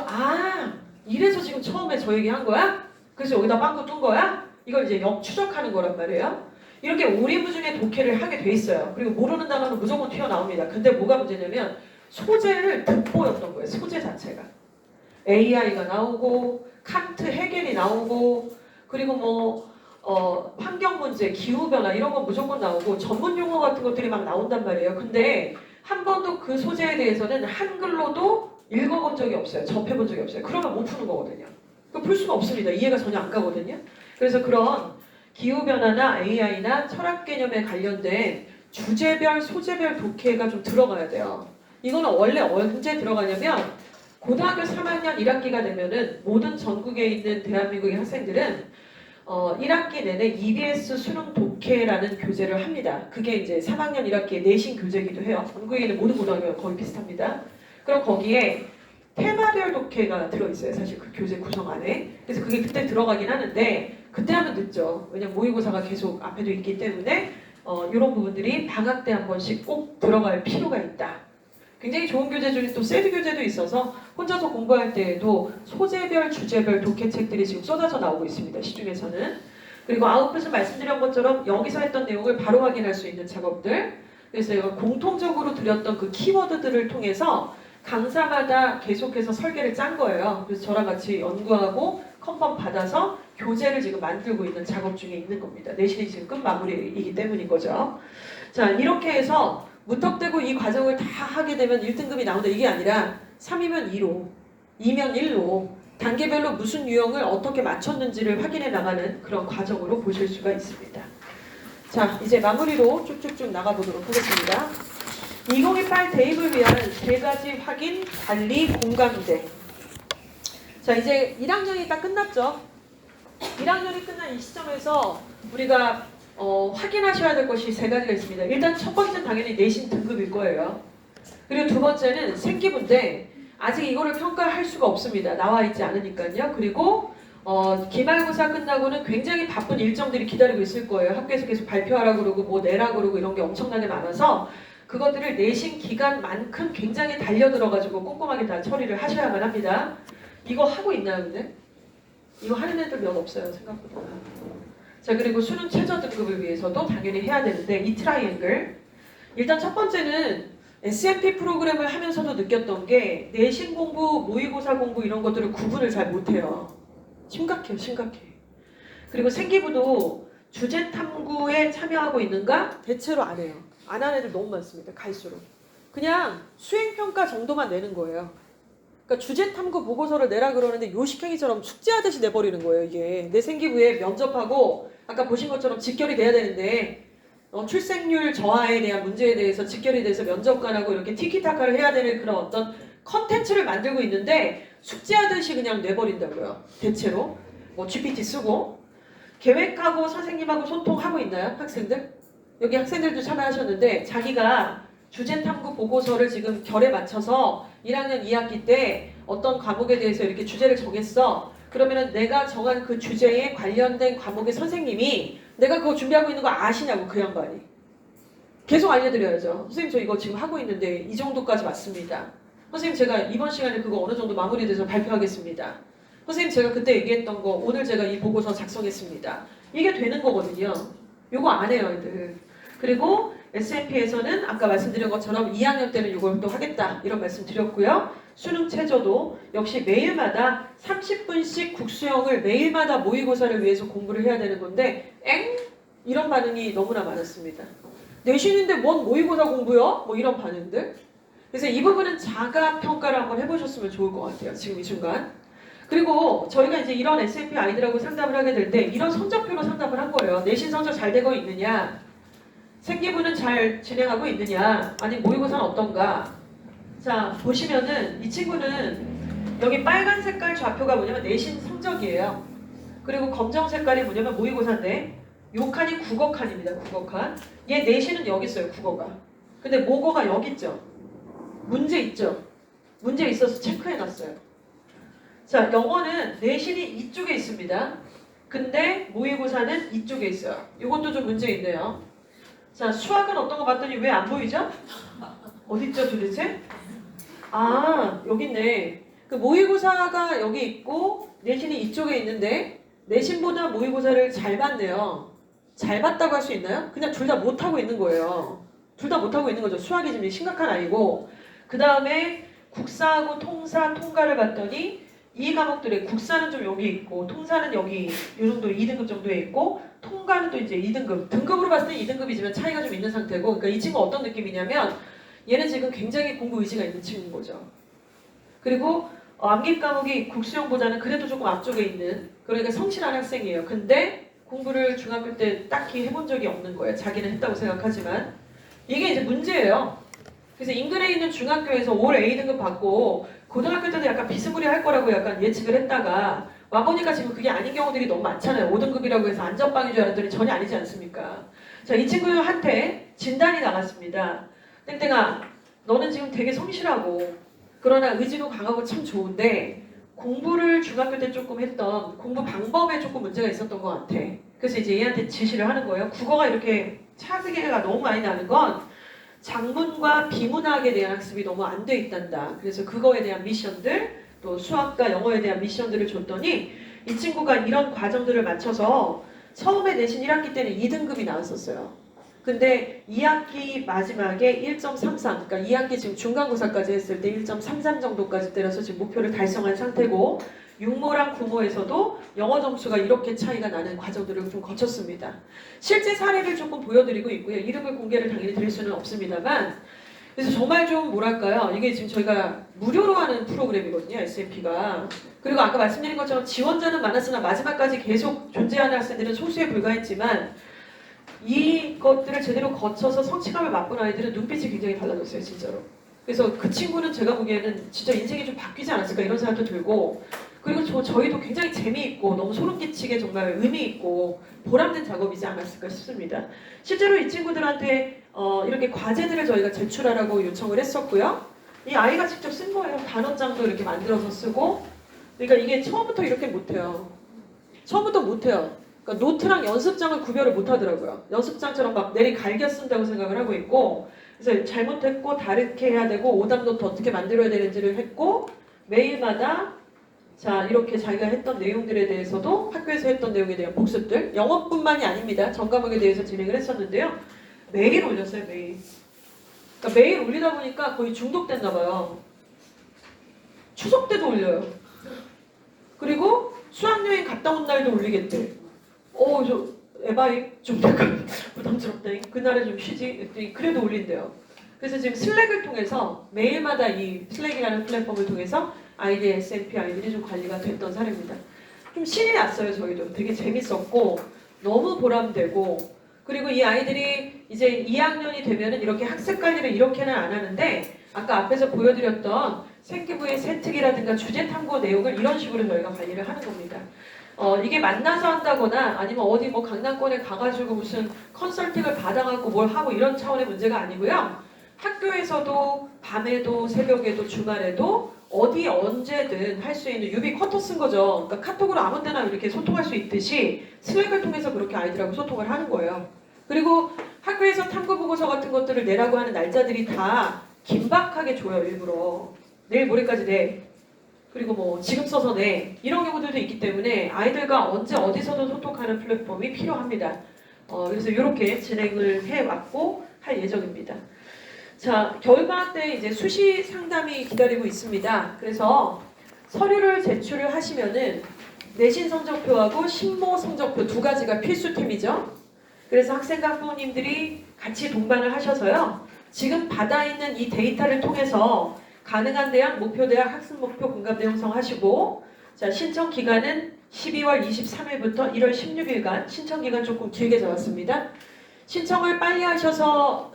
이래서 지금 처음에 저 얘기한 거야? 그래서 여기다 빵꾸 뜬 거야? 이걸 이제 역추적하는 거란 말이에요. 이렇게 오리무중에 독해를 하게 돼 있어요. 그리고 모르는 단어는 무조건 튀어나옵니다. 근데 뭐가 문제냐면 소재를 득보였던 거예요. 소재 자체가. AI가 나오고 칸트, 헤겔이 나오고 그리고 환경 문제, 기후 변화 이런 건 무조건 나오고 전문 용어 같은 것들이 막 나온단 말이에요. 근데 한 번도 그 소재에 대해서는 한글로도 읽어본 적이 없어요. 접해본 적이 없어요. 그러면 못 푸는 거거든요. 풀 수가 없습니다. 이해가 전혀 안 가거든요. 그래서 그런 기후 변화나 AI나 철학 개념에 관련된 주제별, 소재별 독해가 좀 들어가야 돼요. 이거는 원래 언제 들어가냐면 고등학교 3학년 1학기가 되면은 모든 전국에 있는 대한민국의 학생들은 1학기 내내 EBS 수능 독해라는 교재를 합니다. 그게 이제 3학년 1학기의 내신 교재이기도 해요. 전국에 있는 모든 고등학교가 거의 비슷합니다. 그럼 거기에 테마별 독해가 들어있어요. 사실 그 교재 구성 안에. 그래서 그게 그때 들어가긴 하는데 그때 하면 늦죠. 왜냐면 모의고사가 계속 앞에도 있기 때문에 이런 부분들이 방학 때 한 번씩 꼭 들어갈 필요가 있다. 굉장히 좋은 교재 중에 또 세드 교재도 있어서 혼자서 공부할 때에도 소재별, 주제별 독해책들이 지금 쏟아져 나오고 있습니다. 시중에서는. 그리고 아웃풋은 말씀드린 것처럼 여기서 했던 내용을 바로 확인할 수 있는 작업들. 그래서 이걸 공통적으로 드렸던 그 키워드들을 통해서 강사마다 계속해서 설계를 짠 거예요. 그래서 저랑 같이 연구하고 컨펌 받아서 교재를 지금 만들고 있는 작업 중에 있는 겁니다. 내신이 지금 끝마무리이기 때문인 거죠. 자, 이렇게 해서 무턱대고 이 과정을 다 하게 되면 1등급이 나온다. 이게 아니라 3이면 2로, 2면 1로 단계별로 무슨 유형을 어떻게 맞췄는지를 확인해 나가는 그런 과정으로 보실 수가 있습니다. 자, 이제 마무리로 쭉쭉쭉 나가보도록 하겠습니다. 2028 대입을 위한 3가지 확인, 관리, 공감대. 자, 이제 1학년이 딱 끝났죠. 1학년이 끝난 이 시점에서 우리가 확인하셔야 될 것이 3가지가 있습니다. 일단 첫 번째는 당연히 내신 등급일 거예요. 그리고 두 번째는 생기부인데 아직 이거를 평가할 수가 없습니다. 나와 있지 않으니까요. 그리고 기말고사 끝나고는 굉장히 바쁜 일정들이 기다리고 있을 거예요. 학교에서 계속 발표하라고 그러고 뭐 내라고 그러고 이런 게 엄청나게 많아서 그것들을 내신 기간만큼 굉장히 달려들어가지고 꼼꼼하게 다 처리를 하셔야만 합니다. 이거 하고 있나요, 근데? 이거 하는 애들 몇 없어요, 생각보다. 자, 그리고 수능 최저 등급을 위해서도 당연히 해야 되는데 이 트라이앵글. 일단 첫 번째는 SMP 프로그램을 하면서도 느꼈던 게 내신 공부, 모의고사 공부 이런 것들을 구분을 잘 못해요. 심각해요, 심각해. 그리고 생기부도 주제 탐구에 참여하고 있는가? 대체로 안 해요. 안 하는 애들 너무 많습니다. 갈수록. 그냥 수행평가 정도만 내는 거예요. 그러니까 주제 탐구 보고서를 내라 그러는데 요식행위처럼 숙제하듯이 내버리는 거예요. 이게 내 생기부에 면접하고 아까 보신 것처럼 직결이 돼야 되는데 출생률 저하에 대한 문제에 대해서 직결이 돼서 면접관하고 이렇게 티키타카를 해야 되는 그런 어떤 컨텐츠를 만들고 있는데 숙제하듯이 그냥 내버린다고요. 대체로 뭐 GPT 쓰고. 계획하고 선생님하고 소통하고 있나요? 학생들? 여기 학생들도 참여하셨는데 자기가 주제 탐구 보고서를 지금 결에 맞춰서 1학년 2학기 때 어떤 과목에 대해서 이렇게 주제를 정했어. 그러면은 내가 정한 그 주제에 관련된 과목의 선생님이 내가 그거 준비하고 있는 거 아시냐고, 그 양반이. 계속 알려드려야죠. 선생님 저 이거 지금 하고 있는데 이 정도까지 왔습니다. 선생님 제가 이번 시간에 그거 어느 정도 마무리돼서 발표하겠습니다. 선생님 제가 그때 얘기했던 거 오늘 제가 이 보고서 작성했습니다. 이게 되는 거거든요. 요거 안 해요, 애들. 그리고 SMP에서는 아까 말씀드린 것처럼 2학년 때는 이걸 또 하겠다 이런 말씀 드렸고요. 수능 최저도 역시 매일마다 30분씩 국수형을 매일마다 모의고사를 위해서 공부를 해야 되는 건데 이런 반응이 너무나 많았습니다. 내신인데 뭔 모의고사 공부요? 뭐 이런 반응들. 그래서 이 부분은 자가 평가를 한번 해보셨으면 좋을 것 같아요. 지금 이 순간. 그리고 저희가 이제 이런 SMP 아이들하고 상담을 하게 될 때 이런 성적표로 상담을 한 거예요. 내신 성적 잘 되고 있느냐? 생기부는 잘 진행하고 있느냐? 아니면 모의고사는 어떤가? 자, 보시면은 이 친구는 여기 빨간 색깔 좌표가 뭐냐면 내신 성적이에요. 그리고 검정 색깔이 뭐냐면 모의고사인데 요 칸이 국어 칸입니다. 국어 칸. 얘 내신은 여기 있어요. 국어가. 근데 모고가 여기 있죠. 문제 있죠. 문제 있어서 체크해놨어요. 자, 영어는 내신이 이쪽에 있습니다. 근데 모의고사는 이쪽에 있어요. 이것도 좀 문제 있네요. 자, 수학은 어떤 거 봤더니 왜 안 보이죠? 어딨죠 도대체? 여기 있네. 그 모의고사가 여기 있고 내신이 이쪽에 있는데 내신보다 모의고사를 잘 봤네요. 잘 봤다고 할 수 있나요? 그냥 둘 다 못하고 있는 거예요. 둘 다 못하고 있는 거죠. 수학이 지금 심각한 아이고. 그 다음에 국사하고 통사, 통과를 봤더니 이 과목들의 국사는 좀 여기 있고 통사는 여기 이 정도 2등급 정도에 있고 통과는 또 이제 2등급. 등급으로 봤을 때 2등급이지만 차이가 좀 있는 상태고 그러니까 이 친구 어떤 느낌이냐면 얘는 지금 굉장히 공부 의지가 있는 친구인 거죠. 그리고 암기 과목이 국수형보다는 그래도 조금 앞쪽에 있는 그러니까 성실한 학생이에요. 근데 공부를 중학교 때 딱히 해본 적이 없는 거예요. 자기는 했다고 생각하지만 이게 이제 문제예요. 그래서 인근에 있는 중학교에서 올 A등급 받고 고등학교 때도 약간 비스무리할 거라고 약간 예측을 했다가 와보니까 지금 그게 아닌 경우들이 너무 많잖아요. 5등급이라고 해서 안전빵인 줄 알았더니 전혀 아니지 않습니까? 자, 이 친구한테 진단이 나갔습니다. 땡땡아, 너는 지금 되게 성실하고 그러나 의지도 강하고 참 좋은데 공부를 중학교 때 조금 했던 공부 방법에 조금 문제가 있었던 것 같아. 그래서 이제 얘한테 지시를 하는 거예요. 국어가 이렇게 차이가 너무 많이 나는 건 작문과 비문학에 대한 학습이 너무 안 돼 있단다. 그래서 그거에 대한 미션들 또 수학과 영어에 대한 미션들을 줬더니 이 친구가 이런 과정들을 맞춰서 처음에 내신 1학기 때는 2등급이 나왔었어요. 근데 2학기 마지막에 1.33, 그러니까 2학기 지금 중간고사까지 했을 때 1.33 정도까지 때려서 지금 목표를 달성한 상태고 육모랑 구모에서도 영어 점수가 이렇게 차이가 나는 과정들을 좀 거쳤습니다. 실제 사례를 조금 보여드리고 있고요. 이름을 공개를 당연히 드릴 수는 없습니다만 그래서 정말 좀 뭐랄까요. 이게 지금 저희가 무료로 하는 프로그램이거든요. SMP가. 그리고 아까 말씀드린 것처럼 지원자는 많았으나 마지막까지 계속 존재하는 학생들은 소수에 불과했지만 이것들을 제대로 거쳐서 성취감을 맛본 아이들은 눈빛이 굉장히 달라졌어요, 진짜로. 그래서 그 친구는 제가 보기에는 진짜 인생이 좀 바뀌지 않았을까 이런 생각도 들고 그리고 저희도 굉장히 재미있고 너무 소름 끼치게 정말 의미있고 보람된 작업이지 않았을까 싶습니다. 실제로 이 친구들한테 이렇게 과제들을 저희가 제출하라고 요청을 했었고요. 이 아이가 직접 쓴 거예요. 단원장도 이렇게 만들어서 쓰고 그러니까 이게 처음부터 이렇게 못해요. 처음부터 못해요. 그러니까 노트랑 연습장을 구별을 못하더라고요. 연습장처럼 막 내리 갈겨 쓴다고 생각을 하고 있고 그래서 잘못했고 다르게 해야 되고 오답 노트 어떻게 만들어야 되는지를 했고 매일마다 자 이렇게 자기가 했던 내용들에 대해서도 학교에서 했던 내용에 대한 복습들 영어뿐만이 아닙니다. 전 과목에 대해서 진행을 했었는데요. 매일 올렸어요. 매일. 그러니까 매일 올리다 보니까 거의 중독됐나 봐요. 추석 때도 올려요. 그리고 수학여행 갔다 온 날도 올리겠대. 저 에바이 좀 약간 부담스럽다. 그날은 좀 쉬지. 그래도 올린대요. 그래서 지금 슬랙을 통해서 매일마다 이 슬랙이라는 플랫폼을 통해서 아이디 SMP 아이들이 좀 관리가 됐던 사례입니다. 좀 신이 났어요. 저희도 되게 재밌었고 너무 보람되고 그리고 이 아이들이 이제 2학년이 되면은 이렇게 학습 관리를 이렇게는 안 하는데 아까 앞에서 보여드렸던 생기부의 세특이라든가 주제 탐구 내용을 이런 식으로 저희가 관리를 하는 겁니다. 이게 만나서 한다거나 아니면 어디 뭐 강남권에 가가지고 무슨 컨설팅을 받아갖고 뭘 하고 이런 차원의 문제가 아니고요. 학교에서도 밤에도 새벽에도 주말에도 어디 언제든 할 수 있는 유비 쿼터 쓴 거죠. 그러니까 카톡으로 아무 때나 이렇게 소통할 수 있듯이 슬랙을 통해서 그렇게 아이들하고 소통을 하는 거예요. 그리고 학교에서 탐구 보고서 같은 것들을 내라고 하는 날짜들이 다 긴박하게 줘요. 일부러. 내일 모레까지 내. 그리고 뭐 지금 써서 내. 이런 경우들도 있기 때문에 아이들과 언제 어디서도 소통하는 플랫폼이 필요합니다. 그래서 이렇게 진행을 해왔고 할 예정입니다. 자, 겨울방학 때 이제 수시 상담이 기다리고 있습니다. 그래서 서류를 제출을 하시면은 내신 성적표하고 신모 성적표 두 가지가 필수템이죠. 그래서 학생과 부모님들이 같이 동반을 하셔서요. 지금 받아 있는 이 데이터를 통해서 가능한 대학, 목표 대학, 학습 목표 공감 내용성 하시고 자, 신청 기간은 12월 23일부터 1월 16일간 신청 기간 조금 길게 잡았습니다. 신청을 빨리 하셔서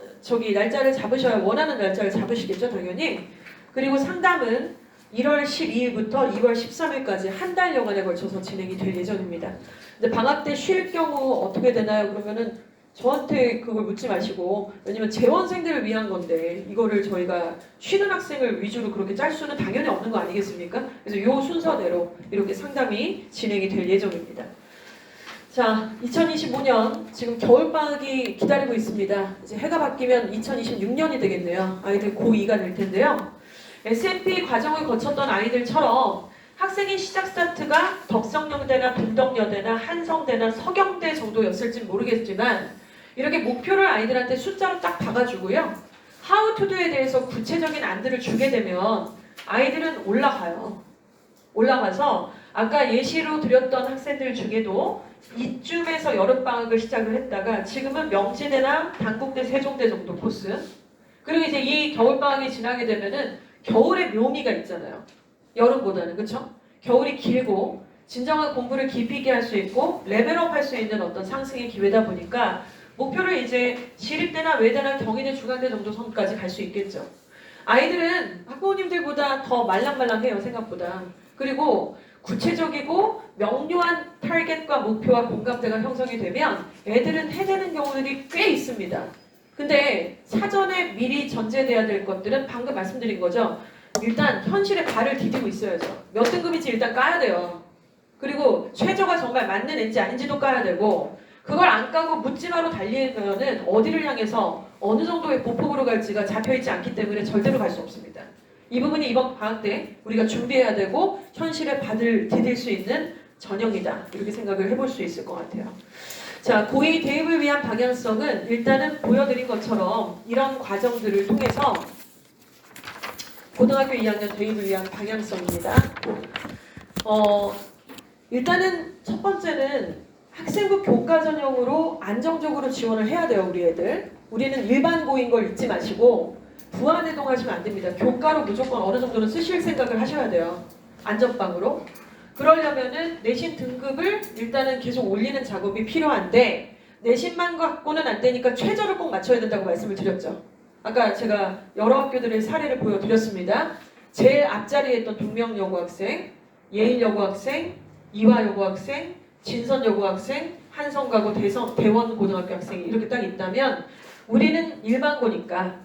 날짜를 잡으셔야 원하는 날짜를 잡으시겠죠, 당연히. 그리고 상담은 1월 12일부터 2월 13일까지 한 달여간에 걸쳐서 진행이 될 예정입니다. 근데 방학 때 쉴 경우 어떻게 되나요? 그러면은 저한테 그걸 묻지 마시고 왜냐면 재원생들을 위한 건데 이거를 저희가 쉬는 학생을 위주로 그렇게 짤 수는 당연히 없는 거 아니겠습니까? 그래서 이 순서대로 이렇게 상담이 진행이 될 예정입니다. 자, 2025년 지금 겨울방학이 기다리고 있습니다. 이제 해가 바뀌면 2026년이 되겠네요. 아이들 고2가 될 텐데요. S&P 과정을 거쳤던 아이들처럼 학생의 시작 스타트가 덕성여대나 동덕여대나 한성대나 서경대 정도였을지 모르겠지만 이렇게 목표를 아이들한테 숫자로 딱 박아주고요. How to do에 대해서 구체적인 안들을 주게 되면 아이들은 올라가요. 올라가서 아까 예시로 드렸던 학생들 중에도 이쯤에서 여름방학을 시작을 했다가 지금은 명지대나 단국대, 세종대 정도 코스. 그리고 이제 이 겨울방학이 지나게 되면은 겨울의 묘미가 있잖아요. 여름보다는. 그쵸? 겨울이 길고 진정한 공부를 깊이 있게 할 수 있고 레벨업 할 수 있는 어떤 상승의 기회다 보니까 목표를 이제 시립대나 외대나 경희대, 중앙대 정도 선까지 갈 수 있겠죠. 아이들은 학부모님들보다 더 말랑말랑해요. 생각보다. 그리고 구체적이고 명료한 타겟과 목표와 공감대가 형성이 되면 애들은 해내는 경우들이 꽤 있습니다. 근데 사전에 미리 전제돼야 될 것들은 방금 말씀드린 거죠. 일단 현실에 발을 디디고 있어야죠. 몇 등급인지 일단 까야 돼요. 그리고 최저가 정말 맞는 애인지 아닌지도 까야 되고 그걸 안 까고 묻지마로 달리면은 어디를 향해서 어느 정도의 보폭으로 갈지가 잡혀있지 않기 때문에 절대로 갈 수 없습니다. 이 부분이 이번 방학 때 우리가 준비해야 되고 현실에 발을 디딜 수 있는 전형이다. 이렇게 생각을 해볼 수 있을 것 같아요. 자, 고2 대입을 위한 방향성은 일단은 보여드린 것처럼 이런 과정들을 통해서 고등학교 2학년 대입을 위한 방향성입니다. 일단은 첫 번째는 학생부 교과 전형으로 안정적으로 지원을 해야 돼요. 우리 애들. 우리는 일반고인 걸 잊지 마시고 부안해동하시면 안 됩니다. 교과로 무조건 어느 정도는 쓰실 생각을 하셔야 돼요. 안전빵으로. 그러려면은 내신 등급을 일단은 계속 올리는 작업이 필요한데 내신만 갖고는 안 되니까 최저를 꼭 맞춰야 된다고 말씀을 드렸죠. 아까 제가 여러 학교들의 사례를 보여드렸습니다. 제일 앞자리에 있던 동명여고학생, 예일여고학생, 이화여고학생, 진선여고학생, 한성가고, 대원고등학교 학생이 이렇게 딱 있다면 우리는 일반고니까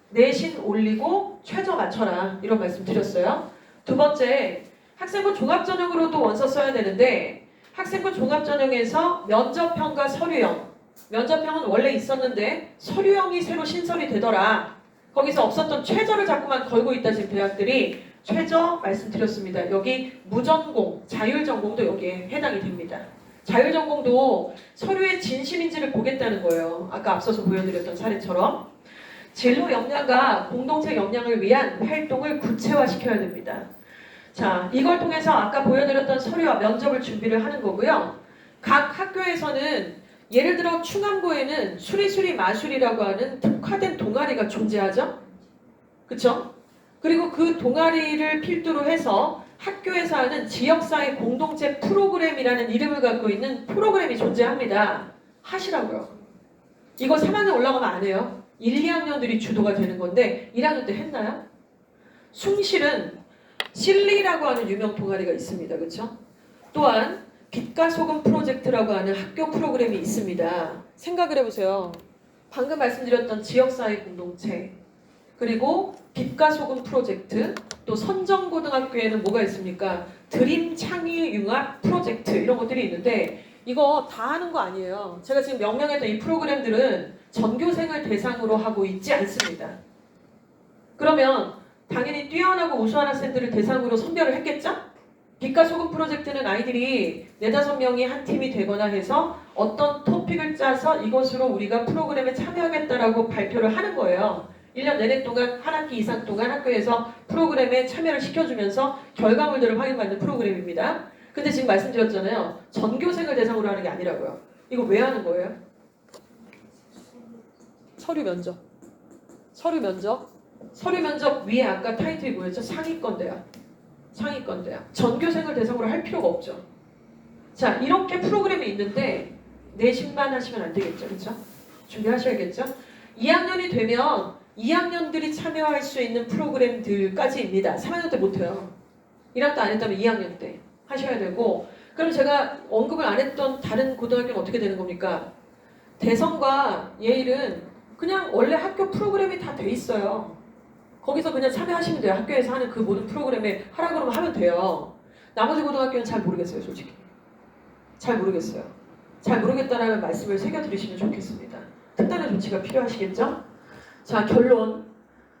내신 올리고 최저 맞춰라 이런 말씀 드렸어요. 두 번째, 학생부 종합전형으로도 원서 써야 되는데 학생부 종합전형에서 면접형과 서류형, 면접형은 원래 있었는데 서류형이 새로 신설이 되더라. 거기서 없었던 최저를 자꾸만 걸고 있다 지금 대학들이. 최저 말씀드렸습니다. 여기 무전공, 자율전공도 여기에 해당이 됩니다. 자율전공도 서류의 진심인지를 보겠다는 거예요. 아까 앞서서 보여드렸던 사례처럼. 진로 역량과 공동체 역량을 위한 활동을 구체화시켜야 됩니다. 자, 이걸 통해서 아까 보여드렸던 서류와 면접을 준비를 하는 거고요. 각 학교에서는 예를 들어 충암고에는 수리수리 마술이라고 하는 특화된 동아리가 존재하죠. 그쵸? 그리고 그 동아리를 필두로 해서 학교에서 하는 지역사회 공동체 프로그램이라는 이름을 갖고 있는 프로그램이 존재합니다. 하시라고요. 이거 3학년 올라가면 안 해요. 1, 2학년들이 주도가 되는 건데 1학년 때 했나요? 숭실은 실리라고 하는 유명 동아리가 있습니다. 그렇죠? 또한 빛과 소금 프로젝트라고 하는 학교 프로그램이 있습니다. 생각을 해보세요. 방금 말씀드렸던 지역사회 공동체, 그리고 빛과 소금 프로젝트, 또 선정고등학교에는 뭐가 있습니까? 드림 창의융합 프로젝트 이런 것들이 있는데 이거 다 하는 거 아니에요. 제가 지금 명명했던 이 프로그램들은 전교생을 대상으로 하고 있지 않습니다. 그러면 당연히 뛰어나고 우수한 학생들을 대상으로 선별을 했겠죠? 빛과 소금 프로젝트는 아이들이 4-5명이 한 팀이 되거나 해서 어떤 토픽을 짜서 이것으로 우리가 프로그램에 참여하겠다라고 발표를 하는 거예요. 1년 내내 동안 한 학기 이상 동안 학교에서 프로그램에 참여를 시켜주면서 결과물들을 확인받는 프로그램입니다. 근데 지금 말씀드렸잖아요. 전교생을 대상으로 하는 게 아니라고요. 이거 왜 하는 거예요? 서류 면접. 서류 면접. 서류 면접 위에 아까 타이틀이 뭐였죠? 상위권대요. 상위권대요. 전교생을 대상으로 할 필요가 없죠. 자, 이렇게 프로그램이 있는데 내신만 하시면 안 되겠죠. 그렇죠? 준비하셔야겠죠? 2학년이 되면 2학년들이 참여할 수 있는 프로그램들까지입니다. 3학년 때 못해요. 1학년 때 안 했다면 2학년 때 하셔야 되고, 그럼 제가 언급을 안 했던 다른 고등학교는 어떻게 되는 겁니까? 대성과 예일은 그냥 원래 학교 프로그램이 다 돼 있어요. 거기서 그냥 참여하시면 돼요. 학교에서 하는 그 모든 프로그램에 하라 그러면 하면 돼요. 나머지 고등학교는 잘 모르겠어요. 솔직히. 잘 모르겠어요. 잘 모르겠다라는 말씀을 새겨드리시면 좋겠습니다. 특단의 조치가 필요하시겠죠? 자, 결론.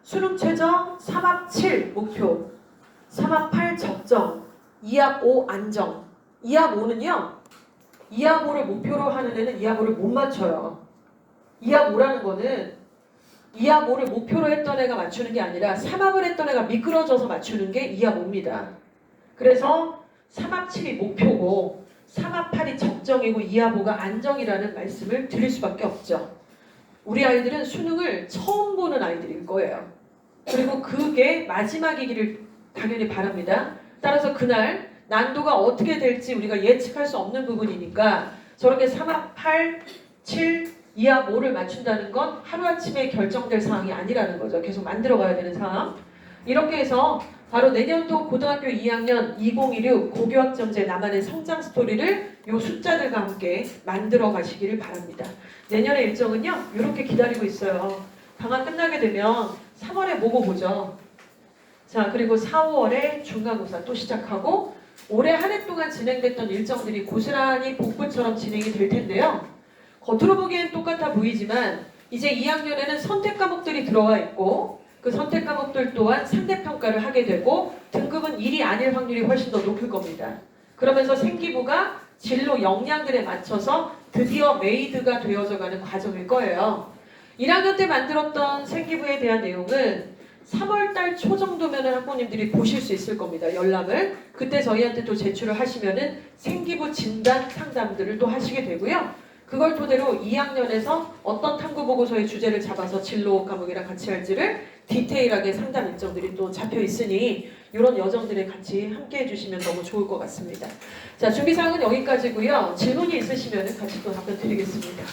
수능 최저 3합 7 목표, 3합 8 적정, 2합 5 안정. 2합 5는요. 2합 5를 목표로 하는 애는 2합 5를 못 맞춰요. 2합 5라는 거는 2합 5를 목표로 했던 애가 맞추는 게 아니라 3합을 했던 애가 미끄러져서 맞추는 게 2합 5입니다. 그래서 3합 7이 목표고 3합 8이 적정이고 2합 5가 안정이라는 말씀을 드릴 수밖에 없죠. 우리 아이들은 수능을 처음 보는 아이들일 거예요. 그리고 그게 마지막이기를 당연히 바랍니다. 따라서 그날 난도가 어떻게 될지 우리가 예측할 수 없는 부분이니까 저렇게 3합 8, 7, 2합 5를 맞춘다는 건 하루아침에 결정될 사항이 아니라는 거죠. 계속 만들어가야 되는 상황. 이렇게 해서 바로 내년도 고등학교 2학년 2016 고교학점제 나만의 성장 스토리를 요 숫자들과 함께 만들어 가시기를 바랍니다. 내년의 일정은요. 이렇게 기다리고 있어요. 방학 끝나게 되면 3월에 모고 보죠. 자, 그리고 4, 5월에 중간고사 또 시작하고 올해 한 해 동안 진행됐던 일정들이 고스란히 복부처럼 진행이 될 텐데요. 겉으로 보기엔 똑같아 보이지만 이제 2학년에는 선택 과목들이 들어와 있고 그 선택 과목들 또한 상대평가를 하게 되고 등급은 1이 아닐 확률이 훨씬 더 높을 겁니다. 그러면서 생기부가 진로 역량들에 맞춰서 드디어 메이드가 되어져가는 과정일 거예요. 1학년 때 만들었던 생기부에 대한 내용은 3월달 초 정도면 학부모님들이 보실 수 있을 겁니다. 열람을. 그때 저희한테 또 제출을 하시면은 생기부 진단 상담들을 또 하시게 되고요. 그걸 토대로 2학년에서 어떤 탐구보고서의 주제를 잡아서 진로 과목이랑 같이 할지를 디테일하게 상담 일정들이 또 잡혀 있으니 이런 여정들에 같이 함께 해주시면 너무 좋을 것 같습니다. 자, 준비사항은 여기까지고요. 질문이 있으시면 같이 또 답변 드리겠습니다.